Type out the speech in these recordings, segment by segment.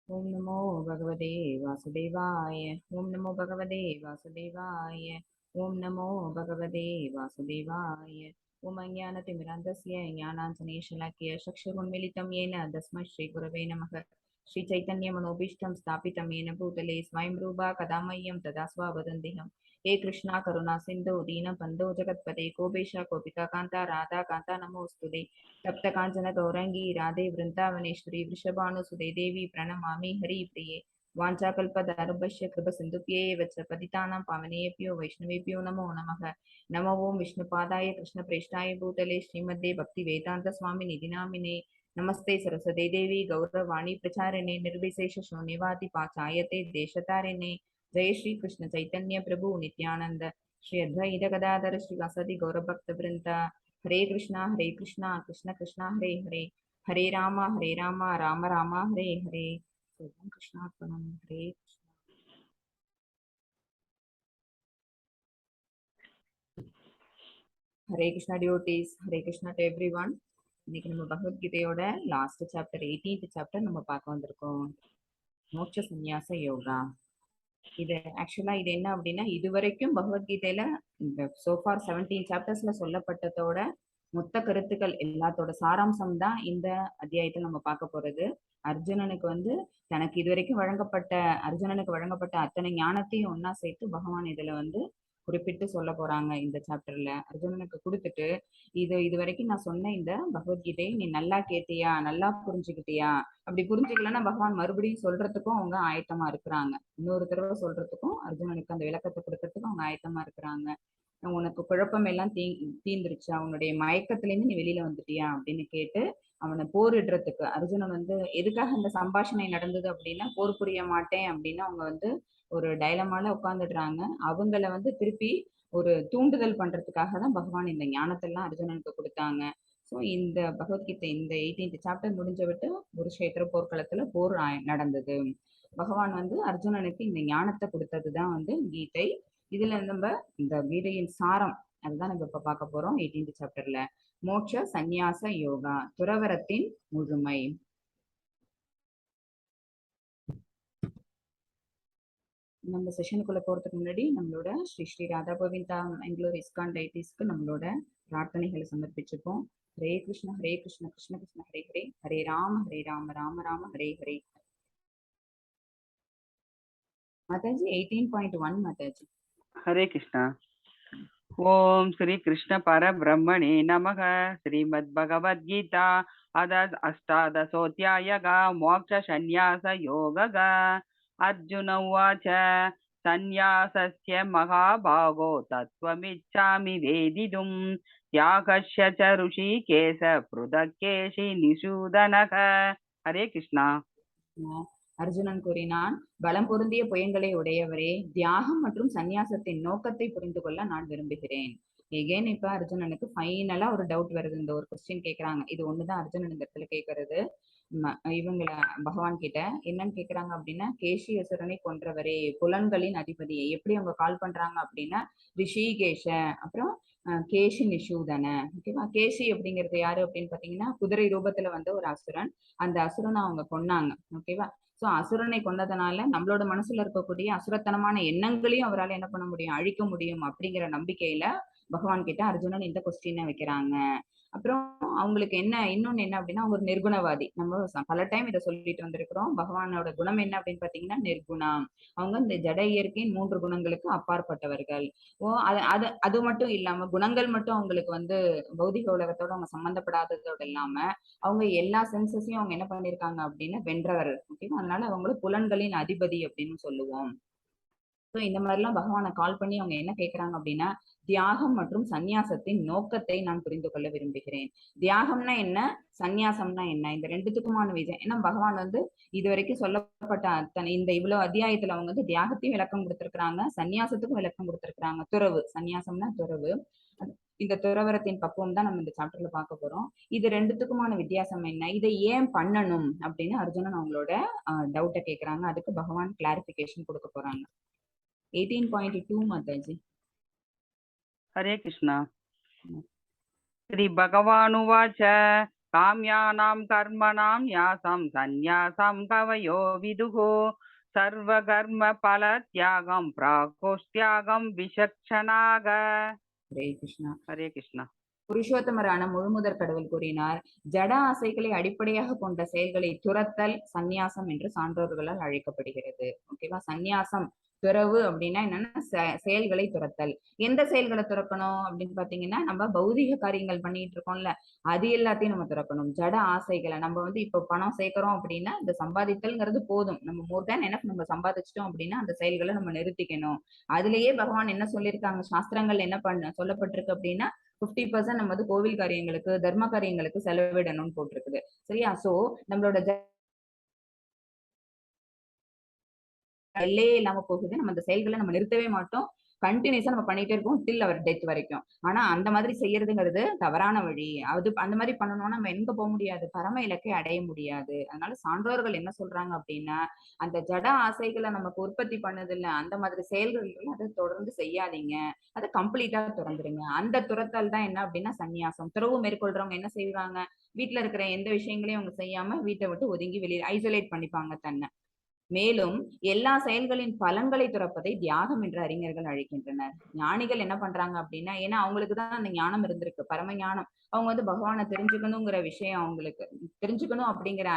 ओम नमो भगवते वासुदेवाय। ओम नमो भगवते वासुदेवाय। ओम नमो भगवते वासुदेवाय। ओम अज्ञानतिमिरान्धस्य ज्ञानाञ्जनेशलाकय चक्षुरुन्मीलितं येन तस्मै श्रीगुरवे नमः। श्रीचैतन्यमनोभीष्टं स्थापितं येन भूतले स्वयं रूपा कदा मह्यं तदा स्वावदन्तिहम्। हे कृष्णा करुणा सिन्धु दीनबन्धो जगत्पते गोपेश गोपिका कान्ता राधा कान्ता नमोऽस्तुते। तप्त कांचन गौरंगी राधे वृंदावनेश्वरी वृषभानुसुते देवी प्रणमामि हरिप्रिये। वाञ्छाकल्पतरुभ्यश्च कृपसिन्धुभ्येव च पतितानां पावनेभ्यो वैष्णवेभ्यो नमो नमः। नमो ओं विष्णुपादाय कृष्णप्रेष्ठाय भूतले श्रीमद्दे भक्तिवेदान्तस्वामिनिधि नामिने। नमस्ते सरस्वती देवी गौरवाणी प्रचारिणे निर्विशेष शून्यवादी पाचायते देशतारिणे। जय श्री कृष्ण चैतन्य प्रभु नित्यानंद श्री अद्वैत गदाधर श्रीवासदि गौरभक्त वृंदा। हरे कृष्णा कृष्ण कृष्णा हरे हरे। हरे राम राम राम हरे हरे। सर्वं कृष्णार्पणम्। Hare Hare Krishna devotees, Hare Krishna to everyone. இன்னைக்கு நம்ம பகவத்கீதையோட லாஸ்ட் சாப்டர் 18th சாப்டர் நம்ம பார்க்க வந்திருக்கோம், மோட்ச சந்நியாச யோகா। இது ஆக்சுவலா இது என்ன அப்படின்னா, இதுவரைக்கும் பகவத்கீதையில இந்த சோஃபார் 17 சாப்டர்ஸ்ல சொல்லப்பட்டதோட மொத்த கருத்துக்கள் எல்லாத்தோட சாராம்சம் தான் இந்த அத்தியாயத்தில் நம்ம பார்க்க போறது। அர்ஜுனனுக்கு வந்து தனக்கு இதுவரைக்கும் வழங்கப்பட்ட அர்ஜுனனுக்கு வழங்கப்பட்ட அத்தனை ஞானத்தையும் ஒன்னா சேர்த்து பகவான் இதுல வந்து குறிப்பிட்டு சொல்ல போறாங்க இந்த சாப்டர்ல। அர்ஜுனனுக்கு கொடுத்துட்டு இது வரைக்கும் நான் சொன்ன இந்த பகவத்கீதையை நீ நல்லா கேட்டியா, நல்லா புரிஞ்சுக்கிட்டியா, அப்படி புரிஞ்சுக்கலன்னா பகவான் மறுபடியும் சொல்றதுக்கும் அவங்க ஆயத்தமா இருக்கிறாங்க, இன்னொரு தடவை சொல்றதுக்கும் அர்ஜுனனுக்கு அந்த விளக்கத்தை கொடுக்கறதுக்கும் அவங்க ஆயத்தமா இருக்கிறாங்க। உனக்கு குழப்பம் எல்லாம் தீந்துருச்சா, அவனுடைய மயக்கத்திலேருந்து நீ வெளியில வந்துட்டியா அப்படின்னு கேட்டு அவனை போரிடுறதுக்கு அர்ஜுனன் வந்து எதுக்காக இந்த சம்பாஷணை நடந்தது அப்படின்னா, போர் புரிய மாட்டேன் அப்படின்னு அவங்க வந்து ஒரு டைலமால உட்கார்ந்துடுறாங்க। அவங்கள வந்து திருப்பி ஒரு தூண்டுதல் பண்றதுக்காக தான் பகவான் இந்த ஞானத்தெல்லாம் அர்ஜுனனுக்கு கொடுத்தாங்க। ஸோ இந்த பகவத்கீதை இந்த 18th சாப்டர் முடிஞ்ச விட்டு குருஷேத்திர போர்க்களத்துல போர் நடந்தது। பகவான் வந்து அர்ஜுனனுக்கு இந்த ஞானத்தை கொடுத்ததுதான் வந்து கீதை। இதுல நம்ம இந்த கீதையின் சாரம் அதுதான் நம்ம இப்ப பார்க்க போறோம் 18th சாப்டர்ல। மோட்ச சந்நியாச யோகா, துறவரத்தின் முழுமை। நம்ம செஷனுக்குள்ள போறதுக்கு முன்னாடி நம்மளோட ஸ்ரீ ஸ்ரீ ராதா கோவிந்தா பெங்களூர் இஸ்கான் டைட்டிஸ்க்கு நம்மளோட பிரார்த்தனைகளை சமர்ப்பிச்சுப்போம்। ஹரே கிருஷ்ண கிருஷ்ண கிருஷ்ண ஹரே ஹரே, ஹரே ராம ராம ராம ஹரே ஹரே। माताजी 18.1 माताजी। हरे कृष्णा। ओम श्री कृष्ण परब्रह्मणे नमः। श्रीमद्भगवद्गीता अद अष्टादशोऽध्यायः मोक्ष संन्यास योगः। अर्जुन उवाच संन्यासस्य महाभागो तत्त्वमिच्छामि वेदितुं त्यागस्य च ऋषिकेश पृथक् केशि निषूदनः। हरे कृष्णा। அர்ஜுனன் கூறினான், பலம் பொருந்திய புயங்களை உடையவரே, தியாகம் மற்றும் சந்நியாசத்தின் நோக்கத்தை புரிந்து கொள்ள நான் விரும்புகிறேன்। எகேன் இப்ப அர்ஜுனனுக்கு ஃபைனலா ஒரு டவுட் வருது, இந்த ஒரு கொஸ்டின் கேக்குறாங்க, இது ஒண்ணுதான் அர்ஜுனன் இந்த இடத்துல கேட்கறது। இவங்கள பகவான் கிட்ட என்னன்னு கேக்குறாங்க அப்படின்னா, கேசி அசுரனை கொன்றவரே, புலன்களின் அதிபதியை எப்படி அவங்க கால் பண்றாங்க அப்படின்னா ரிஷிகேஷ, அப்புறம் கேசி நிஷூதன, ஓகேவா। கேசி அப்படிங்கிறது யாரு அப்படின்னு பாத்தீங்கன்னா குதிரை ரூபத்துல வந்த ஒரு அசுரன், அந்த அசுரனை அவங்க கொன்னாங்க, ஓகேவா। சோ அசுரனை கொண்டதுனால நம்மளோட மனசுல இருக்கக்கூடிய அசுரத்தனமான எண்ணங்களையும் அவரால் என்ன பண்ண முடியும், அழிக்க முடியும் அப்படிங்கிற நம்பிக்கையில பகவான் கிட்ட அர்ஜுனன் இந்த கொஸ்டினை வைக்கிறாங்க। அப்புறம் அவங்களுக்கு என்ன இன்னொன்னு என்ன அப்படின்னா, அவங்க ஒரு நிர்குணவாதி। நம்ம பல டைம் இதை சொல்லிட்டு வந்திருக்கிறோம், பகவானோட குணம் என்ன அப்படின்னு பாத்தீங்கன்னா நிர்குணம்। அவங்க இந்த ஜட இயற்கையின் 3 குணங்களுக்கு அப்பாற்பட்டவர்கள்। அது அது அது மட்டும் இல்லாம குணங்கள் மட்டும் அவங்களுக்கு வந்து பௌதிக உலகத்தோட அவங்க சம்பந்தப்படாததோட இல்லாம அவங்க எல்லா சென்சஸையும் அவங்க என்ன பண்ணிருக்காங்க அப்படின்னா வென்றவர், ஓகேவா। அதனால அவங்கள புலன்களின் அதிபதி அப்படின்னு சொல்லுவோம்। ஸோ இந்த மாதிரிலாம் பகவானை கால் பண்ணி அவங்க என்ன கேட்கறாங்க அப்படின்னா, தியாகம் மற்றும் சந்நியாசத்தின் நோக்கத்தை நான் புரிந்து கொள்ள விரும்புகிறேன்। தியாகம்னா என்ன, சந்நியாசம்னா என்ன, இந்த ரெண்டுத்துக்குமான விஜயம், ஏன்னா பகவான் வந்து இது வரைக்கும் சொல்லப்பட்ட அத்தனை இந்த இவ்வளவு அத்தியாயத்துல அவங்க வந்து தியாகத்தையும் விளக்கம் கொடுத்திருக்கிறாங்க, சந்நியாசத்துக்கும் விளக்கம் கொடுத்திருக்கிறாங்க। துறவு, சந்நியாசம்னா துறவு, இந்த துறவரத்தின் பக்குவம் தான் நம்ம இந்த சாப்டர்ல பார்க்க போறோம்। இது ரெண்டுத்துக்குமான வித்தியாசம் என்ன, இதை ஏன் பண்ணணும் அப்படின்னு அர்ஜுனன் அவங்களோட டவுட்டை கேட்கறாங்க। அதுக்கு பகவான் கிளாரிபிகேஷன் கொடுக்க போறாங்க। 18.2 माताजी। हरे कृष्णा। श्री भगवानुवाच காம்யானாம் கர்மணாம் யாசம் சந்நியாசம் கவயோ விதுஹு சர்வகர்ம பல தியாகம் பிராகோஸ்தியாகம் விசக்ஷனாக. ஹரே கிருஷ்ணா. ஹரே கிருஷ்ணா. புருஷோத்தமரான முழுமுதற் கடவுள் கூறினார், ஜட ஆசைகளை அடிப்படையாக கொண்ட செயல்களை துரத்தல் சந்நியாசம் என்று சான்றோர்களால் அழைக்கப்படுகிறது. ஓகேவா? சந்நியாசம் துறவு அப்படின்னா என்னன்னா செயல்களை துரத்தல். எந்த செயல்களை துறக்கணும் அப்படின்னு பாத்தீங்கன்னா, நம்ம பௌதிக காரியங்கள் பண்ணிட்டு இருக்கோம்ல, அது எல்லாத்தையும் நம்ம துறக்கணும். ஜட ஆசைகளை நம்ம இப்ப பணம் சேர்க்கிறோம் அப்படின்னா, இந்த சம்பாதித்தல்ங்கிறது போதும். நம்ம மோர் தேன் என்ன நம்ம சம்பாதிச்சிட்டோம் அப்படின்னா அந்த செயல்களை நம்ம நிறுத்திக்கணும். அதுலயே பகவான் என்ன சொல்லியிருக்காங்க, சாஸ்திரங்கள் என்ன சொல்லப்பட்டிருக்கு அப்படின்னா 50% நம்ம கோவில் காரியங்களுக்கு, தர்ம காரியங்களுக்கு செலவிடணும்னு போட்டிருக்குது. சரியா? சோ நம்மளோட எல்லையே இல்லாம போகுது. நம்ம அந்த செயல்களை நம்ம நிறுத்தவே மாட்டோம். கண்டினியூஸா நம்ம பண்ணிட்டே இருப்போம் டில் அவர் டெத் வரைக்கும். ஆனா அந்த மாதிரி செய்யறதுங்கிறது தவறான வழி. அது அந்த மாதிரி பண்ணணும்னா நம்ம எங்க போக முடியாது, பரம இலக்கை அடைய முடியாது. அதனால சான்றோர்கள் என்ன சொல்றாங்க அப்படின்னா, அந்த ஜட ஆசைகளை நமக்கு உற்பத்தி பண்ணது இல்ல, அந்த மாதிரி செயல்கள் அதை தொடர்ந்து செய்யாதீங்க, அதை கம்ப்ளீட்டா துறந்துருங்க. அந்த துரத்தல் தான் என்ன அப்படின்னா சந்நியாசம். துறவு மேற்கொள்றவங்க என்ன செய்வாங்க, வீட்டுல இருக்கிற எந்த விஷயங்களையும் அவங்க செய்யாம வீட்டை விட்டு ஒதுங்கி வெளியே ஐசோலேட் பண்ணிப்பாங்க தன்னை. மேலும் எல்லா செயல்களின் பலன்களை துறப்பதை தியாகம் என்று அறிஞர்கள் அழைக்கின்றனர். ஞானிகள் என்ன பண்றாங்க அப்படின்னா, ஏன்னா அவங்களுக்குதான் அந்த ஞானம் இருந்திருக்கு, பரம ஞானம். அவங்க பகவானை தெரிஞ்சுக்கணுங்கிற விஷயம், அவங்களுக்கு தெரிஞ்சுக்கணும் அப்படிங்கிற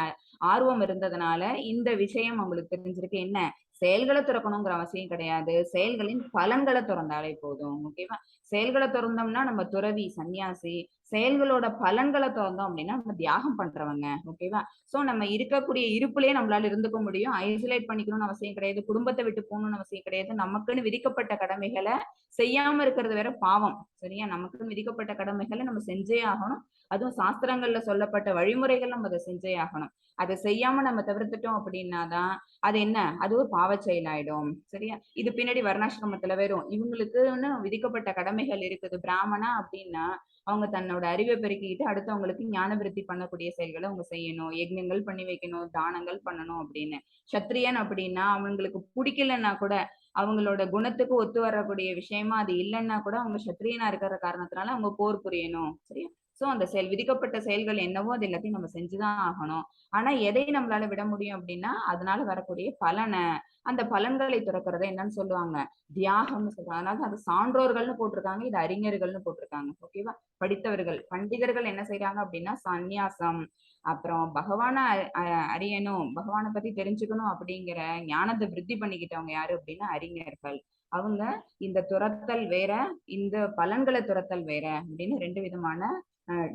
ஆர்வம் இருந்ததுனால இந்த விஷயம் அவங்களுக்கு தெரிஞ்சிருக்கு. என்ன, செயல்களை துறக்கணுங்கிற அவசியம் கிடையாது, செயல்களின் பலன்களை துறந்தாலே போதும். ஓகேவா? செயல்களை துறந்தோம்னா நம்ம துறவி சன்னியாசி, செயல்களோட பலன்களை திறந்தோம் அப்படின்னா நம்ம தியாகம் பண்றவங்க. ஓகேவா? சோ நம்ம இருக்கக்கூடிய இருப்புலயே நம்மளால இருந்துக்க முடியும். ஐசோலேட் பண்ணிக்கணும்னு அவசியம் கிடையாது, குடும்பத்தை விட்டு போகணும்னு அவசியம் கிடையாது. நமக்குன்னு விதிக்கப்பட்ட கடமைகளை செய்யாம இருக்கிறது வேற பாவம். சரியா? நமக்குன்னு விதிக்கப்பட்ட கடமைகளை நம்ம செஞ்சே ஆகணும். அதுவும் சாஸ்திரங்கள்ல சொல்லப்பட்ட வழிமுறைகள் நம்ம அதை செஞ்சே ஆகணும். அதை செய்யாம நம்ம தவிர்த்துட்டோம் அப்படின்னாதான் அது என்ன, அது ஒரு பாவ செயலாயிடும். சரியா? இது பின்னாடி வர்ணாசிரமத்துல வரும். இவங்களுக்குன்னு விதிக்கப்பட்ட கடமைகள் இருக்குது. பிராமணா அப்படின்னா அவங்க தன்னோட அறிவை பெருக்கிட்டு அடுத்தவங்களுக்கு ஞான விருத்தி பண்ணக்கூடிய செயல்களை அவங்க செய்யணும். யஜ்ஞங்கள் பண்ணி வைக்கணும், தானங்கள் பண்ணணும் அப்படின்னு. சத்திரியன் அப்படின்னா அவங்களுக்கு பிடிக்கலன்னா கூட, அவங்களோட குணத்துக்கு ஒத்து வரக்கூடிய விஷயமா அது இல்லைன்னா கூட, அவங்க சத்திரியனா இருக்கிற காரணத்தினால அவங்க போர் புரியணும். சரியா? சோ அந்த விதிக்கப்பட்ட செயல்கள் என்னவோ அது எல்லாத்தையும் நம்ம செஞ்சுதான் ஆகணும். ஆனா எதை நம்மளால விட முடியும் அப்படின்னா, அதனால வரக்கூடிய பலனை, அந்த பலன்களை துறக்கிறத என்னன்னு சொல்லுவாங்க, தியாகம்னு சொல்றாங்க. அதனால அது சான்றோர்கள்னு போட்டிருக்காங்க, இது அறிஞர்கள்னு போட்டிருக்காங்க. ஓகேவா? படித்தவர்கள் பண்டிதர்கள் என்ன செய்யறாங்க அப்படின்னா சந்நியாசம், அப்புறம் பகவான அறியணும், பகவானை பத்தி தெரிஞ்சுக்கணும் அப்படிங்கிற ஞானத்தை விருத்தி பண்ணிக்கிட்டவங்க யாரு அப்படின்னா அறிஞர்கள். அவங்க இந்த துரத்தல் வேற, இந்த பலன்களை துரத்தல் வேற அப்படின்னு ரெண்டு விதமான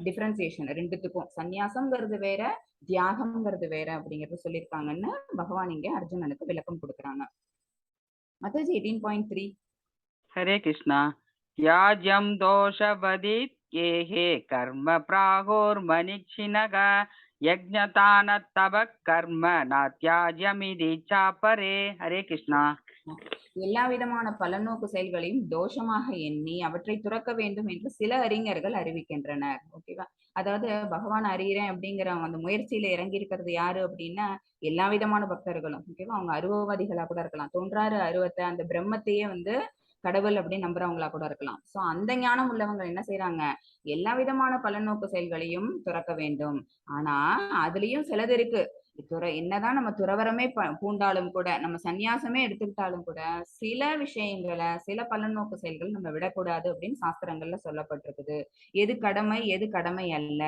டிஃபரன்சியேஷன் ரெண்டுத்துக்கும். சந்நியாசம்ங்கிறது வேற, தியாகம்ங்கிறது வேற அப்படிங்கறது சொல்லியிருக்காங்கன்னு பகவான் இங்க அர்ஜுனனுக்கு விளக்கம் கொடுக்குறாங்க. மத்தஜி 18.3. ஹரே கிருஷ்ணா. யாஜ்யம் தோஷவதித் ஏஹே கர்ம பிராகோர்மனிக்ஷினக யஜ்ஞதான தப கர்ம நாத்யாஜ்யமிதி சாப்பரே. ஹரே கிருஷ்ணா. எல்லா விதமான பலநோக்கு செயல்களையும் தோஷமாக எண்ணி அவற்றை துறக்க வேண்டும் என்று சில அறிஞர்கள் அறிவிக்கின்றனர். ஓகேவா? அதாவது பகவான் அறிகிறேன் அப்படிங்கிற அந்த முயற்சியில இறங்கி இருக்கிறது யாரு அப்படின்னா எல்லா விதமான பக்தர்களும். ஓகேவா? அவங்க அருவவாதிகளா கூட இருக்கலாம், தோன்றாரு அருவத்தை அந்த பிரம்மத்தையே கடவுள் அப்படின்னு நம்புறவங்களா கூட இருக்கலாம். சோ அந்த ஞானம் உள்ளவங்க என்ன செய்யறாங்க, எல்லா விதமான பலநோக்கு செயல்களையும் துறக்க வேண்டும். ஆனா அதுலயும் சிலது இருக்கு. என்னதான் நம்ம துறவரமே பூண்டாலும் கூட, நம்ம சந்நியாசமே எடுத்துக்கிட்டாலும் கூட, சில விஷயங்களை, சில பலநோக்கு செயல்கள் நம்ம விடக்கூடாது அப்படின்னு சாஸ்திரங்கள்ல சொல்லப்பட்டிருக்குது. எது கடமை, எது கடமை அல்ல,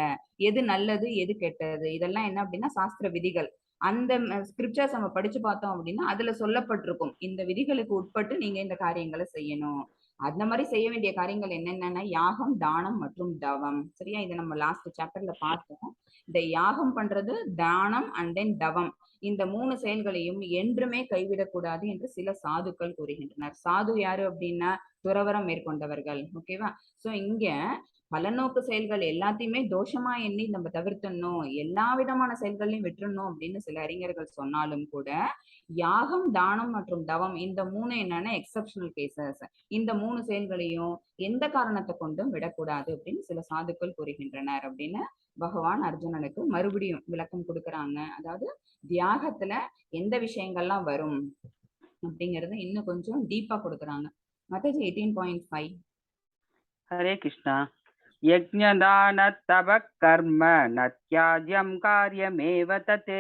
எது நல்லது, எது கெட்டது, இதெல்லாம் என்ன அப்படின்னா சாஸ்திர விதிகள். அந்த ஸ்கிரிப்சர்ஸ் நம்ம படிச்சு பார்த்தோம் அப்படின்னா அதுல சொல்லப்பட்டிருக்கும், இந்த விதிகளுக்கு உட்பட்டு நீங்க இந்த காரியங்களை செய்யணும். அந்த மாதிரி செய்ய வேண்டிய காரியங்கள் என்னென்ன, யாகம், தானம் மற்றும் தவம். சரியா? இதை நம்ம லாஸ்ட் சாப்டர்ல பார்த்தோம். இந்த யாகம் பண்றது, தானம் அண்ட் தென் தவம், இந்த மூணு செயல்களையும் என்றுமே கைவிடக்கூடாது என்று சில சாதுக்கள் கூறுகின்றனர். சாது யாரு அப்படின்னா துறவரம் மேற்கொண்டவர்கள். ஓகேவா? சோ இங்க பலநோக்கு செயல்கள் எல்லாத்தையுமே தோஷமா எண்ணி நம்ம தவிர்த்தணும், எல்லா விதமான செயல்களையும் விட்டுறணும் அப்படின்னு சில அறிஞர்கள் சொன்னாலும் கூட, யாகம், தானம் மற்றும் தவம் இந்த மூணு என்னன்னா எக்ஸப்ஷனல் கேசஸ். இந்த மூணு செயல்களையும் எந்த காரணத்தை கொண்டும் விடக்கூடாது அப்படின்னு சில சாதுக்கள் கூறுகின்றனர் அப்படின்னு பகவான் அர்ஜுனனுக்கு மறுபடியும் விளக்கம் கொடுக்கறாங்க. அதாவது தியாகத்துல எந்த விஷயங்கள்லாம் வரும் அப்படிங்கறத இன்னும் கொஞ்சம் டீப்பா கொடுக்கறாங்க. மத்தஜி 18.5. ஹரே கிருஷ்ணா. யஜ்ஞதான தப கர்ம நத்யாஜ்யம் காரியமேவ தத்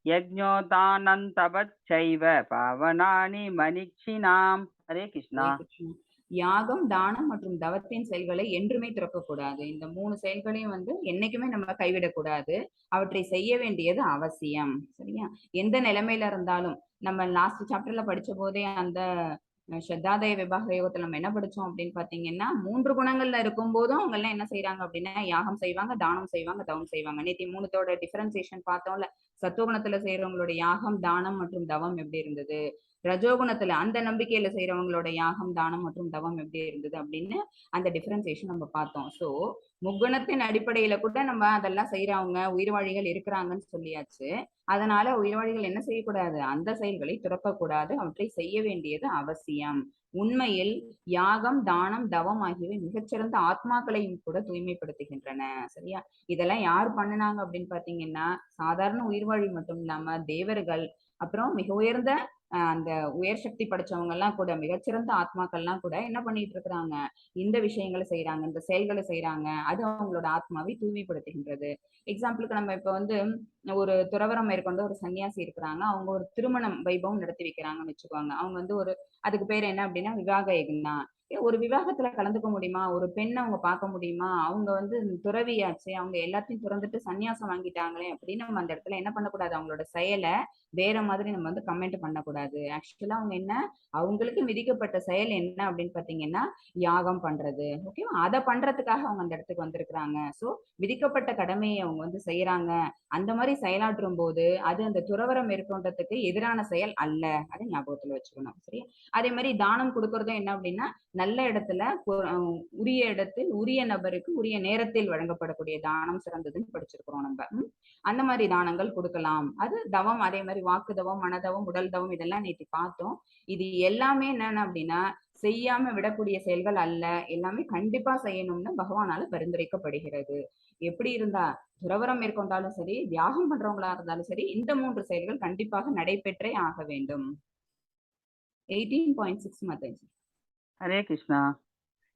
யஜ்ஞோதானம் தபச்சைவ பாவனானி மனிக்ஷினாம். ஹரே கிருஷ்ணா. ஹரே கிருஷ்ணா. யாகம், தானம் மற்றும் தவத்தின் செயல்களை என்றுமே துறக்கக்கூடாது. இந்த 3 செயல்களையும் என்னைக்குமே நம்ம கைவிடக்கூடாது. அவற்றை செய்ய வேண்டியது அவசியம். சரியா? எந்த நிலைமையில இருந்தாலும் நம்ம லாஸ்ட் சாப்டர்ல படிச்ச போதே அந்த ஸ்ரத்தாதய விபாக யோகத்துல நம்ம என்ன படிச்சோம் அப்படின்னு பாத்தீங்கன்னா, 3 குணங்கள்ல இருக்கும் போதும் அவங்க எல்லாம் என்ன செய்யறாங்க அப்படின்னா, யாகம் செய்வாங்க, தானம் செய்வாங்க, தவம் செய்வாங்க. நேத்தி 3தோட டிஃபரன்சியேஷன் பார்த்தோம்ல. சத்துவகுணத்துல செய்யறவங்களோட யாகம், தானம் மற்றும் தவம் எப்படி இருந்தது, ரஜோகுணத்துல அந்த நம்பிக்கையில செய்யறவங்களோட யாகம், தானம் மற்றும் தவம் எப்படி இருந்தது அப்படின்னு அந்த டிஃபரன்சியேஷன் நம்ம பார்த்தோம். சோ முக்குணத்தின் அடிப்படையில கூட நம்ம அதெல்லாம் செய்யறவங்க உயிர்வாழிகள் இருக்கிறாங்கன்னு சொல்லியாச்சு. அதனால உயிர்வாழிகள் என்ன செய்யக்கூடாது, அந்த செயல்களை துறக்கக்கூடாது, அவற்றை செய்ய வேண்டியது அவசியம். உண்மையில் யாகம், தானம், தவம் ஆகியவை மிகச்சிறந்த ஆத்மாக்களையும் கூட தூய்மைப்படுத்துகின்றன. சரியா? இதெல்லாம் யார் பண்ணுனாங்க அப்படின்னு பாத்தீங்கன்னா, சாதாரண உயிர்வாழி மட்டும் இல்லாம தேவர்கள், அப்புறம் மிக உயர்ந்த அந்த உயர் சக்தி படைச்சவங்க எல்லாம் கூட, மிகச்சிறந்த ஆத்மாக்கள்லாம் கூட என்ன பண்ணிட்டு இருக்கிறாங்க, இந்த விஷயங்களை செய்யறாங்க, இந்த செயல்களை செய்யறாங்க. அது அவங்களோட ஆத்மாவை தூய்மைப்படுத்துகின்றது. எக்ஸாம்பிளுக்கு நம்ம இப்ப ஒரு துறவரம் மேற்கொண்ட ஒரு சன்னியாசி இருக்கிறாங்க. அவங்க ஒரு திருமணம் வைபவம் நடத்தி வைக்கிறாங்கன்னு வச்சுக்கோங்க. அவங்க ஒரு அதுக்கு பேர் என்ன அப்படின்னா விவாக யக்ஞா. ஒரு விவாகத்துல கலந்துக்க முடியுமா, ஒரு பெண்ணை அவங்க பார்க்க முடியுமா, அவங்க துறவியாச்சு, அவங்க எல்லாத்தையும் துறந்துட்டு சன்னியாசம் வாங்கிட்டாங்களே அப்படின்னு நம்ம அந்த இடத்துல என்ன பண்ணக்கூடாது, அவங்களோட செயலை வேற மாதிரி நம்ம கமெண்ட் பண்ணக்கூடாது. ஆக்சுவலா அவங்க என்ன, அவங்களுக்கு விதிக்கப்பட்ட செயல் என்ன அப்படின்னு பாத்தீங்கன்னா யாகம் பண்றது. ஓகேவா? அதை பண்றதுக்காக அவங்க அந்த இடத்துக்கு வந்திருக்கிறாங்க. சோ விதிக்கப்பட்ட கடமையை அவங்க செய்யறாங்க. அந்த மாதிரி செயலாற்றும் போது அது அந்த துறவரம் மேற்கொண்டதுக்கு எதிரான செயல் அல்ல. அதை ஞாபகத்துல வச்சுக்கணும். சரியா? அதே மாதிரி தானம் கொடுக்கறதும் என்ன அப்படின்னா, நல்ல இடத்துல உரிய இடத்தில் உரிய நபருக்கு உரிய நேரத்தில் வழங்கப்படக்கூடிய தானம் சிறந்ததுன்னு படிச்சிருக்கிறோம் நம்ம. அந்த மாதிரி தானங்கள் கொடுக்கலாம். அது தவம். அதே மாதிரி வாக்கு தவம், மனதவம், உடல் தவம், இதெல்லாம் நேற்று பார்த்தோம். இது எல்லாமே என்னன்னு அப்படின்னா செய்யாம விடக்கூடிய செயல்கள் அல்ல. எல்லாமே கண்டிப்பா செய்யணும்னு பகவானால பரிந்துரைக்கப்படுகிறது. எப்படி இருந்தா துறவரம் மேற்கொண்டாலும் சரி, தியாகம் பண்றவங்களா இருந்தாலும் சரி, இந்த 3 செயல்கள் கண்டிப்பாக நடைபெற்றே ஆக வேண்டும். 18.6 மாதாஜி. ஹரே கிருஷ்ணா.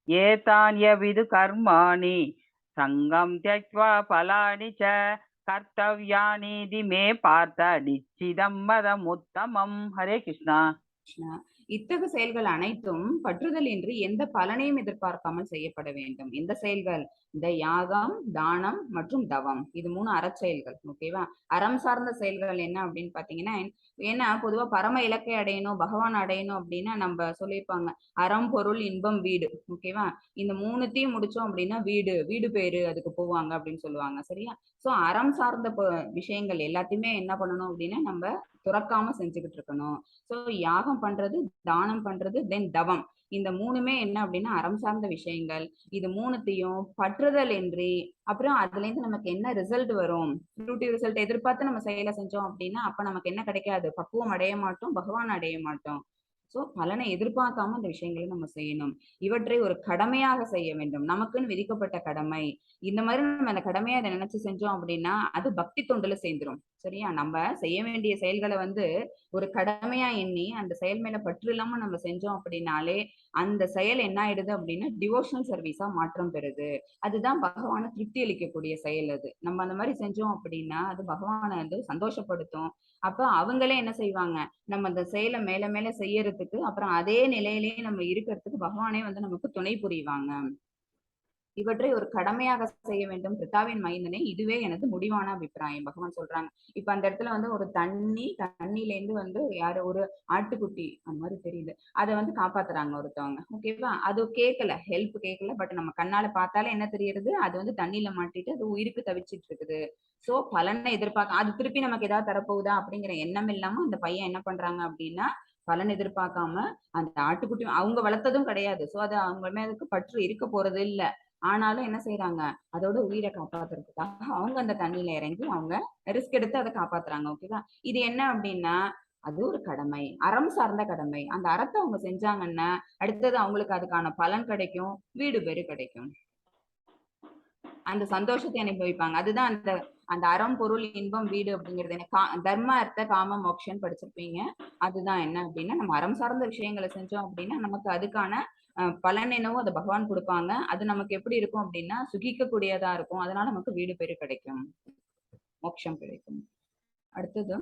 ஏதான்யவிது கர்மாணி சங்கம் த்யக்த்வா பலானி ச கர்த்தவ்யானீதி மே பார்த்த நிச்சிதம் மதம் உத்தமம். ஹரே கிருஷ்ணா. இத்தகு செயல்கள் அனைத்தும் பற்றுதல் இன்றி எந்த பலனையும் எதிர்பார்க்காமல் செய்யப்பட வேண்டும். எந்த செயல்கள்? இந்த யாகம், தானம் மற்றும் தவம், இது 3 அறச்செயல்கள். ஓகேவா? அறம் சார்ந்த செயல்கள் என்ன அப்படின்னு பாத்தீங்கன்னா, ஏன்னா பொதுவா பரம இலக்கை அடையணும், பகவான் அடையணும் அப்படின்னா நம்ம சொல்லியிருப்பாங்க, அறம், பொருள், இன்பம், வீடு. ஓகேவா? இந்த 3த்தையும் முடிச்சோம் அப்படின்னா வீடு பேரு அதுக்கு போவாங்க அப்படின்னு சொல்லுவாங்க. சரியா? சோ அறம் சார்ந்த விஷயங்கள் எல்லாத்தையுமே என்ன பண்ணணும் அப்படின்னா நம்ம துறக்காம செஞ்சுக்கிட்டு இருக்கணும். சோ யாகம் பண்றது, தானம் பண்றது, தென் தவம், இந்த 3மே என்ன அப்படின்னா அறம் சார்ந்த விஷயங்கள். இது 3த்தையும் பற்றுதல் இன்றி, அப்புறம் அதுல இருந்து நமக்கு என்ன ரிசல்ட் வரும், ஃப்ரூட்டிவ் ரிசல்ட் எதிர்பார்த்து நம்ம செயலை செஞ்சோம் அப்படின்னா அப்ப நமக்கு என்ன கிடைக்காது, பக்குவம் அடைய மாட்டோம், பகவான் அடைய மாட்டோம். சோ பலனை எதிர்பார்க்காம இந்த விஷயங்களை நம்ம செய்யணும். இவற்றை ஒரு கடமையாக செய்ய வேண்டும். நமக்குன்னு விதிக்கப்பட்ட கடமை. இந்த மாதிரி நம்ம அந்த கடமையை அதை நினைச்சு செஞ்சோம் அப்படின்னா அது பக்தி தொண்டுல சேர்ந்துரும். சரியா? நம்ம செய்ய வேண்டிய செயல்களை ஒரு கடமையா எண்ணி அந்த செயல் மேல பற்று இல்லாம நம்ம செஞ்சோம் அப்படின்னாலே அந்த செயல் என்ன ஆயிடுது அப்படின்னா டிவோஷனல் சர்வீஸா மாற்றம் பெறுது. அதுதான் பகவானை திருப்தி அளிக்கக்கூடிய செயல். அது நம்ம அந்த மாதிரி செஞ்சோம் அப்படின்னா அது பகவானை சந்தோஷப்படுத்தும். அப்ப அவங்களே என்ன செய்வாங்க, நம்ம அந்த செயலை மேல மேல செய்யறதுக்கு, அப்புறம் அதே நிலையிலேயே நம்ம இருக்கிறதுக்கு பகவானே நமக்கு துணை புரிவாங்க. இவற்றை ஒரு கடமையாக செய்ய வேண்டும். பிதாவின் மைந்தனே, இதுவே எனது முடிவான அபிப்பிராயம். பகவான் சொல்றாங்க. இப்ப அந்த இடத்துல ஒரு தண்ணில இருந்து யாரு ஒரு ஆட்டுக்குட்டி அந்த மாதிரி தெரியுது, அதை காப்பாத்துறாங்க ஒருத்தவங்க. ஓகேவா? அது கேட்கல, ஹெல்ப் கேட்கல. பட் நம்ம கண்ணால பார்த்தாலே என்ன தெரியுது, அது தண்ணியில மாட்டிட்டு அது உயிருக்கு தவிச்சிட்டு இருக்குது. சோ பலனை எதிர்பார்க்க, அது திருப்பி நமக்கு ஏதாவது தரப்போகுதா அப்படிங்கிற எண்ணம் இல்லாம அந்த பையன் என்ன பண்றாங்க அப்படின்னா, பலன் எதிர்பார்க்காம அந்த ஆட்டுக்குட்டி அவங்க வளர்த்ததும் கிடையாது. சோ அது அவங்க மேலுக்கு பற்று இருக்க போறது இல்ல. ஆனாலும் என்ன செய்யறாங்க, அதோட உயிரை காப்பாத்துறதுக்காக அவங்க அந்த தண்ணியில இறங்கி அவங்க ரிஸ்க் எடுத்து அதை காப்பாத்துறாங்க. ஓகேவா? இது என்ன அப்படின்னா அது ஒரு கடமை, அறம் சார்ந்த கடமை. அந்த அறத்தை அவங்க செஞ்சாங்கன்னா அடுத்தது அவங்களுக்கு அதுக்கான பலன் கிடைக்கும், வீடு பேரு கிடைக்கும், அந்த சந்தோஷத்தை அனுபவிப்பாங்க. அதுதான் அந்த அந்த அறம், பொருள், இன்பம், வீடு அப்படிங்கிறது. தர்ம, அர்த்த, காம, மோட்சம் படிச்சிருப்பீங்க. அதுதான் என்ன அப்படின்னா நம்ம அறம் சார்ந்த விஷயங்களை செஞ்சோம் அப்படின்னா நமக்கு அதுக்கான பலன் என்னவோ அதை பகவான் கொடுப்பாங்க. அது நமக்கு எப்படி இருக்கும் அப்படின்னா சுகிக்கக்கூடியதா இருக்கும். அதனால நமக்கு வீடு பேரு கிடைக்கும், மோட்சம் கிடைக்கும். அடுத்தது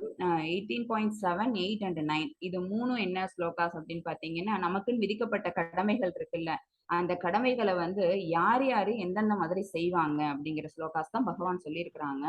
18.7, 8 அண்ட் 9 இது மூணும் என்ன ஸ்லோகாஸ் அப்படின்னு பாத்தீங்கன்னா, நமக்குன்னு விதிக்கப்பட்ட கடமைகள் இருக்குல்ல, அந்த கடமைகளை வந்து யார் யாரு எந்தெந்த மாதிரி செய்வாங்க அப்படிங்கிற ஸ்லோகாஸ் தான் பகவான் சொல்லியிருக்கிறாங்க.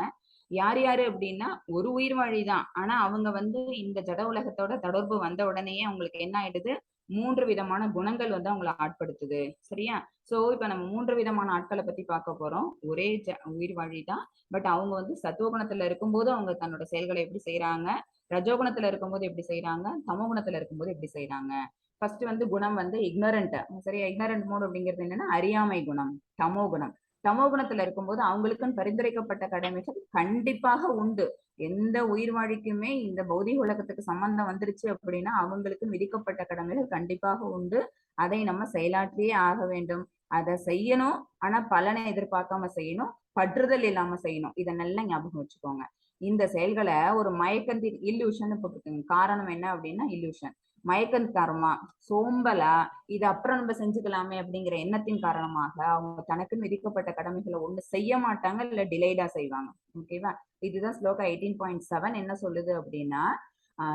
யார் யாரு அப்படின்னா ஒரு உயிர் வாழிதான். ஆனா அவங்க வந்து இந்த ஜட உலகத்தோட தொடர்பு வந்த உடனேயே அவங்களுக்கு என்ன ஆயிடுது, 3 விதமான குணங்கள் வந்து அவங்கள ஆட்படுத்துது. சரியா? சோ இப்ப நம்ம 3 விதமான ஆட்களை பத்தி பார்க்க போறோம். ஒரே உயிர் வாழிதான். பட் அவங்க வந்து சத்துவகுணத்துல இருக்கும்போது அவங்க தன்னோட செயல்களை எப்படி செய்யறாங்க, ரஜோகுணத்துல இருக்கும்போது எப்படி செய்யறாங்க, தமோகுணத்துல இருக்கும்போது எப்படி செய்யறாங்க. ஃபர்ஸ்ட் வந்து குணம் வந்து இக்னரண்ட். சரியா? இக்னரண்ட் மோட் அப்படிங்கிறது என்னன்னா அறியாமை குணம், தமோ குணம். தமோ குணத்துல இருக்கும்போது அவங்களுக்குன்னு பரிந்துரைக்கப்பட்ட கடமைகள் கண்டிப்பாக உண்டு. எந்த உயிர் வாழிக்குமே இந்த பௌதிக உலகத்துக்கு சம்பந்தம் வந்துருச்சு அப்படின்னா அவங்களுக்கு விதிக்கப்பட்ட கடமைகள் கண்டிப்பாக உண்டு. அதை நம்ம செயலாற்றியே ஆக வேண்டும். அதை செய்யணும். ஆனா பலனை எதிர்பார்க்காம செய்யணும். பற்றுதல் இல்லாம செய்யணும். இதை நல்லா ஞாபகம் வச்சுக்கோங்க. இந்த செயல்களை ஒரு மயக்கத்தின் இல்லூஷன் போட்டுக்கோங்க. காரணம் என்ன அப்படின்னா இல்லூஷன், மயக்கம் கர்மா, சோம்பலா, இது அப்புறம் நம்ம செஞ்சுக்கலாமே அப்படிங்கிற எண்ணத்தின் காரணமாக அவங்க தனக்குன்னு விதிக்கப்பட்ட கடமைகளை ஒண்ணு செய்ய மாட்டாங்க, இல்ல டிலேடா செய்வாங்க. ஓகேவா? இதுதான் ஸ்லோகா 18.7 என்ன சொல்லுது அப்படின்னா,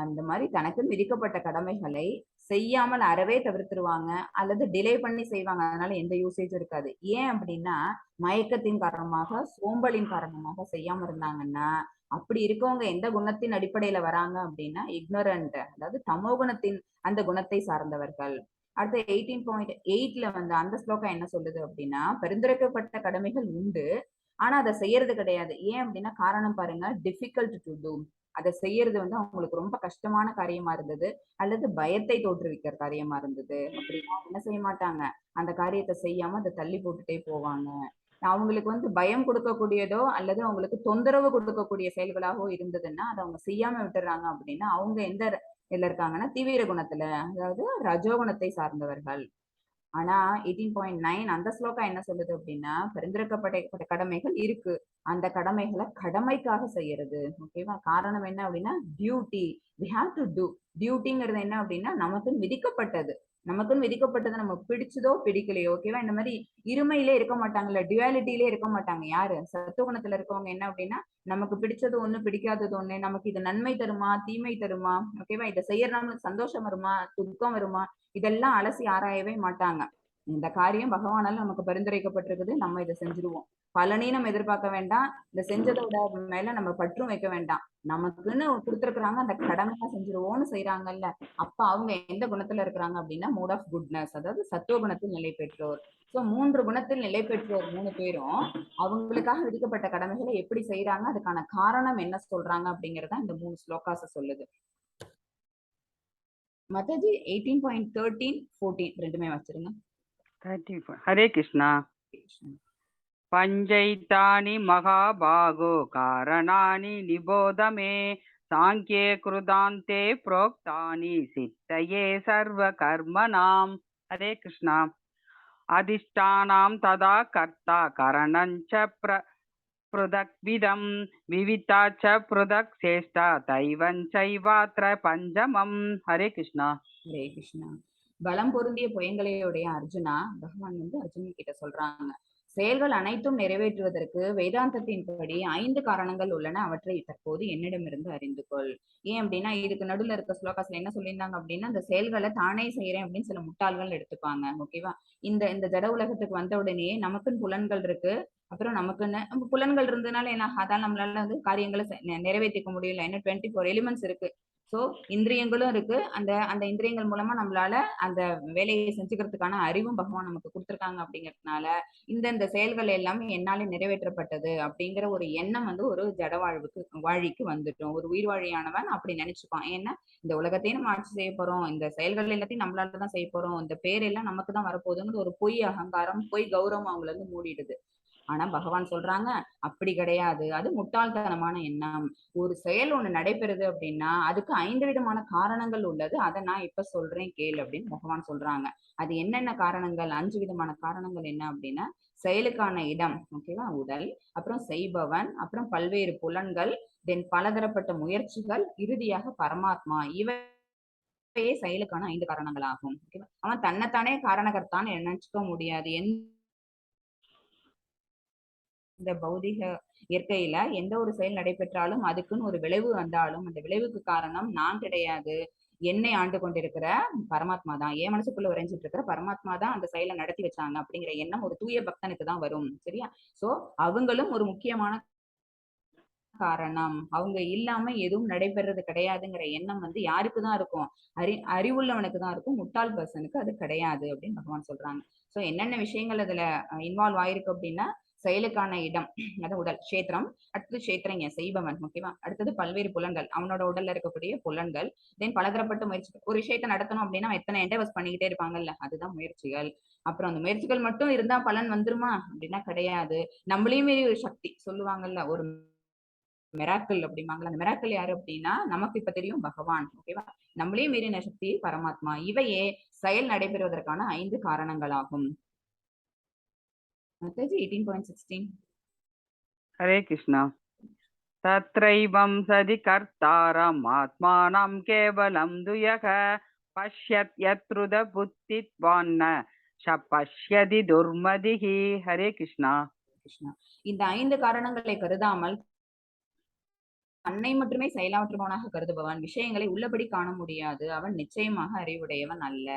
இந்த மாதிரி தனக்குன்னு விதிக்கப்பட்ட கடமைகளை செய்யாமல் அறவே தவிர்த்துருவாங்க, அல்லது டிலே பண்ணி செய்வாங்க. அதனால எந்த யூசேஜ் இருக்காது. ஏன் அப்படின்னா மயக்கத்தின் காரணமாக, சோம்பலின் காரணமாக செய்யாம இருந்தாங்கன்னா, அப்படி இருக்கவங்க எந்த குணத்தின் அடிப்படையில வராங்க அப்படின்னா இக்னோரண்ட், அதாவது தமோ குணத்தின் அந்த குணத்தை சார்ந்தவர்கள். அடுத்து 18.8ல வந்து அந்த ஸ்லோகா என்ன சொல்லுது அப்படின்னா, பரிந்துரைக்கப்பட்ட கடமைகள் உண்டு, ஆனா அதை செய்யறது கிடையாது. ஏன் அப்படின்னா காரணம் பாருங்க, டிஃபிகல்ட் டு டூ. அதை செய்யறது வந்து அவங்களுக்கு ரொம்ப கஷ்டமான காரியமா இருந்தது, அல்லது பயத்தை தோற்றுவிக்கிற காரியமா இருந்தது அப்படின்னா என்ன செய்ய மாட்டாங்க, அந்த காரியத்தை செய்யாம அதை தள்ளி போட்டுட்டே போவாங்க. அவங்களுக்கு வந்து பயம் கொடுக்கக்கூடியதோ அல்லது அவங்களுக்கு தொந்தரவு கொடுக்கக்கூடிய செயல்களாகவோ இருந்ததுன்னா அதை அவங்க செய்யாம விட்டுறாங்க. அப்படின்னா அவங்க எந்த இதுல இருக்காங்கன்னா தீவிர குணத்துல, அதாவது ரஜோகுணத்தை சார்ந்தவர்கள். ஆனா 18.9 அந்த ஸ்லோகா என்ன சொல்லுது அப்படின்னா, பரிந்துரைக்கப்பட்ட கடமைகள் இருக்கு, அந்த கடமைகளை கடமைக்காக செய்யறது. ஓகேவா? காரணம் என்ன அப்படின்னா duty, we have to do. டியூட்டிங்கிறது என்ன அப்படின்னா நமக்குன்னு விதிக்கப்பட்டது. நமக்குன்னு விதிக்கப்பட்டது நம்ம பிடிச்சதோ பிடிக்கலையோ. ஓகேவா? இந்த மாதிரி இருமையிலே இருக்க மாட்டாங்கல்ல, டுவாலிட்டியிலே இருக்க மாட்டாங்க. யாரு சத்துவகுணத்துல இருக்கவங்க என்ன அப்படின்னா நமக்கு பிடிச்சது ஒண்ணு, பிடிக்காதது ஒண்ணு, நமக்கு இது நன்மை தருமா தீமை தருமா, ஓகேவா, இதை செய்யறதுனால நமக்கு சந்தோஷம் வருமா துக்கம் வருமா, இதெல்லாம் அலசி ஆராயவே மாட்டாங்க. இந்த காரியம் பகவானால நமக்கு பரிந்துரைக்கப்பட்டிருக்குது, நம்ம இதை செஞ்சிருவோம். பலனையும் நம்ம எதிர்பார்க்க வேண்டாம், இதை செஞ்சதோட மேல நம்ம பற்றும் வைக்க வேண்டாம். நமக்குன்னு கொடுத்துருக்குறாங்க, அந்த கடமையா செஞ்சிருவோம்னு செய்யறாங்கல்ல. அப்ப அவங்க எந்த குணத்துல இருக்கிறாங்க அப்படின்னா மோட் ஆஃப் குட்னஸ், அதாவது சத்துவ குணத்தில் நிலை பெற்றோர். சோ 3 குணத்தில் நிலை பெற்றோர் 3 பேரும் அவங்களுக்காக விதிக்கப்பட்ட கடமைகளை எப்படி செய்யறாங்க, அதுக்கான காரணம் என்ன சொல்றாங்க அப்படிங்கறத இந்த 3 ஸ்லோகாச சொல்லுது. மத்தது 18.13, 14 ரெண்டுமே வச்சிருங்க. 34. ஹரே கிருஷ்ணா. பஞ்சைத்தானி மகாபாகோ காரணானி நிபோதமே சாங்கியே கிருதாந்தே புரோக்தானி சித்தையே சர்வ கர்மனாம். ஹரே கிருஷ்ணா. அதிஷ்டானாம் ததா கர்த்தா கரணஞ்ச பృథக்விதம் விவிதாச்ச பృథக் சேஷ்டா தைவஞ்சைவாத்ர பஞ்சமம். ஹரே கிருஷ்ணா. ஹரே கிருஷ்ணா. பலம் பொருந்திய புயங்களையுடைய அர்ஜுனா, பகவான் வந்து அர்ஜுனன் கிட்ட சொல்றாங்க, செயல்கள் அனைத்தும் நிறைவேற்றுவதற்கு வேதாந்தத்தின்படி 5 காரணங்கள் உள்ளன, அவற்றை தற்போது என்னிடமிருந்து அறிந்து கொள். ஏன் அப்படின்னா இதுக்கு நடுவுல இருக்க ஸ்லோகாஸ்ல என்ன சொல்லியிருந்தாங்க அப்படின்னா, இந்த செயல்களை தானே செய்யறேன் அப்படின்னு சில முட்டாள்கள் எடுத்துப்பாங்க. ஓகேவா? இந்த இந்த ஜட உலகத்துக்கு வந்த உடனே நமக்குன்னு புலன்கள் இருக்கு. அப்புறம் நமக்குன்னு புலன்கள் இருந்ததுனால என்ன, அதான் நம்மளால வந்து காரியங்களை நிறைவேற்றிக்க முடியல. என்ன 24 எலிமெண்ட்ஸ் இருக்கு. சோ இந்திரியங்களும் இருக்கு. அந்த அந்த இந்திரியங்கள் மூலமா நம்மளால அந்த வேலையை செஞ்சுக்கிறதுக்கான அறிவும் பகவான் நமக்கு கொடுத்துருக்காங்க. அப்படிங்கிறதுனால இந்த செயல்கள் எல்லாமே என்னாலே நிறைவேற்றப்பட்டது அப்படிங்கிற ஒரு எண்ணம் வந்து ஒரு ஜட வாழிக்கு வந்துட்டோம். ஒரு உயிர் வாழியானவன் அப்படி நினைச்சுப்பான். ஏன்னா இந்த உலகத்தையும் நம்ம ஆட்சி செய்ய போறோம், இந்த செயல்கள் எல்லாத்தையும் நம்மளாலதான் செய்ய போறோம், இந்த பேர் எல்லாம் நமக்கு தான் வரப்போகுதுங்கிற ஒரு பொய் அகங்காரம், பொய் கௌரவம் அவங்களை வந்து மூடிடுது. ஆனா பகவான் சொல்றாங்க அப்படி கிடையாது, அது முட்டாள்தனமான எண்ணம். ஒரு செயல் ஒண்ணு நடைபெறுது அப்படின்னா அதுக்கு 5 விதமான காரணங்கள் உள்ளது, அதை நான் இப்ப சொல்றேன் கேள் அப்படின்னு பகவான் சொல்றாங்க. அது என்னென்ன காரணங்கள், 5 விதமான காரணங்கள் என்ன அப்படின்னா, செயலுக்கான இடம், ஓகேவா, உடல், அப்புறம் செய்பவன், அப்புறம் பல்வேறு புலன்கள், தென் பலதரப்பட்ட முயற்சிகள், இறுதியாக பரமாத்மா. இவை செயலுக்கான 5 காரணங்கள் ஆகும். அவன் தன்னைத்தானே காரணகர்த்தான்னு நினைச்சுக்க முடியாது. இந்த பௌதிக இயற்கையில எந்த ஒரு செயல் நடைபெற்றாலும் அதுக்குன்னு ஒரு விளைவு வந்தாலும் அந்த விளைவுக்கு காரணம் நான் கிடையாது. என்னை ஆண்டு கொண்டிருக்கிற பரமாத்மா தான். என் மனசுக்குள்ள உறைஞ்சிட்டு இருக்கிற பரமாத்மா தான் அந்த செயலை நடத்தி வச்சாங்க அப்படிங்கிற எண்ணம் ஒரு தூய பக்தனுக்கு தான் வரும். சரியா? சோ அவங்களும் ஒரு முக்கியமான காரணம். அவங்க இல்லாம எதுவும் நடைபெறது கிடையாதுங்கிற எண்ணம் வந்து யாருக்கு தான் இருக்கும்? அறிவுள்ளவனுக்கு தான் இருக்கும். முட்டாள் பர்சனுக்கு அது கிடையாது அப்படின்னு பகவான் சொல்றாங்க. சோ என்னென்ன விஷயங்கள் அதுல இன்வால்வ் ஆயிருக்கு அப்படின்னா செயலுக்கான இடம், அதாவது உடல் கஷேத்திரம், அடுத்தது கஷேத்திரங்க செய்பவன், ஓகேவா? அடுத்தது பல்வேறு புலன்கள், அவனோட உடல்ல இருக்கக்கூடிய புலன்கள், தென் பலதரப்பட்ட முயற்சிகள். ஒரு விஷயத்தை நடத்தணும் அப்படின்னா எத்தனை எண்டர்ஸ் பண்ணிக்கிட்டே இருப்பாங்கல்ல, அதுதான் முயற்சிகள். அப்புறம் அந்த முயற்சிகள் மட்டும் இருந்தா பலன் வந்துருமா அப்படின்னா கிடையாது. நம்மளையும் மீறி ஒரு சக்தி சொல்லுவாங்கல்ல, ஒரு மெராக்கிள் அப்படிம்பாங்கல்ல, அந்த மெராக்கிள் யாரு அப்படின்னா நமக்கு இப்ப தெரியும் பகவான், ஓகேவா? நம்மளையும் மீறின சக்தி பரமாத்மா. இவையே செயல் நடைபெறுவதற்கான 5 காரணங்களாகும். 18.16. हरे कृष्णा। तत्रैवं सदि कर्तारम् आत्मानं केवलं दुयः पश्यत् यत्रुद बुद्धित्वान्न पश्यति दुर्मदिः। हरे कृष्णा। கிருஷ்ணா, இந்த 5 காரணங்களை கருதாமல் தன்னை மட்டுமே செயலாற்றுபவனாக கருதுபவன் விஷயங்களை உள்ளபடி காண முடியாது. அவன் நிச்சயமாக அறிவுடையவன் அல்ல.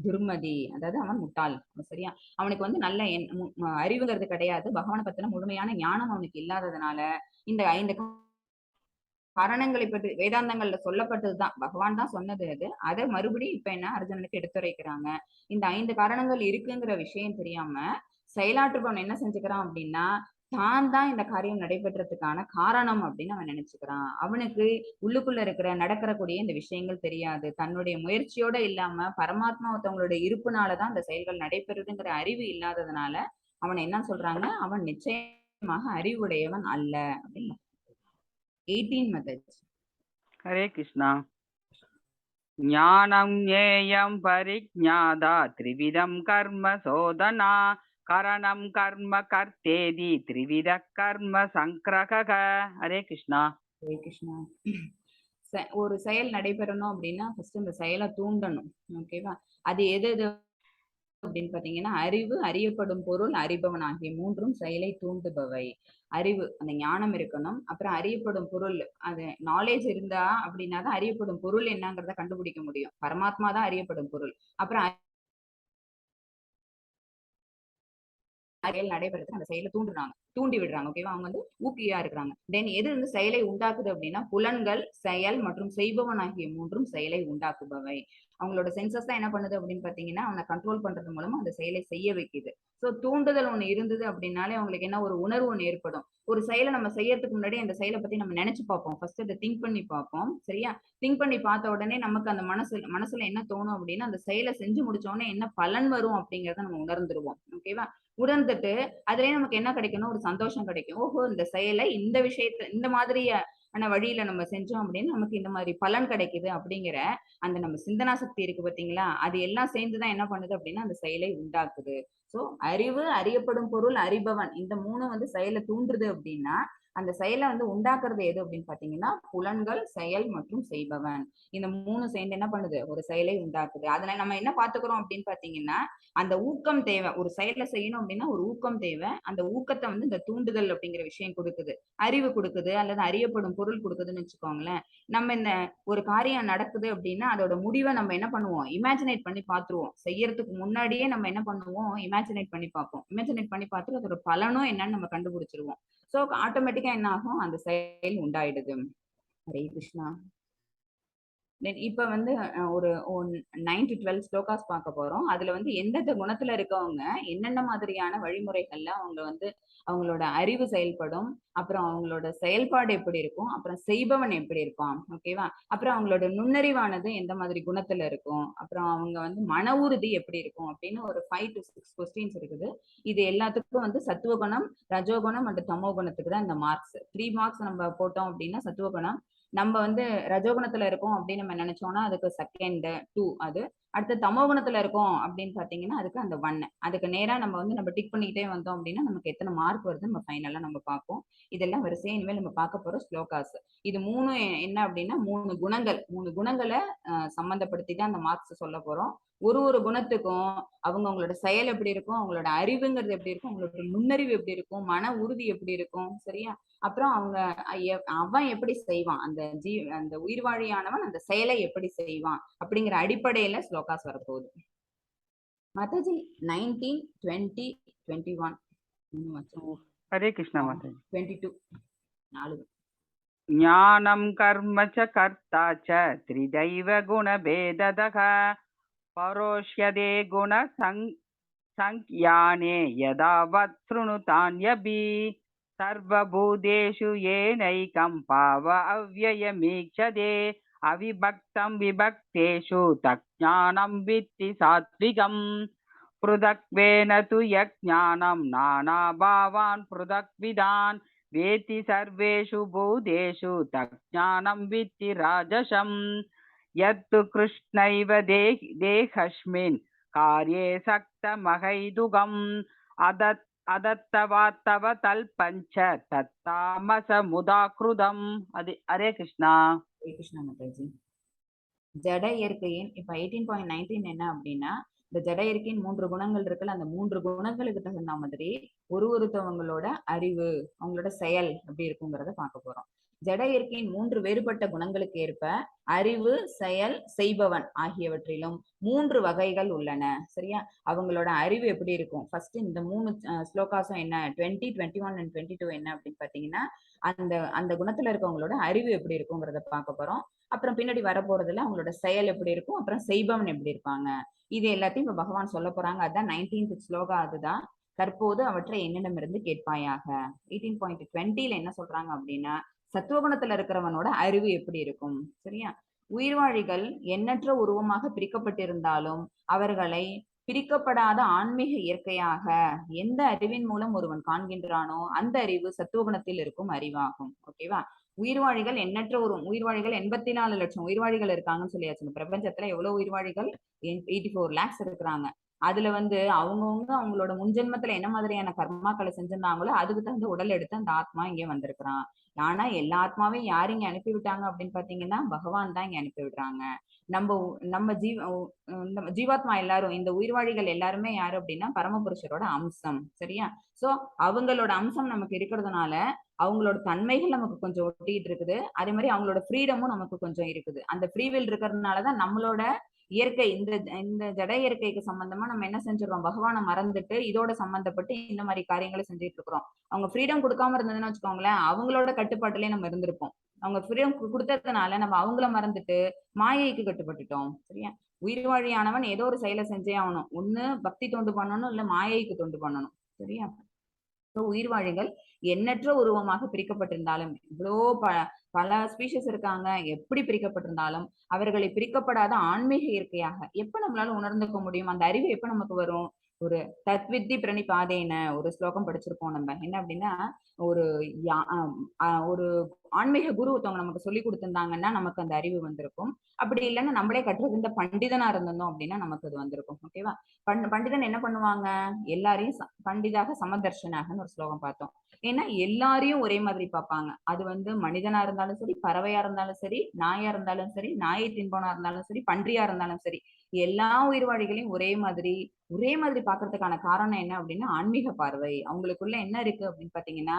துர்மதி, அதாவது அவன் முட்டாள். சரியா? அவனுக்கு வந்து நல்ல அறிவுங்கிறது கிடையாது. பகவானை பத்தின முழுமையான ஞானம் அவனுக்கு இல்லாததுனால இந்த 5 காரணங்களை பற்றி வேதாந்தங்கள்ல சொல்லப்பட்டதுதான், பகவான் தான் சொன்னது அது. அதை மறுபடியும் இப்ப என்ன அர்ஜுனனுக்கு எடுத்துரைக்கிறாங்க. இந்த 5 காரணங்கள் இருக்குங்கிற விஷயம் தெரியாம செயலாற்றுபவன் என்ன செஞ்சுக்கிறான் அப்படின்னா தான் தான் இந்த காரியம் நடைபெற்றதுக்கான காரணம் அப்படின்னு அவன் நினைச்சுக்கிறான். அவனுக்கு உள்ளுக்குள்ள இருக்கிற நடக்கக்கூடிய இந்த விஷயங்கள் தெரியாது. தன்னுடைய முயற்சியோட இல்லாம பரமாத்மா ஒருத்தவங்களுடைய இருப்புனாலதான் அந்த செயல்கள் நடைபெறுதுங்கிற அறிவு இல்லாததுனால அவனை என்ன சொல்றாங்க, அவன் நிச்சயமாக அறிவுடையவன் அல்ல அப்படின்னு. 18 methods. हरे कृष्णा। ज्ञानं ज्ञेयं परिज्ञाता त्रिविधं कर्म सोदना करणं कर्म कर्तेति त्रिविध कर्म संग्रहः। हरे कृष्णा। ஹரே கிருஷ்ணா. ஒரு செயல் நடைபெறணும் அப்படின்னா ஃபர்ஸ்ட் இந்த செயலை தூண்டணும், ஓகேவா? அது எது எது அப்படின்னு பாத்தீங்கன்னா அறிவு, அறியப்படும் பொருள், அறிபவன் ஆகிய 3ம் செயலை தூண்டுபவை. அறிவு, அந்த ஞானம் இருக்கணும். அப்புறம் அறியப்படும் பொருள், அது நாலேஜ் இருந்தா அப்படின்னா தான் அறியப்படும் பொருள் என்னங்கிறத கண்டுபிடிக்க முடியும். பரமாத்மா தான் அறியப்படும் பொருள். அப்புறம் செயல் நடைபெறதுக்கு அந்த செயலை தூண்டி விடுறாங்க, ஓகேவா? அவங்க வந்து ஊக்கியா இருக்கிறாங்க. தென் எது வந்து செயலை உண்டாக்குது அப்படின்னா புலன்கள், செயல் மற்றும் செய்பவன் ஆகிய 3ம் செயலை உண்டாக்குபவை. அவங்களோட சென்சஸ் தான் என்ன பண்ணுது அப்படின்னு பாத்தீங்கன்னா அவனை கண்ட்ரோல் பண்றது மூலமா அந்த செயலை செய்ய வைக்குது. சோ தூண்டுதல் ஒண்ணு இருந்தது அப்படின்னாலே அவங்களுக்கு என்ன ஒரு உணர்வு ஒண்ணு ஏற்படும். ஒரு செயலை நம்ம செய்யறதுக்கு முன்னாடி அந்த செயலை பத்தி நம்ம நினைச்சு பார்ப்போம். ஃபர்ஸ்ட் அதை திங்க் பண்ணி பார்ப்போம். சரியா? திங்க் பண்ணி பார்த்த உடனே நமக்கு அந்த மனசுல என்ன தோணும் அப்படின்னா அந்த செயலை செஞ்சு முடிச்ச உடனே என்ன பலன் வரும் அப்படிங்கறத நம்ம உணர்ந்துருவோம், ஓகேவா? உணர்ந்துட்டு அதுலயே நமக்கு என்ன கிடைக்கணும், ஒரு சந்தோஷம் கிடைக்கும். ஓஹோ, இந்த செயலை இந்த விஷயத்த இந்த மாதிரியான வழியில நம்ம செஞ்சோம் அப்படின்னு நமக்கு இந்த மாதிரி பலன் கிடைக்குது அப்படிங்கிற அந்த நம்ம சிந்தனா சக்தி இருக்கு பாத்தீங்களா, அது எல்லாம் சேர்ந்துதான் என்ன பண்ணுது அப்படின்னா அந்த செயலை உண்டாக்குது. சோ அறிவு, அறியப்படும் பொருள், அறிபவன், இந்த 3 வந்து செயலை தூண்டுது அப்படின்னா அந்த செயலை வந்து உண்டாக்குறது எது அப்படின்னு பாத்தீங்கன்னா புலன்கள், செயல் மற்றும் செய்பவன். இந்த 3 சேர்ந்து என்ன பண்ணுது, ஒரு செயலை உண்டாக்குது. அதுல நம்ம என்ன பாத்துக்கிறோம் அப்படின்னு பாத்தீங்கன்னா அந்த ஊக்கம் தேவை. ஒரு செயலை செய்யணும் அப்படின்னா ஒரு ஊக்கம் தேவை. அந்த ஊக்கத்தை வந்து இந்த தூண்டுதல் அப்படிங்கிற விஷயம் கொடுக்குது. அறிவு கொடுக்குது அல்லது அறியப்படும் பொருள் கொடுக்குதுன்னு வச்சுக்கோங்களேன். நம்ம இந்த ஒரு காரியம் நடக்குது அப்படின்னா அதோட முடிவை நம்ம என்ன பண்ணுவோம், இமேஜினேட் பண்ணி பார்த்துருவோம். செய்யறதுக்கு முன்னாடியே நம்ம என்ன பண்ணுவோம், இமேஜினேட் பண்ணி பார்ப்போம். இமேஜினேட் பண்ணி பார்த்துட்டு அதோட பலனும் என்னன்னு நம்ம கண்டுபிடிச்சிருவோம். சோ ஆட்டோமேட்டிக்கா என்ன ஆகும், அந்த செயல் உண்டாயிடுது. ஹரே கிருஷ்ணா. இப்ப வந்து ஒரு 9 to 12 ஸ்லோகாஸ் பார்க்க போறோம். அதுல வந்து எந்தெந்த குணத்துல இருக்கவங்க என்னென்ன மாதிரியான வழிமுறைகள்ல அவங்க வந்து அவங்களோட அறிவு செயல்படும், அப்புறம் அவங்களோட செயல்பாடு எப்படி இருக்கும், அப்புறம் செய்பவன் எப்படி இருப்பான், ஓகேவா? அப்புறம் அவங்களோட நுண்ணறிவானது எந்த மாதிரி குணத்துல இருக்கும், அப்புறம் அவங்க வந்து மன உறுதி எப்படி இருக்கும் அப்படின்னு ஒரு 5 to 6 கொஸ்டின்ஸ் இருக்குது. இது எல்லாத்துக்கும் வந்து சத்துவகுணம், ரஜோகுணம் மற்றும் தமோ குணத்துக்கு தான் இந்த மார்க்ஸ். 3 மார்க்ஸ் நம்ம போட்டோம் அப்படின்னா சத்துவகுணம், நம்ம வந்து ரஜோகுணத்துல இருக்கோம் அப்படின்னு நம்ம நம்ம நினைச்சோம்னா அதுக்கு செகண்ட் 2 அது. அடுத்து தமோ குணத்துல இருக்கோம் அப்படின்னு பாத்தீங்கன்னா அதுக்கு அந்த 1. அதுக்கு நேரா நம்ம டிக் பண்ணிக்கிட்டே வந்தோம் அப்படின்னா நமக்கு எத்தனை மார்க் வருது நம்ம ஃபைனலா நம்ம பார்ப்போம். இதெல்லாம் வரிசையா இனிமேல் நம்ம பார்க்க போற ஸ்லோகாஸ். இது 3 என்ன அப்படின்னா 3 குணங்கள். 3 குணங்களை சம்பந்தப்படுத்தி தான் அந்த மார்க்ஸ் சொல்ல போறோம். ஒரு குணத்துக்கும் அவங்களோட செயல் எப்படி இருக்கும், அவங்களோட அறிவுங்கிறது எப்படி இருக்கும், அவங்களோட நுண்ணறிவு எப்படி இருக்கும், மன உறுதி எப்படி இருக்கும், சரியா? அப்புறம் அவன் எப்படி செய்வான், அந்த உயிர்வாழியானவன் அந்த செயலை எப்படி செய்வான் அப்படிங்கிற அடிப்படையில ஸ்லோகாஸ் வரப்போகுது. மாதாஜி 19, 20, 21 ஹரே கிருஷ்ணா மாதாஜி. 22 4. ஞானம் கர்ம ச கர்த்தா ச த்ரிதைவ குணபேததக பரோஷ்யதே குண சங்யானே யதாவத் த்ருணுதான்யபி சர்வபூதேஷு ஏனைகம் பாவ அவ்யயமீக்ஷதே அவிபக்தம் விபக்தேஷு தஜ்ஞானம் வித்தி சாத்விகம் ப்ருதக்வேன து யஜ்ஞானம் நானாபாவான் ப்ருதக்விதான் வேத்தி சர்வேஷு பூதேஷு தஜ்ஞானம் வித்தி ராஜசம் யத்து கிருஷ்ணைவ தேஹஸ்மின் கார்யே சக்தமகைதுகம் அதத்தவாத்தவ தல்பஞ்ச தத்தாமச முதாக்ருதம். அது ஹரே கிருஷ்ணா. ஹரே கிருஷ்ணா மாதாஜி. ஜட இயற்கையின் இப்ப 18.19 என்ன அப்படின்னா இந்த ஜட இயற்கையின் 3 குணங்கள் இருக்குல்ல, அந்த 3 குணங்களுக்கு தகுந்த மாதிரி ஒருத்தவங்களோட அறிவு, அவங்களோட செயல் எப்படி இருக்குங்கிறத பார்க்க போறோம். ஜட இயற்கையின் 3 வேறுபட்ட குணங்களுக்கு ஏற்ப அறிவு, செயல், செய்பவன் ஆகியவற்றிலும் 3 வகைகள் உள்ளன. சரியா? அவங்களோட அறிவு எப்படி இருக்கும்? ஃபர்ஸ்ட் இந்த 3 ஸ்லோகாஸும் என்ன, 20, 21 and 22 என்ன அப்படின்னு பாத்தீங்கன்னா அந்த குணத்துல இருக்கவங்களோட அறிவு எப்படி இருக்குங்கிறத பார்க்க போறோம். அப்புறம் பின்னாடி வரப்போறதுல அவங்களோட செயல் எப்படி இருக்கும், அப்புறம் செய்பவன் எப்படி இருப்பாங்க, இது எல்லாத்தையும் இப்ப பகவான் சொல்ல போறாங்க. அதுதான் 19th ஸ்லோகா. அதுதான் தற்போது அவற்றை என்னிடமிருந்து கேட்பாயாக. 18.20 என்ன சொல்றாங்க அப்படின்னா சத்துவகுணத்துல இருக்கிறவனோட அறிவு எப்படி இருக்கும். சரியா? உயிர்வாழிகள் எண்ணற்ற உருவமாக பிரிக்கப்பட்டிருந்தாலும் அவர்களை பிரிக்கப்படாத ஆன்மீக இயற்கையாக எந்த அறிவின் மூலம் ஒருவன் காண்கின்றானோ அந்த அறிவு சத்துவகுணத்தில் இருக்கும் அறிவாகும். ஓகேவா? உயிர்வாழிகள் எண்ணற்ற உயிர்வாழிகள் 84 லட்சம் உயிர்வாழிகள் இருக்காங்கன்னு சொல்லியாச்சு. இந்த பிரபஞ்சத்துல எவ்வளவு உயிர்வாழிகள்? 84 lakhs இருக்கிறாங்க. அதுல அவங்கவுங்க அவங்களோட முன்ஜென்மத்துல என்ன மாதிரியான கர்மாக்களை செஞ்சிருந்தாங்களோ அதுக்கு தகுந்த உடல் எடுத்து அந்த ஆத்மா இங்க வந்திருக்கிறான். ஆனா எல்லா ஆத்மாவையும் யாரு இங்க அனுப்பி விட்டாங்க அப்படின்னு பாத்தீங்கன்னா பகவான் தான் இங்க அனுப்பி விடுறாங்க. நம்ம ஜீவாத்மா எல்லாரும், இந்த உயிர்வாழிகள் எல்லாருமே யாரு அப்படின்னா பரமபுருஷரோட அம்சம். சரியா? சோ அவங்களோட அம்சம் நமக்கு இருக்கிறதுனால அவங்களோட தன்மைகள் நமக்கு கொஞ்சம் ஒட்டிட்டு இருக்குது. அதே மாதிரி அவங்களோட ஃப்ரீடமும் நமக்கு கொஞ்சம் இருக்குது. அந்த ஃப்ரீவில் இருக்கிறதுனாலதான் நம்மளோட இயற்கை இந்த ஜட இயற்கைக்கு சம்பந்தமா நம்ம என்ன செஞ்சிடறோம், பகவானை மறந்துட்டு இதோட சம்பந்தப்பட்டு இந்த மாதிரி காரியங்களை செஞ்சுட்டு இருக்கிறோம். அவங்க ஃப்ரீடம் கொடுக்காம இருந்ததுன்னு வச்சுக்கோங்களேன், அவங்களோட கட்டுப்பாட்டுலயே நம்ம இருந்திருப்போம். அவங்க ஃப்ரீடம் கொடுத்ததுனால நம்ம அவங்கள மறந்துட்டு மாயைக்கு கட்டுப்பட்டுட்டோம். சரியா? உயிர்வாழியானவன் ஏதோ ஒரு செயலை செஞ்சே ஆகணும். ஒண்ணு பக்தி தொண்டு பண்ணணும், இல்ல மாயைக்கு தொண்டு பண்ணணும். சரியா? உயிர்வாழிகள் எண்ணற்ற உருவமாக பிரிக்கப்பட்டிருந்தாலும், இவ்வளோ பல ஸ்பீஷஸ் இருக்காங்க, எப்படி பிரிக்கப்பட்டிருந்தாலும் அவர்களை பிரிக்கப்படாத ஆன்மீக இயற்கையாக எப்ப நம்மளால உணர்ந்துக்க முடியும்? அந்த அறிவு எப்ப நமக்கு வரும்? ஒரு தத்வித்தி பிரணிபாதேன ஒரு ஸ்லோகம் படிச்சிருப்போம் நம்ம. என்ன அப்படின்னா ஒரு ஆன்மீக குரு ஒருத்தவங்க நமக்கு சொல்லி கொடுத்திருந்தாங்கன்னா நமக்கு அந்த அறிவு வந்திருக்கும். அப்படி இல்லைன்னா நம்மளே கற்றுக்கின்ற பண்டிதனா இருந்தோம் அப்படின்னா நமக்கு அது வந்திருக்கும். ஓகேவா? பண்டிதன் என்ன பண்ணுவாங்க? எல்லாரையும் பண்டிதாக சமதர்ஷனாகன்னு ஒரு ஸ்லோகம் பார்த்தோம். ஏன்னா எல்லாரையும் ஒரே மாதிரி பார்ப்பாங்க. அது மனிதனா இருந்தாலும் சரி, பறவையா இருந்தாலும் சரி, நாயா இருந்தாலும் சரி, நாயை தின்பவனா இருந்தாலும் சரி, பன்றியா இருந்தாலும் சரி, எல்லா உயிர்வாழிகளையும் ஒரே மாதிரி பாக்குறதுக்கான காரணம் என்ன அப்படின்னா ஆன்மீக பார்வை. அவங்களுக்குள்ள என்ன இருக்கு அப்படின்னு பாத்தீங்கன்னா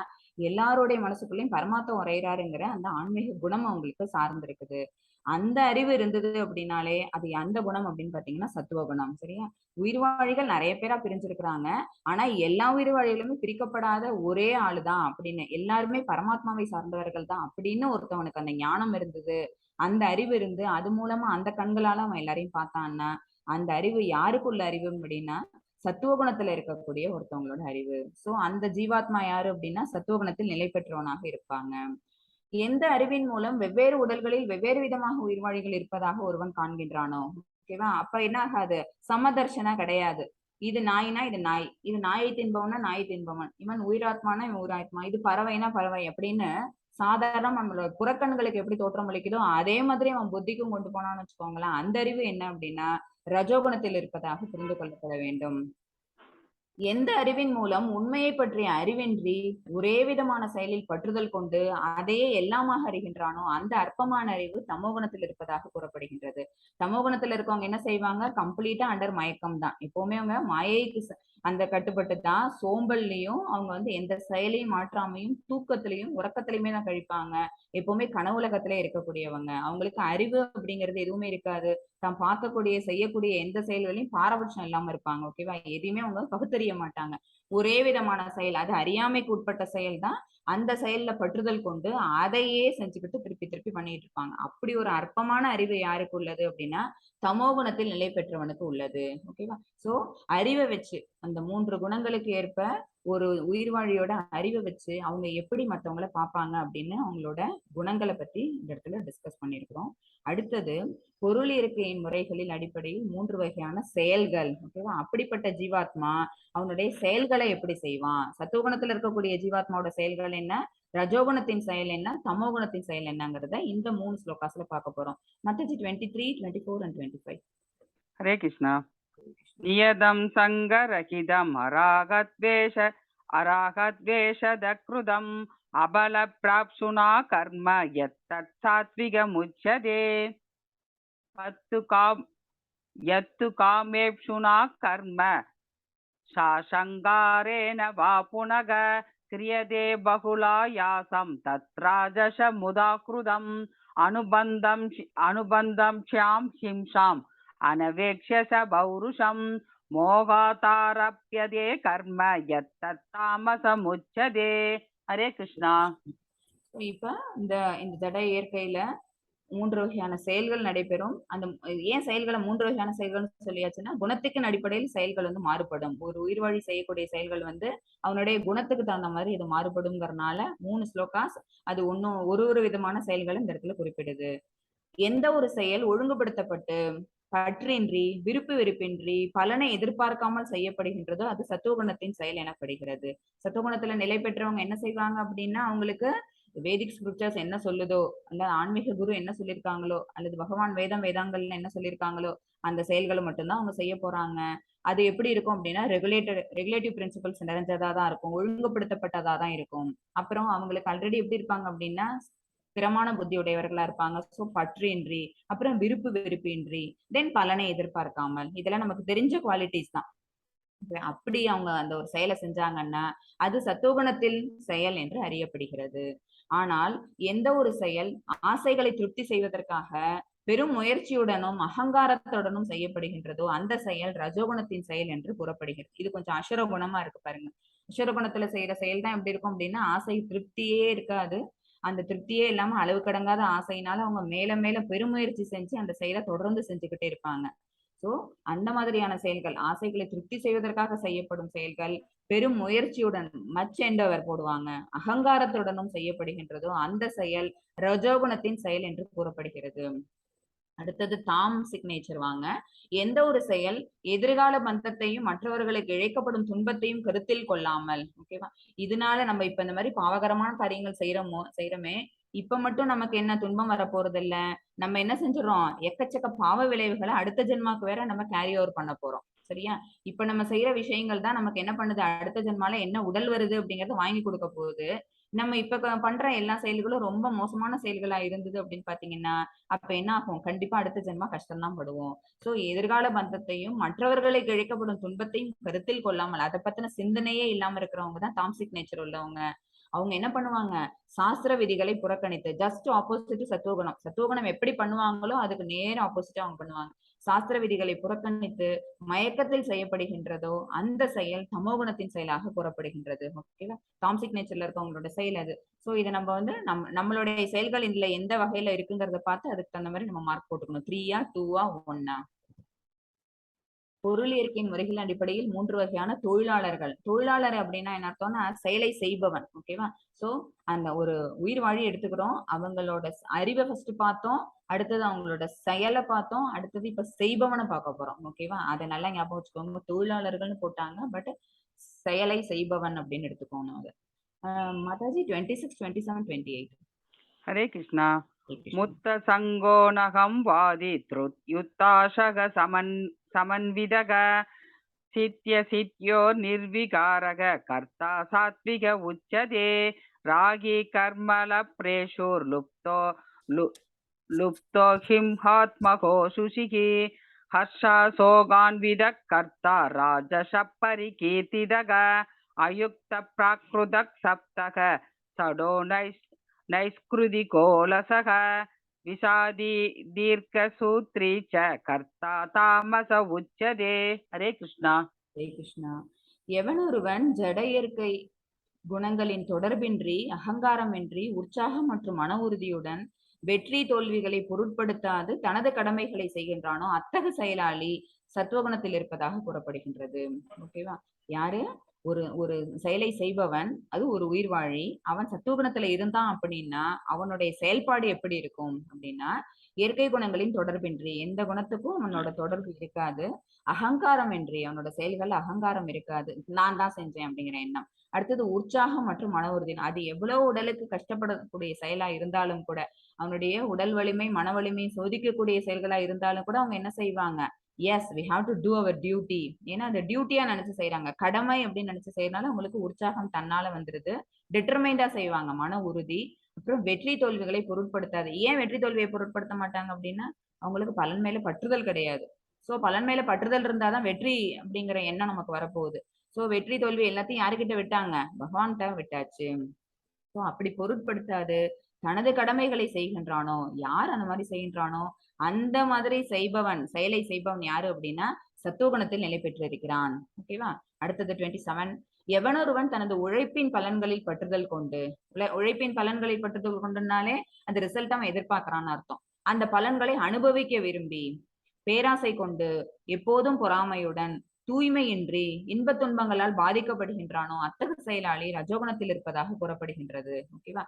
எல்லாருடைய மனசுக்குள்ளயும் பரமாத்மா உரையிறாருங்கிற அந்த ஆன்மீக குணம் அவங்களுக்கு சார்ந்து இருக்குது. அந்த அறிவு இருந்தது அப்படின்னாலே அது அந்த குணம் அப்படின்னு பாத்தீங்கன்னா சத்துவ குணம். சரியா? உயிர்வாழிகள் நிறைய பேரா பிரிஞ்சிருக்கிறாங்க. ஆனா எல்லா உயிர்வாழிகளுமே பிரிக்கப்படாத ஒரே ஆளுதான் அப்படின்னு, எல்லாருமே பரமாத்மாவை சார்ந்தவர்கள் தான் அப்படின்னு ஒருத்தவனுக்கு அந்த ஞானம் இருந்தது, அந்த அறிவு இருந்து அது மூலமா அந்த கண்களால அவன் எல்லாரையும் பார்த்தான்னா அந்த அறிவு யாருக்குள்ள அறிவு அப்படின்னா சத்துவகுணத்துல இருக்கக்கூடிய ஒருத்தவங்களோட அறிவு. சோ அந்த ஜீவாத்மா யாரு அப்படின்னா சத்துவகுணத்தில் நிலை பெற்றவனாக இருப்பாங்க. எந்த அறிவின் மூலம் வெவ்வேறு உடல்களில் வெவ்வேறு விதமாக உயிர்வாழிகள் இருப்பதாக ஒருவன் காண்கின்றானோ, ஓகேவா, அப்ப என்ன ஆகாது? சமதர்ஷனா கிடையாது. இது நாய்னா இது நாய், இது நாயை தின்பவனா நாயை தின்பவன், இவன் உயிராத்மானா இவன் உயிராத்மா, இது பறவைனா பறவை அப்படின்னு சாதாரண நம்மளோட புறக்கண்களுக்கு எப்படி தோற்றம் அளிக்குதோ அதே மாதிரி அவன் புத்திக்கும் கொண்டு போனான்னு வச்சுக்கோங்களேன். அந்த அறிவு என்ன அப்படின்னா ரஜோகுணத்தில் இருப்பதாக புரிந்து கொள்ளப்பட வேண்டும். எந்த அறிவின் மூலம் உண்மையை பற்றிய அறிவின்றி ஒரே விதமான செயலில் பற்றுதல் கொண்டு அதையே எல்லாமாக அறிகின்றானோ அந்த அற்பமான அறிவு தமோகுணத்தில் இருப்பதாக கூறப்படுகின்றது. தமோகுணத்துல இருக்கவங்க என்ன செய்வாங்க? கம்ப்ளீட்டா அண்டர் மயக்கம் தான். எப்பவுமே அவங்க மாயைக்கு அந்த கட்டுப்பட்டு தான் சோம்பல்லையும் அவங்க வந்து எந்த செயலையும் மாற்றாமையும் தூக்கத்திலையும் உறக்கத்திலையுமே தான் கழிப்பாங்க. எப்பவுமே கனவுலகத்திலே இருக்கக்கூடியவங்க. அவங்களுக்கு அறிவு அப்படிங்கிறது எதுவுமே இருக்காது. தாம் பார்க்கக்கூடிய செய்யக்கூடிய எந்த செயல்களையும் பாரபட்சம் இல்லாம இருப்பாங்க. ஓகேவா? எதையுமே அவங்க பகுத்தறிய மாட்டாங்க. ஒரே விதமான செயல், அது அறியாமைக்கு உட்பட்ட செயல் தான். அந்த செயல்ல பற்றுதல் கொண்டு அதையே செஞ்சுக்கிட்டு திருப்பி திருப்பி பண்ணிட்டு இருப்பாங்க. அப்படி ஒரு அற்பமான அறிவு யாருக்கு உள்ளது அப்படின்னா தமோகுணத்தில் நிலை பெற்றவனுக்கு உள்ளது. ஓகேவா? சோ அறிவை வச்சு அந்த 3 குணங்களுக்கு ஏற்ப ஒரு உயிர்வாழியோட அறிவை வச்சு அவங்க எப்படி மத்தவங்கள பார்ப்பாங்க அப்படின்னு அவங்களோட குணங்களை பத்தி இந்த இடத்துல டிஸ்கஸ் பண்ணியிருக்கிறோம். அடுத்தது பொருள் இருக்கையின் முறைகளின் அடிப்படையில் 3 வகையான செயல்கள். ஓகேவா? அப்படிப்பட்ட ஜீவாத்மா அவனுடைய செயல்களை எப்படி செய்வான்? சத்துவகுணத்துல இருக்கக்கூடிய ஜீவாத்மாவோட செயல்கள் என்ன, ரஜோகுணத்தின் செயல் என்ன, தமோகுணத்தின் செயல் என்னங்கிறத இந்த 3 ஸ்லோகாஸ்ல பார்க்க போறோம். மத்தஜி 23, 24 and 25. ஹரே கிருஷ்ணா. நியதம் சங்கரஹிதம் அராகத்வேஷதக்ருதம் அபல பிராப்சுனா கர்ம யத்தத் சாத்விகமுச்யதே யத்து காமேப்சுனா கர்ம சாசங்காரேன வா புனக கிரியதே பகுலாயாசம் தத்ராஜச முதாக்ருதம் அனுபந்தம் ஷியாம் ஹிம்சாம் அனவேக்ஷச பௌருஷம் மோகாதாரப்யதே கர்ம யத்தத் தாமசமுச்யதே. ஹரே கிருஷ்ணா. இப்ப இந்த ஜட இயற்கையில 3 வகையான செயல்கள் நடைபெறும். அந்த ஏன் செயல்களை 3 வகையான செயல்கள்னு சொல்லியாச்சுன்னா குணத்துக்கு அடிப்படையில் செயல்கள் வந்து மாறுபடும். ஒரு உயிர்வாழி செய்யக்கூடிய செயல்கள் வந்து அவனுடைய குணத்துக்கு தகுந்த மாதிரி இது மாறுபடுங்கிறதுனால 3 ஸ்லோகாஸ் அது ஒரு விதமான செயல்களை இந்த இடத்துல குறிப்பிடுது. எந்த ஒரு செயல் ஒழுங்குபடுத்தப்பட்டு பற்றின்றி விருப்பு வெறுப்பின்றி பலனை எதிர்பார்க்காமல் செய்யப்படுகின்றதோ அது சத்துவகுணத்தின் செயல் எனப்படுகிறது. சத்துவகுணத்துல நிலை பெற்றவங்க என்ன செய்வாங்க அப்படின்னா அவங்களுக்கு வேதிக் ஸ்கிரிப்சர்ஸ் என்ன சொல்லுதோ அல்லது ஆன்மீக குரு என்ன சொல்லியிருக்காங்களோ அல்லது பகவான் வேதாங்கள்ல என்ன சொல்லியிருக்காங்களோ அந்த செயல்களை மட்டும்தான் அவங்க செய்ய போறாங்க. அது எப்படி இருக்கும் அப்படின்னா ரெகுலேட்டிவ் பிரின்சிபல்ஸ் நிறைஞ்சதா தான் இருக்கும், ஒழுங்குபடுத்தப்பட்டதா தான் இருக்கும். அப்புறம் அவங்களுக்கு ஆல்ரெடி எப்படி இருப்பாங்க அப்படின்னா ஸ்திரமான புத்தி உடையவர்களா இருப்பாங்க. சோ பற்றின்றி, அப்புறம் விருப்பு வெறுப்பின்றி, தென் பலனை எதிர்பார்க்காமல், இதெல்லாம் நமக்கு தெரிஞ்ச குவாலிட்டிஸ் தான். அப்படி அவங்க அந்த ஒரு செயலை செஞ்சாங்கன்னா அது சத்துவகுணத்தில் செயல் என்று அறியப்படுகிறது. ஆனால் எந்த ஒரு செயல் ஆசைகளை திருப்தி செய்வதற்காக பெரும் முயற்சியுடனும் அகங்காரத்துடனும் செய்யப்படுகின்றதோ அந்த செயல் ரஜோகுணத்தின் செயல் என்று கூறப்படுகிறது. இது கொஞ்சம் அசுர குணமா இருக்கு பாருங்க. அசுர குணத்துல செய்யற செயல் தான் எப்படி இருக்கும் அப்படின்னா ஆசை திருப்தியே இருக்காது. அந்த திருப்தியே இல்லாம அளவு கடங்காத ஆசையினால அவங்க மேல மேல பெருமுயற்சி செஞ்சு அந்த செயலை தொடர்ந்து செஞ்சுக்கிட்டே இருப்பாங்க. சோ அந்த மாதிரியான செயல்கள் ஆசைகளை திருப்தி செய்வதற்காக செய்யப்படும் செயல்கள் பெரும் முயற்சியுடன் மச் எண்டவர் போடுவாங்க, அகங்காரத்துடனும் செய்யப்படுகின்றதோ அந்த செயல் ரஜோகுணத்தின் செயல் என்று கூறப்படுகிறது. அடுத்தது தாம் சிக்னேச்சர் வாங்க. எந்த ஒரு செயல் எதிர்கால பந்தத்தையும் மற்றவர்களுக்கு இழைக்கப்படும் துன்பத்தையும் கருத்தில் கொள்ளாமல், ஓகேவா? இதனால நம்ம இப்ப இந்த மாதிரி பாவகரமான காரியங்கள் செய்யறோமே இப்ப மட்டும் நமக்கு என்ன துன்பம் வர போறது இல்ல. நம்ம என்ன செஞ்சிடறோம், எக்கச்சக்க பாவ விளைவுகளை அடுத்த ஜென்மாக்கு வேற நம்ம கேரி ஓவர் பண்ண போறோம். சரியா? இப்ப நம்ம செய்யற விஷயங்கள் தான் நமக்கு என்ன பண்ணுது, அடுத்த ஜென்மால என்ன உடல் வருது அப்படிங்கறத வாங்கி கொடுக்க போகுது. நம்ம இப்ப பண்ற எல்லா செயல்களும் ரொம்ப மோசமான செயல்களா இருந்தது அப்படின்னு பாத்தீங்கன்னா அப்ப என்ன ஆகும், கண்டிப்பா அடுத்த ஜென்மா கஷ்டம் தான் படுவோம். சோ எதிர்கால பந்தத்தையும் மற்றவர்களுக்கு இழைக்கப்படும் துன்பத்தையும் கருத்தில் கொள்ளாமல் அதை பத்தின சிந்தனையே இல்லாம இருக்கிறவங்க தான் தாம்சிக் நேச்சர் உள்ளவங்க. அவங்க என்ன பண்ணுவாங்க, சாஸ்திர விதிகளை புறக்கணித்து ஜஸ்ட் ஆப்போசிட் சத்துவகுணம். சத்துவகுணம் எப்படி பண்ணுவாங்களோ அதுக்கு நேர ஆப்போசிட்டா அவங்க பண்ணுவாங்க. சாஸ்திர விதிகளை புறக்கணித்து மயக்கத்தில் செய்யப்படுகின்றதோ அந்த செயல் தமோகுணத்தின் செயலாக கூறப்படுகின்றது. ஓகேவா? தாம்சிக் நேச்சர்ல இருக்கவங்களோட செயல் அது. சோ இதை நம்ம வந்து நம்மளுடைய செயல்கள் இதுல எந்த வகையில இருக்குங்கிறத பார்த்து அதுக்கு தகுந்த மாதிரி நம்ம மார்க் போட்டுக்கணும். 3-ஆ 2-ஆ 1-ஆ. பொருள் இயற்கையின் முறைகள் அடிப்படையில் 3 வகையான தொழிலாளர்கள். தொழிலாளர் அப்படின்னா என்ன அர்த்தம்னா செயலை செய்பவன். ஓகேவா? சோ அந்த ஒரு உயிர் வாழி எடுத்துக்கிறோம். அவங்களோட அறிவை ஃபர்ஸ்ட் பார்த்தோம், அடுத்தது அவங்களோட செயலை பார்த்தோம், அடுத்தது இப்ப செய்பவனை பார்க்க போறோம். ஓகேவா? அதை நல்லா ஞாபகம் வச்சுக்கோங்க. தொழிலாளர்கள்னு போட்டாங்க, பட் செயலை செய்பவன் அப்படின்னு எடுத்துக்கோங்க. Mataji 26, 27, 28. Hare Krishna. Hare Krishna. Mutta sangonaham vadi trutyuttasaga samanvidaga sitya sityo nirvikaraga karta satvika uchade ragi karmala preshur lupto himhatmako sushiki harsha soganvidak karta rajasha parikirtidaga ayukta prakrudak saptaka sado नैष्कृतिकोलसः विषादी दीर्घसूत्री च कर्ता तामस उच्यते. हरे कृष्णा. ஹரே கிருஷ்ணா. எவனொருவன் ஜட இயற்கை குணங்களின் தொடர்பின்றி அகங்காரமின்றி உற்சாகம் மற்றும் மன உறுதியுடன் வெற்றி தோல்விகளை பொருட்படுத்தாது தனது கடமைகளை செய்கின்றானோ அத்தகு செயலாளி சத்துவகுணத்தில் இருப்பதாக கூறப்படுகின்றது. ஓகேவா? யாரு? ஒரு ஒரு செயலை செய்பவன், அது ஒரு உயிர்வாழி, அவன் சத்துவகுணத்துல இருந்தான் அப்படின்னா அவனுடைய செயல்பாடு எப்படி இருக்கும் அப்படின்னா, இயற்கை குணங்களின் தொடர்பின்றி, எந்த குணத்துக்கும் அவனோட தொடர்பு இருக்காது, அகங்காரம் இன்றி, அவனோட செயல்கள் அகங்காரம் இருக்காது, நான் தான் செஞ்சேன் அப்படிங்கிற எண்ணம். அடுத்தது உற்சாகம் மற்றும் மன உறுதி. அது எவ்வளவு உடலுக்கு கஷ்டப்படக்கூடிய செயலா இருந்தாலும் கூட, அவனுடைய உடல் வலிமை மன வலிமை சோதிக்கக்கூடிய செயல்களா இருந்தாலும் கூட அவங்க என்ன செய்வாங்க? Yes, we have to do our duty. ஏன்னா அந்த டியூட்டியா நினைச்சு செய்யறாங்க, கடமை அப்படின்னு நினைச்சு செய்யறதுனால அவங்களுக்கு உற்சாகம் தன்னால வந்துருது, டிட்டர்மைண்டா செய்வாங்க, மன உறுதி. அப்புறம் வெற்றி தோல்விகளை பொருட்படுத்தாது. ஏன் வெற்றி தோல்வியை பொருட்படுத்த மாட்டாங்க அப்படின்னா அவங்களுக்கு பலன் மேல பற்றுதல் கிடையாது. சோ பலன் மேல பற்றுதல் இருந்தாதான் வெற்றி அப்படிங்கிற எண்ணம் நமக்கு வரப்போகுது. சோ வெற்றி தோல்வி எல்லாத்தையும் யாருக்கிட்ட விட்டாங்க? பகவான்கிட்ட விட்டாச்சு. சோ அப்படி பொருட்படுத்தாது தனது கடமைகளை செய்கின்றானோ, யார் அந்த மாதிரி செய்கின்றானோ அந்த மாதிரி செய்பவன், செயலை செய்பவன் யாரு அப்படின்னா சத்துவகுணத்தில் நிலை பெற்றிருக்கிறான். ஓகேவா? அடுத்தது 27. எவனொருவன் தனது உழைப்பின் பலன்களில் பற்றுதல் கொண்டு, உழைப்பின் பலன்களில் பற்றுதல் கொண்டுனாலே அந்த ரிசல்ட் அவன் எதிர்பார்க்கிறான்னு அர்த்தம். அந்த பலன்களை அனுபவிக்க விரும்பி பேராசை கொண்டு எப்போதும் பொறாமையுடன் தூய்மையின்றி இன்பத் துன்பங்களால் பாதிக்கப்படுகின்றானோ அத்தகு செயலாளி ரஜோகுணத்தில் இருப்பதாக கூறப்படுகின்றது. ஓகேவா?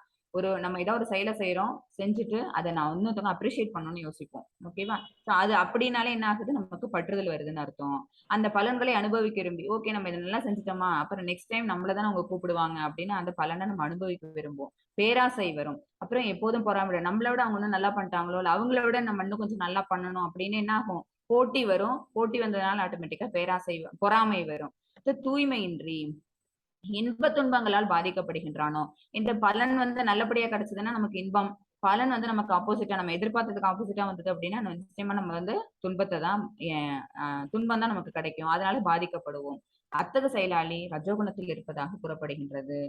நம்ம ஏதாவது ஒரு செயலை செய்யறோம், செஞ்சுட்டு அதை நான் இன்னொருத்தவங்க அப்ரிஷியேட் பண்ணணும்னு யோசிப்போம். ஓகேவா? சோ அது அப்படின்னாலே என்ன ஆகுது? நமக்கு பற்றுதல் வருதுன்னு அர்த்தம். அந்த பலன்களை அனுபவிக்க விரும்பி, ஓகே நம்ம இதை நல்லா செஞ்சுட்டோமா, அப்புறம் நெக்ஸ்ட் டைம் நம்மளதானே அவங்க கூப்பிடுவாங்க அப்படின்னு அந்த பலனை நம்ம அனுபவிக்க விரும்புவோம். பேராசை வரும். அப்புறம் எப்போதும் பொறாமை, நம்மளை விட அவங்க இன்னும் நல்லா பண்ணிட்டாங்களோ இல்ல அவங்கள விட நம்ம இன்னும் கொஞ்சம் நல்லா பண்ணணும் அப்படின்னு என்ன ஆகும்? போட்டி வரும். போட்டி வந்ததுனால ஆட்டோமேட்டிக்கா பேராசை பொறாமை வரும். தூய்மையின்றி இன்ப துன்பங்களால் பாதிக்கப்படுகின்றானோ, இந்த பலன் நல்லபடியா கிடைச்சதுன்னா நமக்கு இன்பம், பலன் நமக்கு ஆப்போசிட்டா, நம்ம எதிர்பார்த்ததுக்கு ஆப்போசிட்டா வந்தது அப்படின்னா நிச்சயமா நம்ம துன்பத்தை தான் துன்பம் தான் நமக்கு கிடைக்கும், அதனால பாதிக்கப்படுவோம். அத்தகு செயலாளி ரஜோகுணத்தில் இருப்பதாக கூறப்படுகின்றது.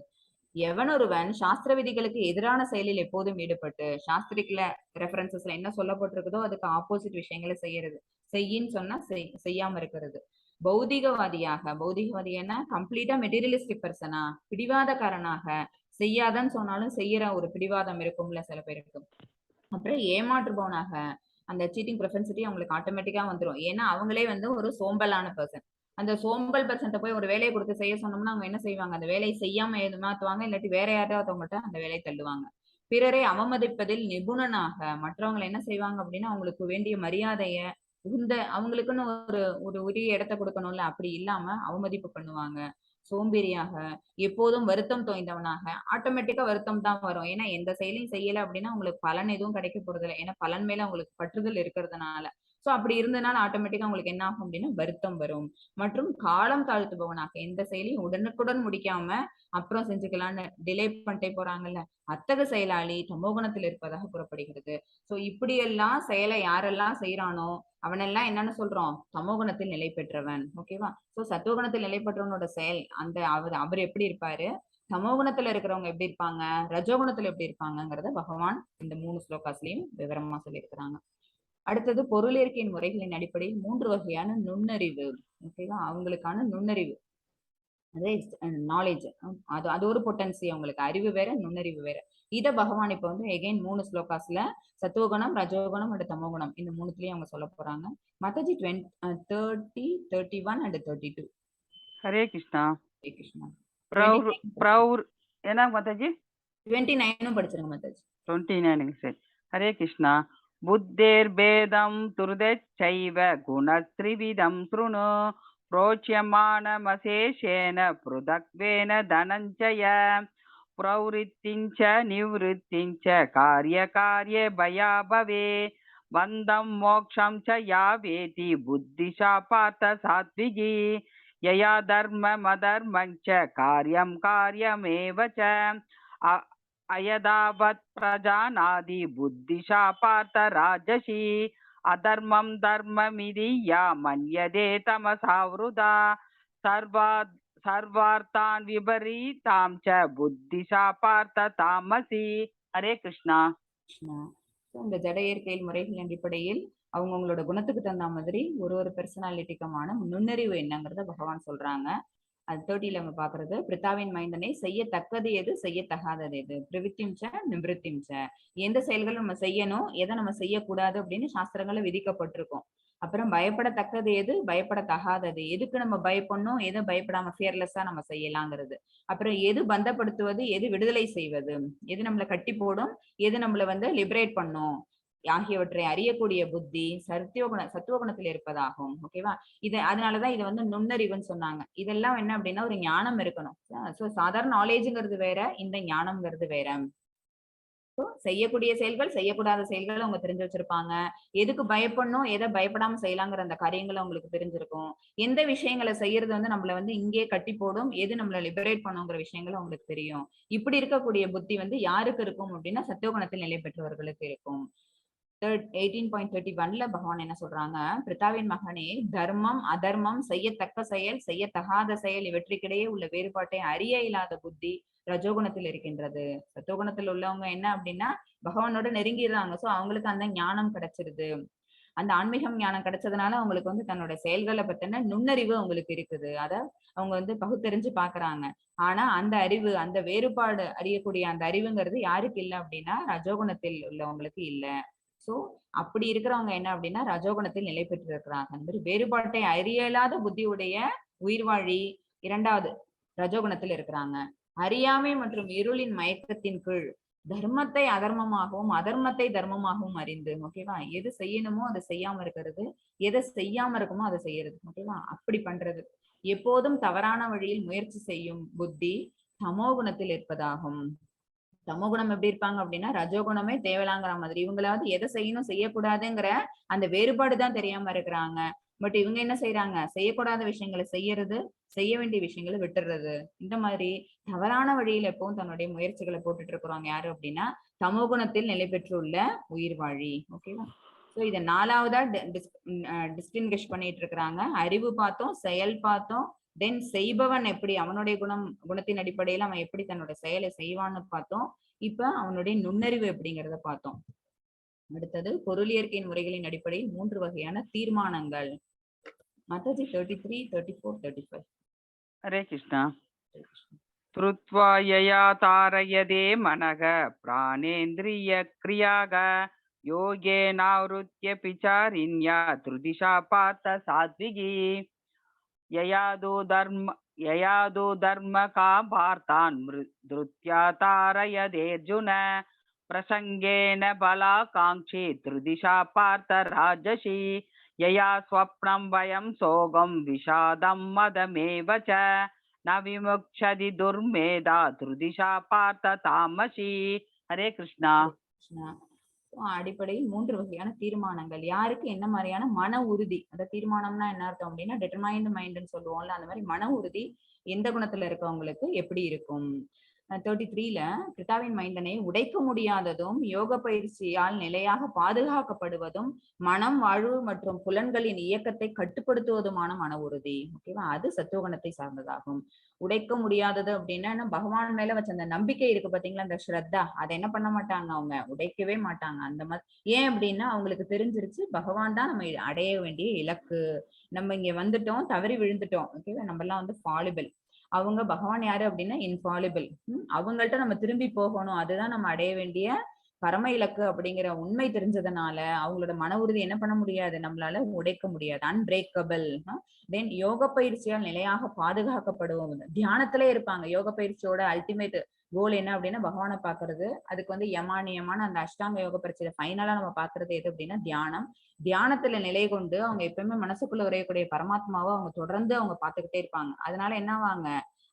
எவனொருவன் சாஸ்திர விதிகளுக்கு எதிரான செயலில் எப்போதும் ஈடுபட்டு, சாஸ்திரிக்கல ரெஃபரன்சஸ்ல என்ன சொல்லப்பட்டிருக்குதோ அதுக்கு ஆப்போசிட் விஷயங்களை செய்யறது, செய்யின்னு சொன்னா செய்யாம இருக்கிறது. பௌதிகவாதியாக, பௌதிகவாதியான கம்ப்ளீட்டா மெட்டீரியலிஸ்டிக் பர்சனா, பிடிவாதக்காரனாக, செய்யாதன்னு சொன்னாலும் செய்யற ஒரு பிடிவாதம் இருக்கும்ல சில பேருக்கு. அப்புறம் ஏமாற்றுபவனாக, அந்த சீட்டிங் ப்ரெஃபரன்சிட்டி அவங்களுக்கு ஆட்டோமேட்டிக்கா வந்துடும். ஏன்னா அவங்களே ஒரு சோம்பலான பர்சன். அந்த சோம்பல் பர்சன்ட்ட போய் ஒரு வேலையை கொடுத்து செய்ய சொன்னோம்னா அவங்க என்ன செய்வாங்க? அந்த வேலையை செய்யாம ஏமாத்துவாங்க, இல்லாட்டி வேற யாராவது அவங்கள்ட்ட அந்த வேலையை தள்ளுவாங்க. பிறரை அவமதிப்பதில் நிபுணனாக, மற்றவங்களை என்ன செய்வாங்க அப்படின்னா அவங்களுக்கு வேண்டிய மரியாதைய அவங்களுக்குன்னு ஒரு உரிய இடத்தை கொடுக்கணும்ல, அப்படி இல்லாம அவமதிப்பு பண்ணுவாங்க. சோம்பேறியாக, எப்போதும் வருத்தம் தோய்ந்தவனாக, ஆட்டோமேட்டிக்கா வருத்தம் தான் வரும். ஏன்னா எந்த செயலையும் செய்யல அப்படின்னா உங்களுக்கு பலன் எதுவும் கிடைக்க போறது இல்லை. ஏன்னா பலன் மேல உங்களுக்கு பற்றுதல் இருக்கிறதுனால. சோ அப்படி இருந்தனால ஆட்டோமேட்டிக்கா உங்களுக்கு என்ன ஆகும் அப்படின்னா வருத்தம் வரும். மற்றும் காலம் தாழ்த்துபவனாக, எந்த செயலையும் உடனுக்குடன் முடிக்காம அப்புறம் செஞ்சுக்கலான்னு டிலே பண்ணிட்டே போறாங்கல்ல, அத்தகு செயலாளி தமோகுணத்தில் இருப்பதாக கூறப்படுகிறது. சோ இப்படி எல்லாம் செயலை யாரெல்லாம் செய்யறானோ அவனெல்லாம் என்னன்னு சொல்றோம்? தமோகுணத்தில் நிலை பெற்றவன். ஓகேவா? சோ சத்துவகுணத்தில் நிலை பெற்றவனோட செயல் அவர் எப்படி இருப்பாரு, தமோகுணத்துல இருக்கிறவங்க எப்படி இருப்பாங்க, ரஜோகுணத்துல எப்படி இருப்பாங்கிறத பகவான் இந்த 3 ஸ்லோகாஸ்லயும் விவரமா சொல்லியிருக்கிறாங்க. அடுத்தது பொருளியற்கையின் முறைகளின் அடிப்படையில் 3 வகையான நுண்ணறிவு. ஓகேவா? அவங்களுக்கான நுண்ணறிவு, அதே நாலேஜ், அது ஒரு பொட்டன்சி. அவங்களுக்கு அறிவு வேற, நுண்ணறிவு வேற. இத பகவான் இப்ப எகைன் 3 ஸ்லோகாஸ்ல சத்துவகுணம், ரஜோகுணம் அண்ட் தமோகுணம் இந்த 3த்துலயும் அவங்க சொல்ல போறாங்க. மத்தஜி 30, 31 and 32. ஹரே கிருஷ்ணா. ஹரே கிருஷ்ணா. என்ன மாதாஜி? 29 படிச்சிருங்க மாதாஜி. 29 சரி. ஹரே கிருஷ்ணா. புத்தேர் பேதம் துர்தச்சைவ குணத்ரிவிதம் ஸ்ருணு प्रोच्यमानमशेषेण पृथक्त्वेन धनञ्जय प्रवृत्तिञ्च निवृत्तिञ्च कार्यकार्ये भयाभवे बन्धं मोक्षं च या वेति बुद्धिशा पार्थ सात्विकी यया धर्ममधर्मं च कार्यं कार्यमेव च अयदावत् प्रजानाति बुद्धिशा पार्थ राजसी अधर्मं धर्ममिति या मन्यते तमसा वृथा सर्वार्थान् विपरीतां च बुद्धिशा पार्थ तामसी. हरे कृष्णा. இந்த ஜட இயற்கையில் முறைகளின் அடிப்படையில் அவங்கவுங்களோட குணத்துக்கு தகுந்த மாதிரி ஒரு பெர்சனாலிட்டிக்குமான நுண்ணறிவு என்னங்கிறத பகவான் சொல்றாங்க. அது 30ல நம்ம பாக்குறது, பிரித்தாவின் மைந்தனை செய்யத்தக்கது எது செய்யத்தகாதது எது, பிரவித்திம்ச நிவத்திம்ச, எந்த செயல்களும் நம்ம செய்யணும், எதை நம்ம செய்யக்கூடாது அப்படின்னு சாஸ்திரங்கள்ல விதிக்கப்பட்டிருக்கும். அப்புறம் பயப்படத்தக்கது எது பயப்படத்தகாதது, எதுக்கு நம்ம பயப்படணும், எதை பயப்படாம ஃபியர்லெஸ்ஸா நம்ம செய்யலாங்கிறது. அப்புறம் எது பந்தப்படுத்துவது, எது விடுதலை செய்வது, எது நம்மளை கட்டி போடும், எது நம்மளை லிபரேட் பண்ணும் ஆகியவற்றை அறியக்கூடிய புத்தி சத்துவகுணத்தில் இருப்பதாகும். ஓகேவா? அதனாலதான் இதை நுண்ணறிவுன்னு சொன்னாங்க. இதெல்லாம் என்ன அப்படின்னா ஒரு ஞானம் இருக்கணும். சாதாரண நாலேஜுங்கிறது வேற, இந்த ஞானம்ங்கிறது வேற. செய்யக்கூடிய செயல்கள் செய்யக்கூடாத செயல்கள் அவங்க தெரிஞ்சு வச்சிருப்பாங்க. எதுக்கு பயப்படணும், எதை பயப்படாம செய்யலாங்கிற அந்த காரியங்களை அவங்களுக்கு தெரிஞ்சிருக்கும். எந்த விஷயங்களை செய்யறது நம்மள இங்கே கட்டி போடும், எது நம்மள லிபரேட் பண்ணுங்கிற விஷயங்கள் அவங்களுக்கு தெரியும். இப்படி இருக்கக்கூடிய புத்தி யாருக்கு இருக்கும் அப்படின்னா சத்துவகுணத்தில் நிலை பெற்றவர்களுக்கு இருக்கும். 18.31ல பகவான் என்ன சொல்றாங்க, பிரித்தாவின் மகனே, தர்மம் அதர்மம், செய்யத்தக்க செயல் செய்யத்தகாத செயல் இவற்றுக்கிடையே உள்ள வேறுபாட்டை அறிய இயலாத புத்தி ரஜோகுணத்தில் இருக்கின்றது. சத்துவகுணத்தில் உள்ளவங்க என்ன அப்படின்னா பகவானோட நெருங்கிடுறாங்க. சோ அவங்களுக்கு அந்த ஞானம் கிடைச்சிருது. அந்த ஆன்மீகம் ஞானம் கிடைச்சதுனால அவங்களுக்கு தன்னோட செயல்களை பத்தின நுண்ணறிவு அவங்களுக்கு இருக்குது. அத அவங்க பகுத்தறிஞ்சு பாக்குறாங்க. ஆனா அந்த அறிவு, அந்த வேறுபாடு அறியக்கூடிய அந்த அறிவுங்கிறது யாருக்கு இல்லை அப்படின்னா ரஜோகுணத்தில் உள்ளவங்களுக்கு இல்ல. சோ அப்படி இருக்கிறவங்க என்ன அப்படின்னா ரஜோகுணத்தில் நிலை பெற்று இருக்கிறாங்க. அந்த மாதிரி வேறுபாட்டை அறியலாத புத்தியுடைய உயிர்வாழி 2வது ரஜோகுணத்தில் இருக்கிறாங்க. அறியாமை மற்றும் இருளின் மயக்கத்தின் கீழ் தர்மத்தை அதர்மமாகவும் அதர்மத்தை தர்மமாகவும் அறிந்து, ஓகேவா, எது செய்யணுமோ அதை செய்யாம இருக்கிறது, எதை செய்யாம இருக்குமோ அதை செய்யறது, ஓகேவா, அப்படி பண்றது. எப்போதும் தவறான வழியில் முயற்சி செய்யும் புத்தி தமோகுணத்தில் இருப்பதாகும். தமோகுணம் எப்படி இருப்பாங்க அப்படின்னா ரஜோகுணமே தேவலாங்கிற மாதிரி, இவங்களாவது எதை செய்யணும் செய்யக்கூடாதுங்கிற அந்த வேறுபாடுதான் தெரியாம இருக்கிறாங்க. பட் இவங்க என்ன செய்யறாங்க, செய்யக்கூடாத விஷயங்களை செய்யறது, செய்ய வேண்டிய விஷயங்களை விட்டுறது. இந்த மாதிரி தவறான வழியில எப்பவும் தன்னுடைய முயற்சிகளை போட்டுட்டு இருக்கிறவங்க யாரு அப்படின்னா தமோகுணத்தில் நிலை பெற்றுள்ள உயிர்வாழி. ஓகேவா? சோ இதை 4வதா டிஸ்டிங்கிஷ் பண்ணிட்டு இருக்கிறாங்க. அறிவு பார்த்தோம், செயல் பார்த்தோம், தென் செய்பவன் எப்படி அவனுடைய குணத்தின் அடிப்படையில அவன் எப்படி தன்னோட செயலை செய்வான்னு பார்த்தோம். இப்ப அவனுடைய நுண்ணறிவு எப்படிங்கிறத பார்த்தோம். அடுத்தது பொருளியற்கையின் முறைகளின் அடிப்படையில் 3 வகையான தீர்மானங்கள். மாதாஜி 33, 34, 35. हरे कृष्णा. श्रुत्वा यया तारयदे मनः प्राणेन्द्रिय क्रियाग योगेनावृत्य पिचारिण्या त्रिदिशा पार्थ सात्विकी ययादो धर्म का पार्थान् धृत्या तारयदेर्जुन प्रसंगेन बलाकांक्षी त्रिदिशा पार्थ राजसी यया स्वप्नं वयं सोगं विषादं मदमेव च न विमुक्षति दुर्मेधा त्रिदिशा पार्थ तामसी. हरे कृष्णा. அடிப்படையில் 3 வகையான தீர்மானங்கள். யாருக்கு என்ன மாதிரியான மன உறுதி, அந்த தீர்மானம்னா என்ன அர்த்தம் அப்படின்னா டிட்டர்மைன்டு மைண்ட்னு சொல்லுவோம்ல, அந்த மாதிரி மன உறுதி எந்த குணத்துல இருக்கவங்களுக்கு எப்படி இருக்கும். 33ல பிரித்தாவின் மைந்தனை உடைக்க முடியாததும் யோக பயிற்சியால் நிலையாக பாதுகாக்கப்படுவதும் மனம், வாழ்வு மற்றும் புலன்களின் இயக்கத்தை கட்டுப்படுத்துவதுமான மன உறுதி. ஓகேவா? அது சத்துவகுணத்தை சார்ந்ததாகும். உடைக்க முடியாதது அப்படின்னா பகவான் மேல வச்ச அந்த நம்பிக்கை இருக்கு பாத்தீங்களா, அந்த ஸ்ரத்தா, அதை என்ன பண்ண மாட்டாங்க, அவங்க உடைக்கவே மாட்டாங்க. அந்த மாதிரி ஏன் அப்படின்னா அவங்களுக்கு தெரிஞ்சிருச்சு பகவான் தான் நம்ம அடைய வேண்டிய இலக்கு. நம்ம இங்க வந்துட்டோம், தவறி விழுந்துட்டோம், ஓகேவா, நம்ம எல்லாம் ஃபாலிபிள். அவங்க பகவான் யாரு அப்படின்னா இன்ஃபாலிபிள். அவங்கள்ட்ட நம்ம திரும்பி போகணும், அதுதான் நம்ம அடைய வேண்டிய பரம இலக்கு அப்படிங்கிற உண்மை தெரிஞ்சதுனால அவங்களோட மன உறுதி என்ன பண்ண முடியாது, நம்மளால உடைக்க முடியாது, அன்பிரேக்கபிள். தென் யோக பயிற்சியால் நிலையாக பாதுகாக்கப்படுவோம். தியானத்திலே இருப்பாங்க. யோக பயிற்சியோட அல்டிமேட் கோல் என்ன அப்படின்னா பகவானை பாக்குறது. அதுக்கு யமானியமான அந்த அஷ்டாங்க யோக பயிற்சியில ஃபைனலா நம்ம பாக்குறது எது அப்படின்னா தியானம். தியானத்துல நிலை கொண்டு அவங்க எப்பவுமே மனசுக்குள்ள உரையக்கூடிய பரமாத்மாவை அவங்க தொடர்ந்து அவங்க பார்த்துக்கிட்டே இருப்பாங்க. அதனால என்ன ஆவாங்க,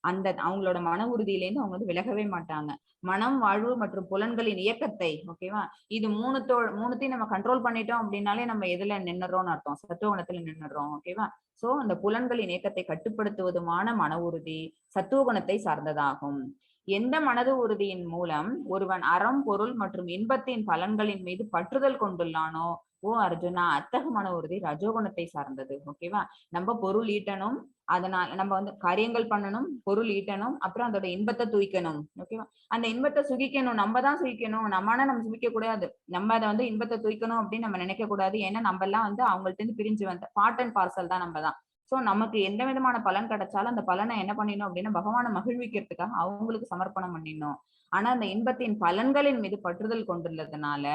அந்த அவங்களோட மன உறுதியிலேருந்து அவங்க வந்து விலகவே மாட்டாங்க. மனம், வாழ்வு மற்றும் புலன்களின் இயக்கத்தை, ஓகேவா, இது மூணுத்தையும் நம்ம கண்ட்ரோல் பண்ணிட்டோம் அப்படின்னாலே நம்ம எதுல நின்னுறோம்னு அர்த்தம், சத்துவகுணத்துல நின்னுறோம். ஓகேவா. சோ அந்த புலன்களின் இயக்கத்தை கட்டுப்படுத்துவதுமான மன உறுதி சத்துவகுணத்தை சார்ந்ததாகும். எந்த மனது உறுதியின் மூலம் ஒருவன் அறம், பொருள் மற்றும் இன்பத்தின் பலன்களின் மீது பற்றுதல் கொண்டுள்ளானோ, ஓ அர்ஜுனா, அத்தகு மன உறுதி ரஜோகுணத்தை சார்ந்தது. ஓகேவா. நம்ம பொருள் ஈட்டணும், அதனால நம்ம வந்து காரியங்கள் பண்ணணும், பொருள் ஈட்டணும், அப்புறம் அதோட இன்பத்தை தூய்க்கணும். ஓகேவா. அந்த இன்பத்தை சுகிக்கணும், நம்ம தான் சுகிக்கணும், நம்ம சுகிக்க கூடாது. நம்ம அதை வந்து இன்பத்தை தூய்க்கணும் அப்படின்னு நம்ம நினைக்க கூடாது. ஏன்னா நம்ம எல்லாம் வந்து அவங்கள்ட்ட இருந்து பிரிஞ்சு வந்த பார்ட் அண்ட் பார்சல் தான் நம்ம தான். சோ நமக்கு எந்த விதமான பலன் கிடைச்சாலும் அந்த பலனை என்ன பண்ணிடணும் அப்படின்னா பகவானை மகிழ்விக்கிறதுக்காக அவங்களுக்கு சமர்ப்பணம் பண்ணிடணும். ஆனா அந்த இன்பத்தின் பலன்களின் மீது பற்றுதல் கொண்டுள்ளதுனால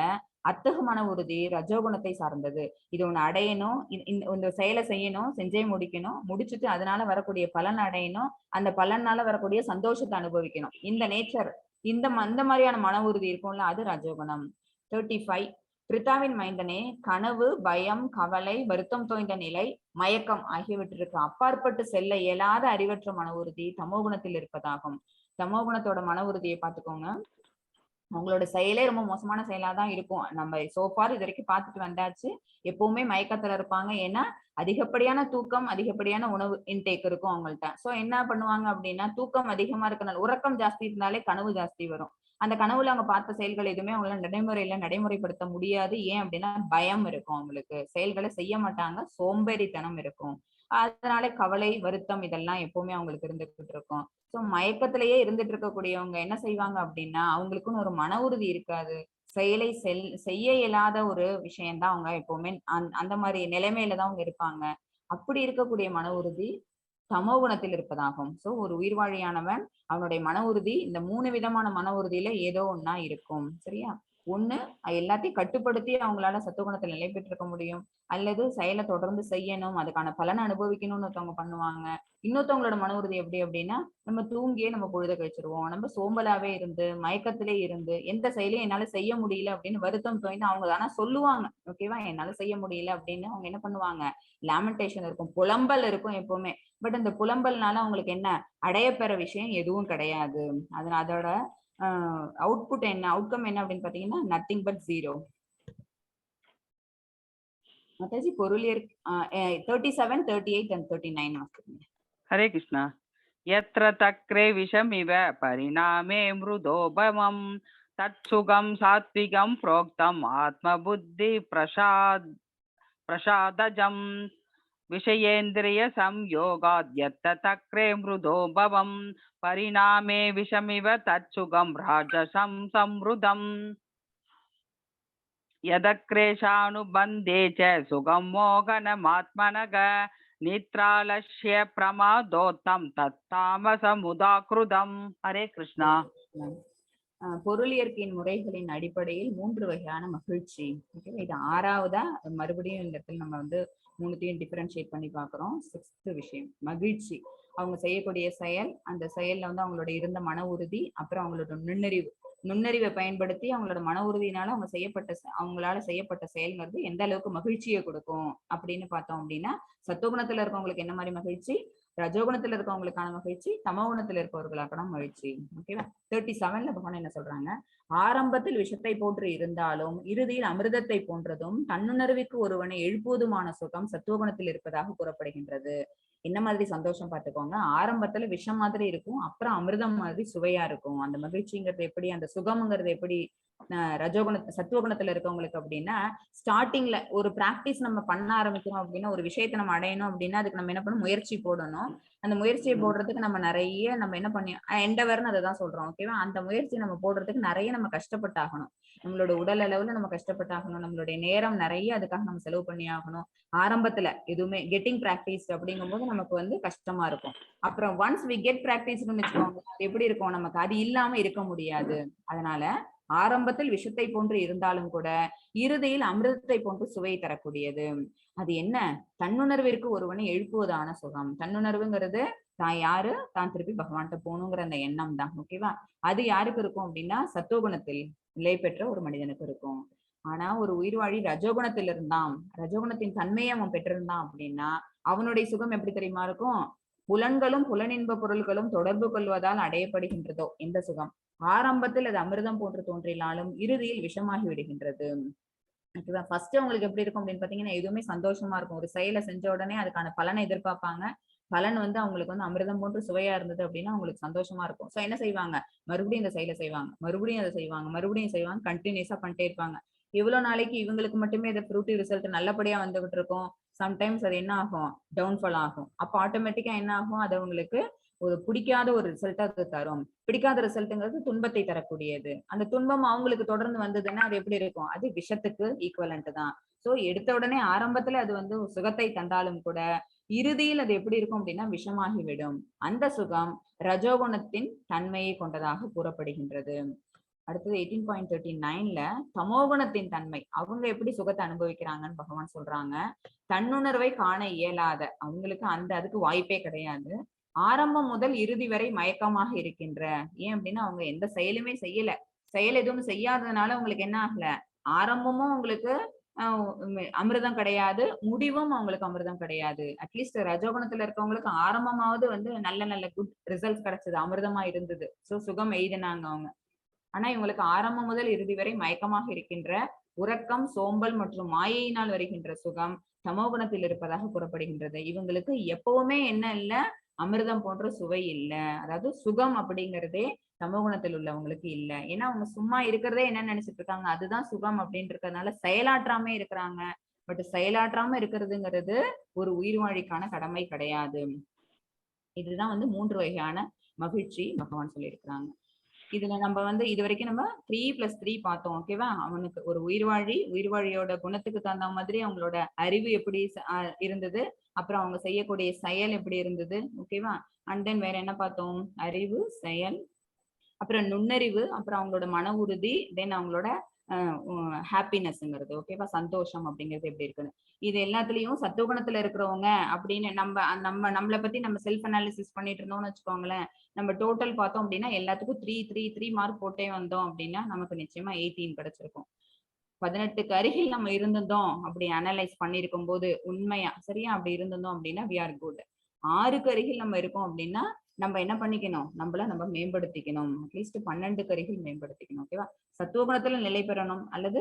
அத்தகு மன உறுதி ரஜோகுணத்தை சார்ந்தது. இது ஒண்ணு அடையணும், இந்த செயலை செய்யணும், செஞ்சே முடிக்கணும், முடிச்சுட்டு அதனால வரக்கூடிய பலன் அடையணும், அந்த பலனால வரக்கூடிய சந்தோஷத்தை அனுபவிக்கணும். இந்த நேச்சர், இந்த மாதிரியான மன உறுதி இருக்கும்ல, அது ரஜோகுணம். 35. பிரித்தாவின் மைந்தனே, கனவு, பயம், கவலை, வருத்தம் தோய்ந்த நிலை, மயக்கம் ஆகியவற்றிற்கு அப்பாற்பட்டு செல்ல இயலாத அறிவற்ற மன உறுதி தமோகுணத்தில் இருப்பதாகும். தமோகுணத்தோட மன உறுதியை பார்த்துக்கோங்க. அவங்களோட செயலே ரொம்ப மோசமான செயலாதான் இருக்கும். நம்ம சோஃபார் இது வரைக்கும் பார்த்துட்டு வந்தாச்சு. எப்பவுமே மயக்கத்துல இருப்பாங்க. ஏன்னா அதிகப்படியான தூக்கம், அதிகப்படியான உணவு இன்டேக் இருக்கும் அவங்கள்ட்ட. சோ என்ன பண்ணுவாங்க அப்படின்னா, தூக்கம் அதிகமா இருக்கனால, உறக்கம் ஜாஸ்தி இருந்தாலே கனவு ஜாஸ்தி வரும். அந்த கனவுல அவங்க பார்த்த செயல்கள் எதுவுமே அவங்களால நடைமுறைப்படுத்த முடியாது. ஏன் அப்படின்னா பயம் இருக்கும் அவங்களுக்கு, செயல்களை செய்ய மாட்டாங்க, சோம்பேறித்தனம் இருக்கும். அதனால கவலை, வருத்தம் இதெல்லாம் எப்பவுமே அவங்களுக்கு இருந்துகிட்டு இருக்கும். சோ மயக்கத்திலேயே இருந்துட்டு இருக்கக்கூடியவங்க என்ன செய்வாங்க அப்படின்னா, அவங்களுக்குன்னு ஒரு மன உறுதி இருக்காது. செயலை செய்ய இயலாத ஒரு விஷயம்தான் அவங்க எப்பவுமே அந்த மாதிரி நிலைமையில தான் அவங்க இருப்பாங்க. அப்படி இருக்கக்கூடிய மன உறுதி தமோ குணத்தில் இருப்பதாகும். சோ ஒரு உயிர்வாழியானவன் அவனுடைய மன உறுதி இந்த 3 விதமான மன உறுதியில ஏதோ ஒண்ணா இருக்கும். சரியா. ஒண்ணு, எல்லாத்தையும் கட்டுப்படுத்தி அவங்களால சத்துவகுணத்துல நிலை பெற்றிருக்க முடியும். அல்லது செயலை தொடர்ந்து செய்யணும், அதுக்கான பலனை அனுபவிக்கணும்னு ஒருத்தவங்க பண்ணுவாங்க. இன்னொருத்தவங்களோட மன உறுதி எப்படி அப்படின்னா, நம்ம தூங்கியே நம்ம பொழுத கழிச்சிருவோம், நம்ம சோம்பலாவே இருந்து மயக்கத்திலே இருந்து எந்த செயலையும் என்னால செய்ய முடியல அப்படின்னு வருத்தம் தோய்ந்து அவங்க ஆனா சொல்லுவாங்க. ஓகேவா. என்னால செய்ய முடியல அப்படின்னு அவங்க என்ன பண்ணுவாங்க, லேமெண்டேஷன் இருக்கும், புலம்பல் இருக்கும் எப்பவுமே. பட் அந்த புலம்பல்னால அவங்களுக்கு என்ன அடையப்பெற விஷயம் எதுவும் கிடையாது. அதோட அவுட்புட் என்ன, அவுட்கம் என்ன அப்படின்னு பாத்தீங்கன்னா நத்திங் பட் 0. மாதாஜி பொருளியர் 37, 38 and 39. ஹரே கிருஷ்ணா. யத்ர தக்ரே விஷமிவ பரிணாமே மிருதோபமம் தத்சுகம் சாத்விகம் புரோக்தம் ஆத்ம புத்தி பிரசாதஜம் விஷயேந்திரிய சம்யோகாத் யத்த தக்ரே மிருதோபவம் பரிணாமே விஷமிவ தத்சுகம் ராஜசம் சம்ருதம் யதக்ரேஷானுபந்தே ச சுகம் மோகனமாத்மனக நித்ராலஷ்ய பிரமாதோத்தம் தத்தாமசமுதாக்ருதம். ஹரே கிருஷ்ணா. பொருளியற்கையின் முறைகளின் அடிப்படையில் 3 வகையான மகிழ்ச்சி. இது 6வதா மறுபடியும் இந்த இடத்துல நம்ம வந்து 3த்தையும் டிஃபரன்ஷியேட் பண்ணி பார்க்கிறோம். 6th விஷயம் மகிழ்ச்சி. அவங்க செய்யக்கூடிய செயல், அந்த செயல்ல வந்து அவங்களோட இருந்த மன உறுதி, அப்புறம் அவங்களோட நுண்ணறிவை பயன்படுத்தி அவங்களோட மன உறுதியினால அவங்களால செய்யப்பட்ட செயல்ங்கிறது எந்த அளவுக்கு மகிழ்ச்சியை கொடுக்கும் அப்படின்னு பார்த்தோம் அப்படின்னா, சத்துவகுணத்துல இருக்கவங்களுக்கு என்ன மாதிரி மகிழ்ச்சி, ரஜோகுணத்துல இருக்கவங்களுக்கான மகிழ்ச்சி, தமோகுணத்துல இருப்பவர்களுக்கான மகிழ்ச்சி. ஓகேவா. 37ல பகவான் என்ன சொல்றாங்க, ஆரம்பத்தில் விஷத்தை போன்று இருந்தாலும் இறுதியில் அமிர்தத்தை போன்றதும் தன்னுணர்வுக்கு ஒருவனை எழுப்புவதுமான சுகம் சத்துவகுணத்தில் இருப்பதாக கூறப்படுகின்றது. என்ன மாதிரி சந்தோஷம் பார்த்துக்கோங்க, ஆரம்பத்துல விஷம் மாதிரி இருக்கும், அப்புறம் அமிர்தம் மாதிரி சுவையா இருக்கும். அந்த மகிழ்ச்சிங்கிறது எப்படி, அந்த சுகம்ங்கிறது எப்படி சத்துவகுணத்துல இருக்கவங்களுக்கு அப்படின்னா, ஸ்டார்டிங்ல ஒரு பிராக்டிஸ் நம்ம பண்ண ஆரம்பிக்கிறோம் அப்படின்னா, ஒரு விஷயத்தை நம்ம அடையணும் அப்படின்னா அதுக்கு நம்ம என்ன பண்ணணும், முயற்சி போடணும். அந்த முயற்சியை போடுறதுக்கு நம்ம நிறைய என்ன பண்ணி எண்டவர்னு அதை தான் சொல்றோம். ஓகேவா. அந்த முயற்சி நம்ம போடுறதுக்கு நிறைய நம்ம கஷ்டப்பட்டாகணும். நம்மளோட உடல் அளவுல நம்ம கஷ்டப்பட்டாகணும், நம்மளுடைய நேரம் நிறைய அதுக்காக நம்ம செலவு பண்ணி ஆகணும். ஆரம்பத்துல எதுவுமே கெட்டிங் பிராக்டிஸ் அப்படிங்கும் போது நமக்கு வந்து கஷ்டமா இருக்கும். அப்புறம் ஒன்ஸ் வி கெட் பிராக்டிஸ்னு வச்சுக்கோங்க, எப்படி இருக்கும், நமக்கு அது இல்லாம இருக்க முடியாது. அதனால ஆரம்பத்தில் விஷத்தை போன்று இருந்தாலும் கூட இறுதியில் அமிர்தத்தை போன்று சுவை தரக்கூடியது. அது என்ன, தன்னுணர்விற்கு ஒருவனை எழுப்புவதான சுகம். தன்னுணர்வுங்கிறது தான் யாரு, தான் திருப்பி பகவான்கிட்ட போகணுங்கிற அந்த எண்ணம் தான். ஓகேவா. அது யாருக்கு இருக்கும் அப்படின்னா, சத்துவகுணத்தில் நிலை பெற்ற ஒரு மனிதனுக்கு இருக்கும். ஆனா ஒரு உயிர்வாழி ரஜோகுணத்தில் இருந்தான், ரஜோகுணத்தின் தன்மையை அவன் பெற்றிருந்தான் அப்படின்னா அவனுடைய சுகம் எப்படி தெரியுமா இருக்கும், புலன்களும் புலனின்ப பொருள்களும் தொடர்பு கொள்வதால் அடையப்படுகின்றதோ எந்த சுகம் ஆரம்பத்தில் அது அமிர்தம் போன்று தோன்றினாலும் இறுதியில் விஷமாகி விடுகின்றது. ஓகேவா? ஃபர்ஸ்ட் உங்களுக்கு எப்படி இருக்கும் அப்படின்னு பாத்தீங்கன்னா எதுவுமே சந்தோஷமா இருக்கும். ஒரு செயலை செஞ்ச உடனே அதுக்கான பலனை எதிர்பார்ப்பாங்க. பலன் வந்து அவங்களுக்கு வந்து அமிர்தம் போன்று சுவையா இருந்தது அப்படின்னா அவங்களுக்கு சந்தோஷமா இருக்கும். சோ என்ன செய்வாங்க, மறுபடியும் இந்த செயலை செய்வாங்க, மறுபடியும் அதை செய்வாங்க, மறுபடியும் செய்வாங்க, கண்டினியூஸா பண்ணிட்டே இருப்பாங்க. இவ்வளவு நாளைக்கு இவங்களுக்கு மட்டுமே இந்த ஃப்ரூட்டி ரிசல்ட் நல்லபடியா வந்துகிட்டு இருக்கும். சம்டைம்ஸ் அது என்ன ஆகும், டவுன்ஃபால் ஆகும். அப்ப ஆட்டோமேட்டிக்கா என்ன ஆகும், அது அவங்களுக்கு ஒரு பிடிக்காத ஒரு ரிசல்ட் அது தரும். பிடிக்காத ரிசல்ட்ங்கிறது துன்பத்தை தரக்கூடியது. அந்த துன்பம் அவங்களுக்கு தொடர்ந்து வந்ததுன்னா அது எப்படி இருக்கும், அது விஷத்துக்கு ஈக்குவலண்ட் தான். சோ எடுத்த உடனே ஆரம்பத்துல அது வந்து சுகத்தை தந்தாலும் கூட இறுதியில் அது எப்படி இருக்கும் அப்படின்னா விஷமாகி விடும். அந்த சுகம் ரஜோகுணத்தின் தன்மையை கொண்டதாக கூறப்படுகின்றது. அடுத்தது 18.39ல தமோகுணத்தின் தன்மை அவங்க எப்படி சுகத்தை அனுபவிக்கிறாங்கன்னு பகவான் சொல்றாங்க. தன்னுணர்வை காண இயலாத அவங்களுக்கு அந்த அதுக்கு வாய்ப்பே கிடையாது. ஆரம்பம் முதல் இறுதி வரை மயக்கமாக இருக்கின்ற. ஏன் அப்படின்னா அவங்க எந்த செயலுமே செய்யல. செயல் எதுவும் செய்யாததுனால உங்களுக்கு என்ன ஆகல, ஆரம்பமும் உங்களுக்கு அமிர்தம் கிடையாது, முடிவும் அவங்களுக்கு அமிர்தம் கிடையாது. அட்லீஸ்ட் ரஜோகுணத்துல இருக்கவங்களுக்கு ஆரம்பமாவது வந்து நல்ல நல்ல குட் ரிசல்ட்ஸ் கிடைச்சது, அமிர்தமா இருந்தது. சோ சுகம் எய்தினாங்க அவங்க. ஆனா இவங்களுக்கு ஆரம்பம் முதல் இறுதி வரை மயக்கமாக இருக்கின்ற உறக்கம், சோம்பல் மற்றும் மாயையினால் வருகின்ற சுகம் தமோகுணத்தில் இருப்பதாக கூறப்படுகின்றது. இவங்களுக்கு எப்பவுமே என்ன இல்ல, அமிர்தம் போன்ற சுவை இல்ல. அதாவது சுகம் அப்படிங்கிறதே தமோகுணத்தில் உள்ளவங்களுக்கு இல்ல. ஏன்னா அவங்க சும்மா இருக்கிறதே என்ன நினைச்சிட்டு இருக்காங்க, அதுதான் சுகம் அப்படின்னு இருக்கிறதுனால செயலாற்றாம இருக்கிறாங்க. பட் செயலாற்றாம இருக்கிறதுங்கிறது ஒரு உயிர்வாழிக்கான கடமை கிடையாது. இதுதான் வந்து 3 வகையான மகிழ்ச்சி பகவான் சொல்லியிருக்கிறாங்க. இதுல நம்ம வந்து இது வரைக்கும் நம்ம 3+3 பார்த்தோம். ஓகேவா? அவனுக்கு ஒரு உயிர்வாழியோட குணத்துக்கு தகுந்த மாதிரி அவங்களோட அறிவு எப்படி இருந்தது, அப்புறம் அவங்க செய்யக்கூடிய செயல் எப்படி இருந்தது. ஓகேவா? அண்ட் தென் வேற என்ன பார்த்தோம், அறிவு, செயல், அப்புறம் நுண்ணறிவு, அப்புறம் அவங்களோட மன உறுதி, தென் அவங்களோட ஹாப்பினஸ்ங்கிறது. ஓகேவா? சந்தோஷம் அப்படிங்கிறது எப்படி இருக்குன்னு. இது எல்லாத்துலயும் சத்துவகுணத்துல இருக்கிறவங்க அப்படின்னு நம்ம நம்ம நம்மளை பத்தி நம்ம செல்ஃப் அனாலிசிஸ் பண்ணிட்டு இருந்தோம்னு வச்சுக்கோங்களேன். நம்ம டோட்டல் பார்த்தோம் அப்படின்னா எல்லாத்துக்கும் 3 மார்க் போட்டே வந்தோம் அப்படின்னா நமக்கு நிச்சயமா 18 கிடைச்சிருக்கும். 18க்கு அருகில் நம்ம இருந்திருந்தோம் அப்படி அனலைஸ் பண்ணிருக்கும் போது உண்மையா சரியா அப்படி இருந்திருந்தோம் அப்படின்னா வி ஆர் குட். 6க்கு அருகில் நம்ம இருக்கோம் அப்படின்னா நம்ம என்ன பண்ணிக்கணும், நம்மள நம்ம மேம்படுத்திக்கணும். அட்லீஸ்ட் 12க்கு அருகில் மேம்படுத்திக்கணும். ஓகேவா? சத்துவகுணத்துல நிலை பெறணும் அல்லது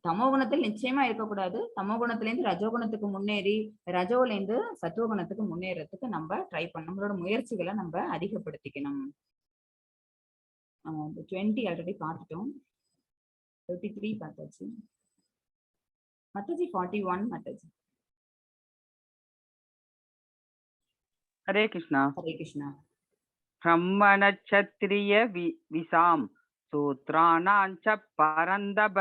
தமோகுணத்தில் நிச்சயமா இருக்கக்கூடாது. தமோகுணத்துல இருந்து ரஜோகுணத்துக்கு முன்னேறி ரஜோல இருந்து சத்துவகுணத்துக்கு முன்னேறதுக்கு நம்ம ட்ரை பண்ணணும். நம்மளோட முயற்சிகளை நம்ம அதிகப்படுத்திக்கணும். 20 ஆல்ரெடி பார்த்துட்டோம், 33 பார்த்தாச்சு. மத்தஜி 41 மத்தஜி. हरे कृष्णा. हरे कृष्णा. ब्रह्मण क्षत्रिय विसाम सूत्राणां च परन्दप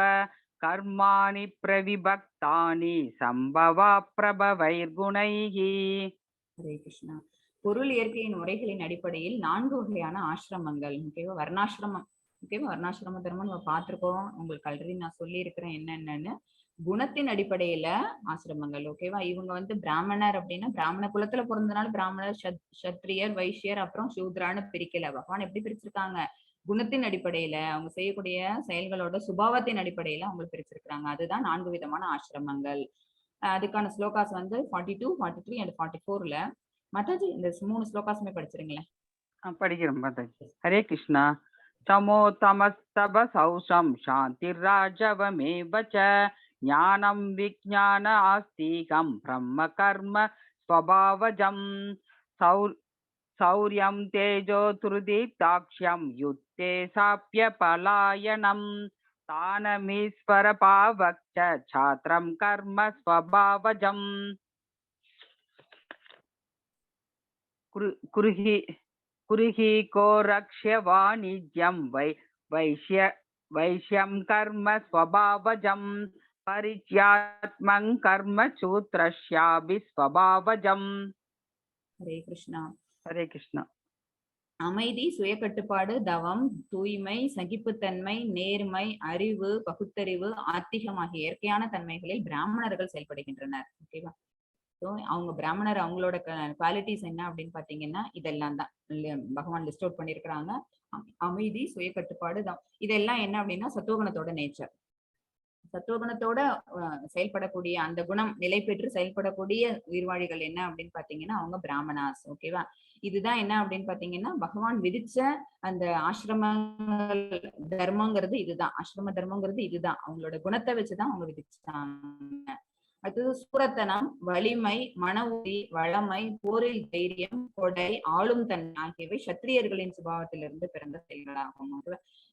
कर्माणि प्रविभक्तानि संभवा प्रभवैर्गुणैः. हरे कृष्णा. பொருள் இயற்கையின் முறைகளின் அடிப்படையில் 4 வகையான ஆசிரமங்கள். ஓகேவா? வர்ணாசிரமம். ஓகேவா? வர்ணாசிரம தர்மம் நம்ம பார்த்திருக்கோம். உங்களுக்கு ஆல்ரெடி நான் சொல்லி இருக்கிறேன் என்னென்னு. குணத்தின் அடிப்படையில ஆசிரமங்கள். ஓகேவா? இவங்க வந்து பிராமணர் அப்படின்னா பிராமண குலத்துல பிறந்தனால பிராமணர், சத்திரியர், வைசியர், அப்புறம் சூத்ரான்னு பிரிக்கல. பகவான் எப்படி பிரிச்சிருக்காங்க, குணத்தின் அடிப்படையில அவங்க செய்யக்கூடிய செயல்களோட சுபாவத்தின் அடிப்படையில அவங்க பிரிச்சிருக்கிறாங்க. அதுதான் 4 விதமான ஆசிரமங்கள். அதுக்கான ஸ்லோகாஸ் வந்து 42, 43 அண்ட் 44ல. மாதாஜி இந்த 3 ஸ்லோகாஸுமே படிச்சிருங்களேன். படிக்கிறோம் மாதாஜி. ஹரே கிருஷ்ணா. தமோ தமஸ்தப சௌஷம் சாந்திராஜவமேவ ச ஞானம் விஜ்ஞான ஆஸ்திகம் பிரம்ம கர்ம ஸ்வபாவஜம் சௌர்யம் தேஜோ துருதீப்தாக்ஷ்யம் யுத்தே சாப்ய பலாயனம் தானமீஸ்வர பாவக்ச சாத்ரம் கர்ம ஸ்வபாவஜம் குருஹி கோ ரக்ஷ்ய வாணிஜ்யம் வைஷ்யம் கர்ம ஸ்வபாவஜம் பரிச்யாத்மங் கர்ம சூத்ரஸ்யாபி ஸ்வபாவஜம். ஹரே கிருஷ்ணா. ஹரே கிருஷ்ணா. அமைதி, சுயக்கட்டுப்பாடு, தவம், தூய்மை, சகிப்புத்தன்மை, நேர்மை, அறிவு, பகுத்தறிவு, ஆத்திகம் ஆகிய இயற்கையான தன்மைகளில் பிராமணர்கள் செயல்படுகின்றனர். ஓகேவா? அவங்க பிராமணர் அவங்களோட குவாலிட்டிஸ் என்ன அப்படின்னு பாத்தீங்கன்னா இதெல்லாம் தான் பகவான் லிஸ்ட் அவுட் பண்ணிருக்கிறாங்க. அமைதி, சுய கட்டுப்பாடு தான். இதெல்லாம் என்ன அப்படின்னா சத்துவகுணத்தோட நேச்சர். சத்துவகுணத்தோட செயல்படக்கூடிய அந்த குணம் நிலை பெற்று செயல்படக்கூடிய உயிர்வாழிகள் என்ன அப்படின்னு பாத்தீங்கன்னா அவங்க பிராமணாஸ். ஓகேவா? இதுதான் என்ன அப்படின்னு பாத்தீங்கன்னா பகவான் விதிச்ச அந்த ஆசிரமங்கள் தர்மங்கிறது இதுதான். ஆசிரம தர்மங்கிறது இதுதான். அவங்களோட குணத்தை வச்சுதான் அவங்க விதிச்சாங்க. அடுத்தது சூரத்தனம், வலிமை, மன உறுதி, வளமை, போரில் தைரியம், கொடை, ஆளும் தன்மை ஆகியவை சத்திரியர்களின் சுபாவத்திலிருந்து பிறந்த செயல்களாகும்.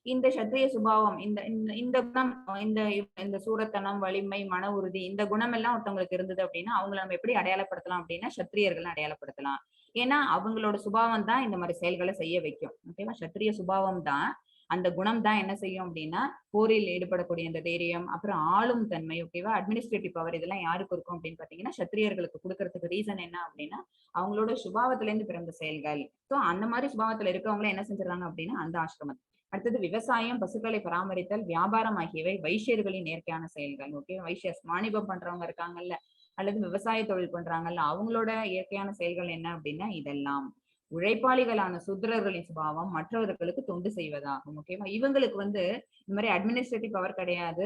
இந்த சத்திரிய சுபாவம், இந்த இந்த இந்த குணம், இந்த இந்த சூரத்தனம், வலிமை, மன உறுதி, இந்த குணம் எல்லாம் ஒருத்தவங்களுக்கு இருந்தது அப்படின்னா அவங்களை நம்ம எப்படி அடையாளப்படுத்தலாம் அப்படின்னா சத்திரியர்கள் அடையாளப்படுத்தலாம். ஏன்னா அவங்களோட சுபாவம் தான் இந்த மாதிரி செயல்களை செய்ய வைக்கும். ஓகேவா? சத்திரிய சுபாவம் தான், அந்த குணம் தான் என்ன செய்யும் அப்படின்னா போரில் ஈடுபடக்கூடிய இந்த தைரியம், அப்புறம் ஆளும் தன்மை. ஓகேவா? அட்மினிஸ்ட்ரேட்டிவ் பவர், இதெல்லாம் யாருக்கு இருக்கும் அப்படின்னு பாத்தீங்கன்னா சத்திரியர்களுக்கு கொடுக்கறதுக்கு ரீசன் என்ன அப்படின்னா அவங்களோட சுபாவத்துல இருந்து பிறந்த செயல்கள். சோ அந்த மாதிரி சுபாவத்துல இருக்கவங்கள என்ன செஞ்சிடறாங்க அப்படின்னா அந்த ஆசிரமம். அடுத்தது விவசாயம், பசுக்களை பராமரித்தல், வியாபாரம் ஆகியவை வைஷ்யர்களின் இயற்கையான செயல்கள். ஓகே, வைஷ்யஸ் வாணிபம் பண்றவங்க இருக்காங்கல்ல, அல்லது விவசாய தொழில் பண்றாங்கல்ல, அவங்களோட இயற்கையான செயல்கள் என்ன அப்படின்னா இதெல்லாம். உழைப்பாளிகளான சூத்திரர்களின் சுபாவம் மற்றவர்களுக்கு தொண்டு செய்வதாகும். ஓகேவா? இவங்களுக்கு இந்த மாதிரி அட்மினிஸ்ட்ரேட்டிவ் பவர் கிடையாது.